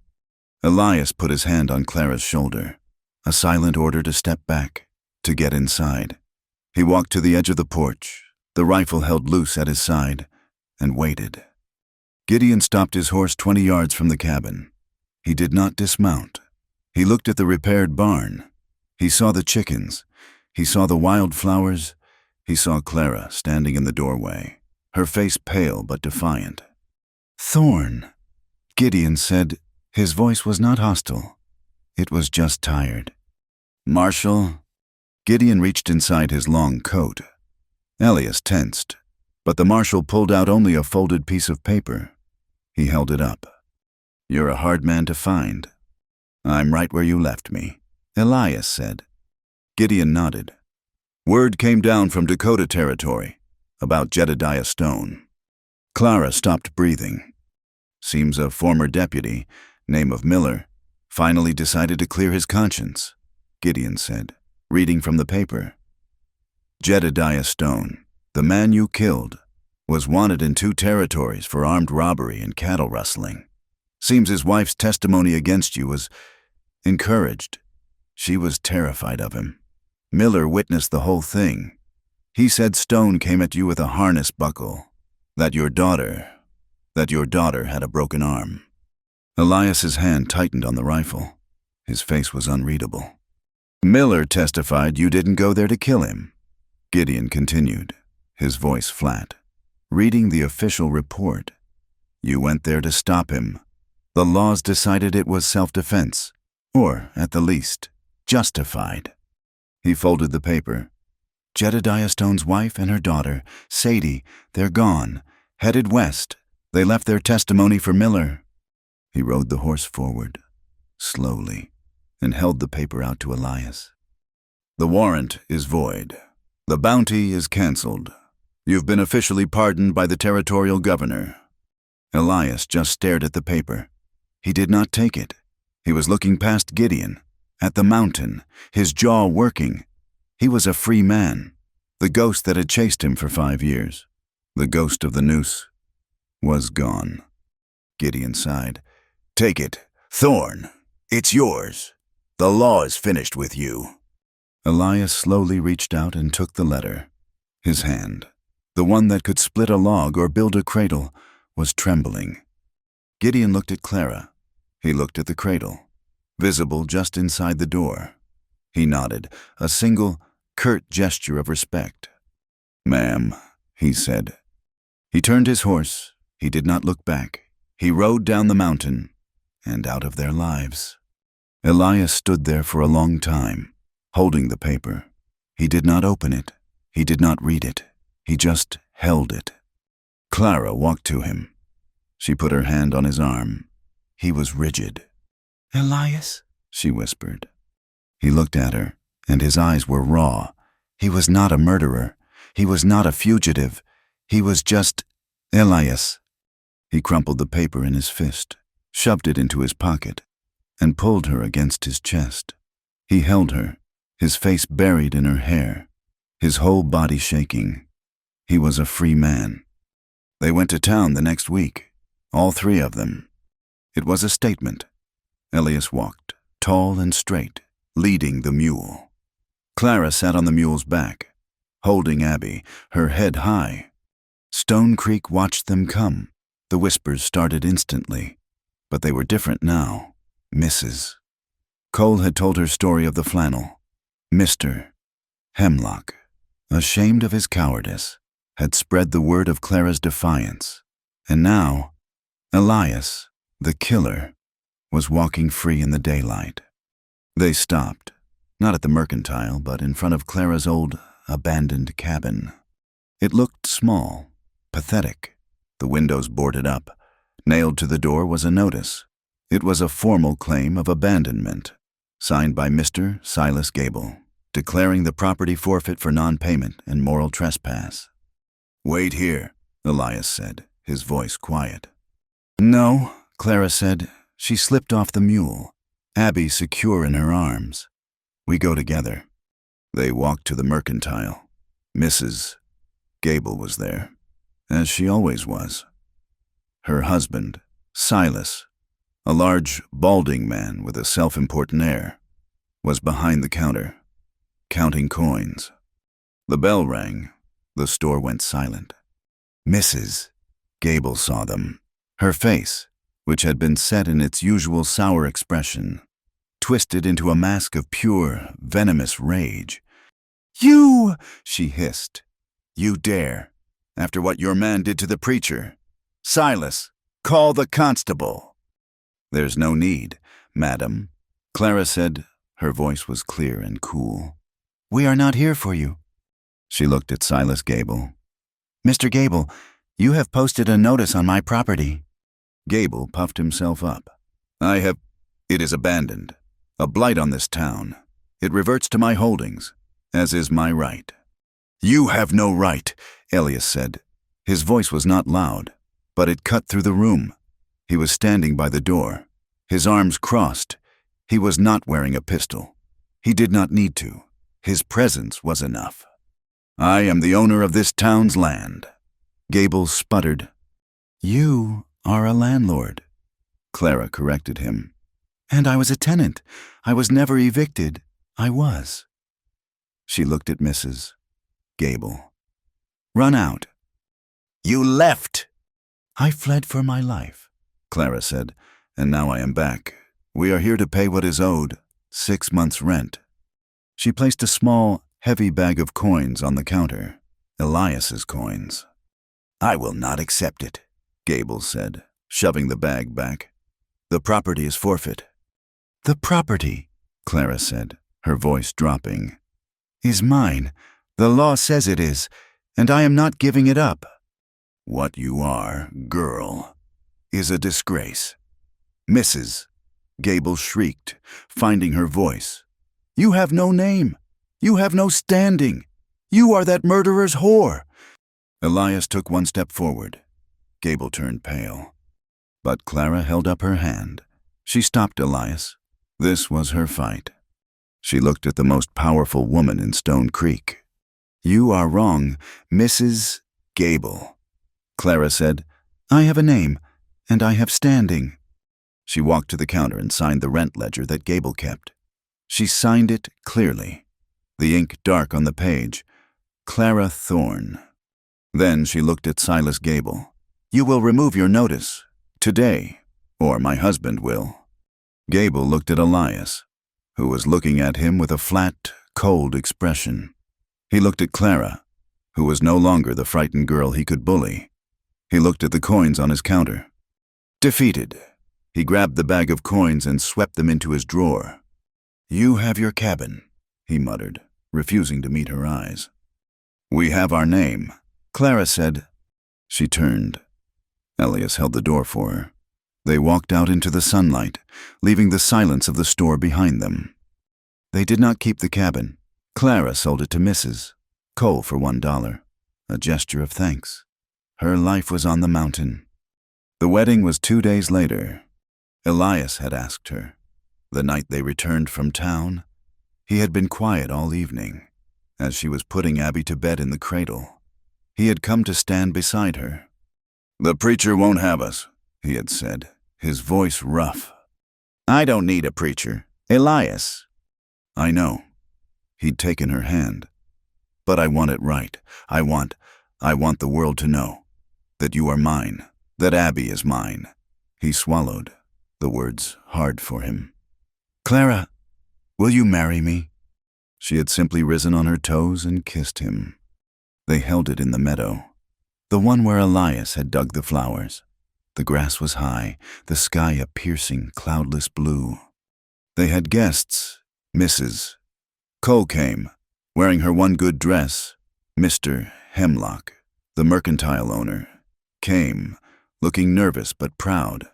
[SPEAKER 1] Elias put his hand on Clara's shoulder, a silent order to step back, to get inside. He walked to the edge of the porch, the rifle held loose at his side, and waited. Gideon stopped his horse 20 yards from the cabin. He did not dismount. He looked at the repaired barn. He saw the chickens. He saw the wildflowers. He saw Clara standing in the doorway, her face pale but defiant. "Thorn," Gideon said. His voice was not hostile. It was just tired. "Marshal?" Gideon reached inside his long coat. Elias tensed, but the marshal pulled out only a folded piece of paper. He held it up. "You're a hard man to find." "I'm right where you left me," Elias said. Gideon nodded. "Word came down from Dakota Territory about Jedediah Stone." Clara stopped breathing. "Seems a former deputy, name of Miller, finally decided to clear his conscience," Gideon said, reading from the paper. "Jedediah Stone, the man you killed, was wanted in 2 territories for armed robbery and cattle rustling. Seems his wife's testimony against you was encouraged. She was terrified of him. Miller witnessed the whole thing. He said Stone came at you with a harness buckle, that your daughter had a broken arm." Elias's hand tightened on the rifle. His face was unreadable. "Miller testified you didn't go there to kill him," Gideon continued, his voice flat, reading the official report. "You went there to stop him. The laws decided it was self-defense, or, at the least, justified." He folded the paper. "Jedediah Stone's wife and her daughter, Sadie, they're gone, headed west. They left their testimony for Miller." He rode the horse forward, slowly, and held the paper out to Elias. "The warrant is void. The bounty is canceled. You've been officially pardoned by the territorial governor." Elias just stared at the paper. He did not take it. He was looking past Gideon, at the mountain, his jaw working. He was a free man, the ghost that had chased him for 5 years. The ghost of the noose was gone. Gideon sighed. "Take it, Thorn. It's yours. The law is finished with you." Elias slowly reached out and took the letter. His hand, the one that could split a log or build a cradle, was trembling. Gideon looked at Clara. He looked at the cradle, visible just inside the door. He nodded, a single, curt gesture of respect. "Ma'am," he said. He turned his horse. He did not look back. He rode down the mountain and out of their lives. Elias stood there for a long time, holding the paper. He did not open it. He did not read it. He just held it. Clara walked to him. She put her hand on his arm. He was rigid. "Elias," she whispered. He looked at her, and his eyes were raw. He was not a murderer. He was not a fugitive. He was just Elias. He crumpled the paper in his fist, shoved it into his pocket, and pulled her against his chest. He held her, his face buried in her hair, his whole body shaking. He was a free man. They went to town the next week, all 3 of them. It was a statement. Elias walked, tall and straight, leading the mule. Clara sat on the mule's back, holding Abby, her head high. Stone Creek watched them come. The whispers started instantly, but they were different now. Mrs. Cole had told her story of the flannel. Mr. Hemlock, ashamed of his cowardice, had spread the word of Clara's defiance. And now, Elias, the killer, was walking free in the daylight. They stopped, not at the mercantile, but in front of Clara's old, abandoned cabin. It looked small, pathetic, the windows boarded up. Nailed to the door was a notice. It was a formal claim of abandonment, signed by Mr. Silas Gable, declaring the property forfeit for non-payment and moral trespass. "Wait here," Elias said, his voice quiet. "No," Clara said. She slipped off the mule, Abby secure in her arms. "We go together." They walked to the mercantile. Mrs. Gable was there, as she always was. Her husband, Silas, a large, balding man with a self-important air, was behind the counter, counting coins. The bell rang. The store went silent. Mrs. Gable saw them. Her face, which had been set in its usual sour expression, twisted into a mask of pure, venomous rage. "You!" she hissed. "You dare, after what your man did to the preacher. Silas, call the constable." "There's no need, madam," Clara said. Her voice was clear and cool. "We are not here for you." She looked at Silas Gable. "Mr. Gable, you have posted a notice on my property." Gable puffed himself up. It is abandoned. A blight on this town. It reverts to my holdings, as is my right." "You have no right," Elias said. His voice was not loud, but it cut through the room. He was standing by the door, his arms crossed. He was not wearing a pistol. He did not need to. His presence was enough. "I am the owner of this town's land." Gable sputtered. "You are a landlord," Clara corrected him. "And I was a tenant. I was never evicted. I was." She looked at Mrs. Gable. "Run out." "You left." "I fled for my life," Clara said, "and now I am back. We are here to pay what is owed, 6 months' rent." She placed a small, heavy bag of coins on the counter, Elias's coins. "I will not accept it," Gable said, shoving the bag back. "The property is forfeit." "The property," Clara said, her voice dropping, "is mine. The law says it is, and I am not giving it up." "What you are, girl, is a disgrace." "Mrs." Gable shrieked, finding her voice. "You have no name. You have no standing. You are that murderer's whore." Elias took one step forward. Gable turned pale. But Clara held up her hand. She stopped Elias. This was her fight. She looked at the most powerful woman in Stone Creek. "You are wrong, Mrs. Gable." Clara said, "I have a name, and I have standing." She walked to the counter and signed the rent ledger that Gable kept. She signed it clearly, the ink dark on the page, Clara Thorne. Then she looked at Silas Gable. "You will remove your notice, today, or my husband will." Gable looked at Elias, who was looking at him with a flat, cold expression. He looked at Clara, who was no longer the frightened girl he could bully. He looked at the coins on his counter. Defeated, he grabbed the bag of coins and swept them into his drawer. "You have your cabin," he muttered, refusing to meet her eyes. "We have our name," Clara said. She turned. Elias held the door for her. They walked out into the sunlight, leaving the silence of the store behind them. They did not keep the cabin. Clara sold it to Mrs. Cole for $1, a gesture of thanks. Her life was on the mountain. The wedding was 2 days later. Elias had asked her. The night they returned from town, he had been quiet all evening, as she was putting Abby to bed in the cradle. He had come to stand beside her. "The preacher won't have us," he had said, his voice rough. "I don't need a preacher. Elias." "I know." He'd taken her hand. "But I want it right. I want the world to know that you are mine, that Abby is mine." He swallowed, the words hard for him. "Clara, will you marry me?" She had simply risen on her toes and kissed him. They held it in the meadow, the one where Elias had dug the flowers. The grass was high, the sky a piercing, cloudless blue. They had guests. Mrs. Cole came, wearing her one good dress. Mr. Hemlock, the mercantile owner, came, looking nervous but proud,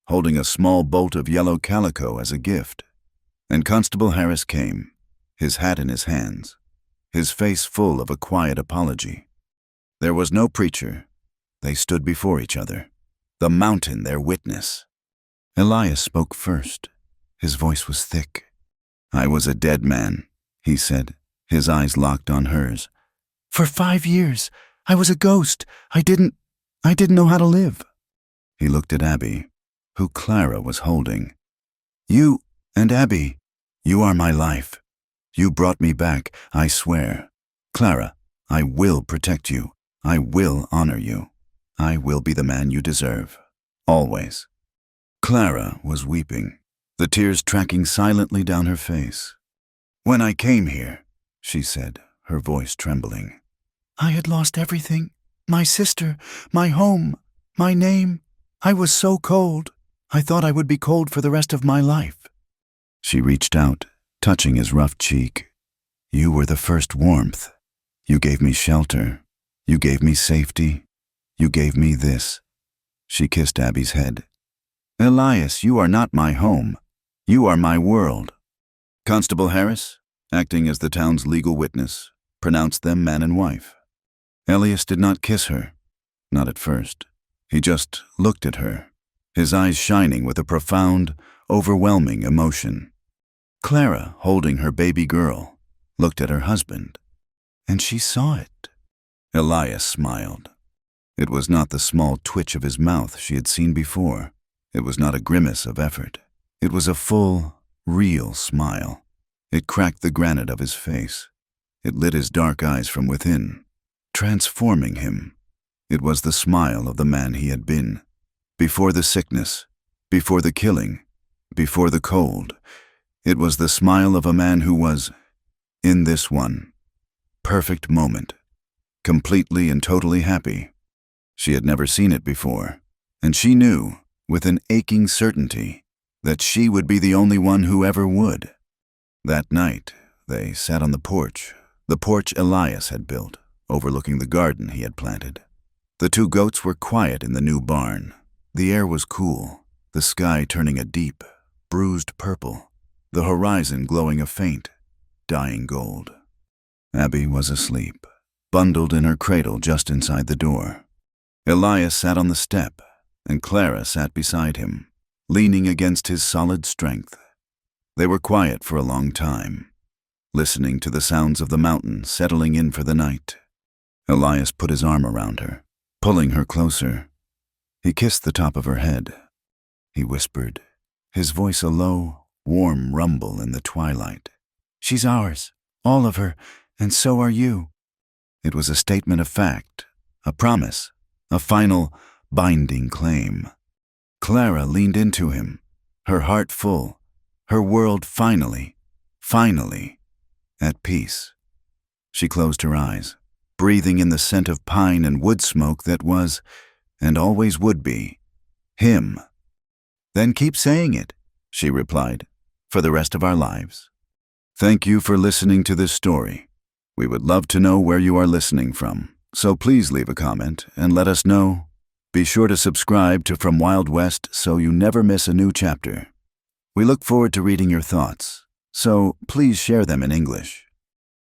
[SPEAKER 1] holding a small bolt of yellow calico as a gift. And Constable Harris came, his hat in his hands, his face full of a quiet apology. There was no preacher. They stood before each other, the mountain their witness. Elias spoke first. His voice was thick. "I was a dead man," he said, his eyes locked on hers. "For 5 years, I was a ghost. I didn't know how to live." He looked at Abby, who Clara was holding. "You and Abby, you are my life. You brought me back, I swear. Clara, I will protect you. I will honor you. I will be the man you deserve. Always." Clara was weeping, the tears tracking silently down her face. "When I came here," she said, her voice trembling, "I had lost everything. My sister, my home, my name. I was so cold. I thought I would be cold for the rest of my life." She reached out, touching his rough cheek. "You were the first warmth. You gave me shelter. You gave me safety. You gave me this." She kissed Abby's head. "Elias, you are not my home. You are my world." Constable Harris, acting as the town's legal witness, pronounced them man and wife. Elias did not kiss her, not at first. He just looked at her, his eyes shining with a profound, overwhelming emotion. Clara, holding her baby girl, looked at her husband, and she saw it. Elias smiled. It was not the small twitch of his mouth she had seen before. It was not a grimace of effort. It was a full, real smile. It cracked the granite of his face. It lit his dark eyes from within, transforming him. It was the smile of the man he had been. Before the sickness, before the killing, before the cold, it was the smile of a man who was, in this one, perfect moment, completely and totally happy. She had never seen it before, and she knew, with an aching certainty, that she would be the only one who ever would. That night, they sat on the porch Elias had built, overlooking the garden he had planted. The two goats were quiet in the new barn. The air was cool, the sky turning a deep, bruised purple, the horizon glowing a faint, dying gold. Abby was asleep, bundled in her cradle just inside the door. Elias sat on the step, and Clara sat beside him, leaning against his solid strength. They were quiet for a long time, listening to the sounds of the mountain settling in for the night. Elias put his arm around her, pulling her closer. He kissed the top of her head. He whispered, his voice a low, warm rumble in the twilight. "She's ours, all of her, and so are you." It was a statement of fact, a promise, a final, binding claim. Clara leaned into him, her heart full, her world finally, at peace. She closed her eyes, breathing in the scent of pine and wood smoke that was, and always would be, him. "Then keep saying it," she replied, "for the rest of our lives." Thank you for listening to this story. We would love to know where you are listening from, so please leave a comment and let us know. Be sure to subscribe to From Wild West so you never miss a new chapter. We look forward to reading your thoughts, so please share them in English.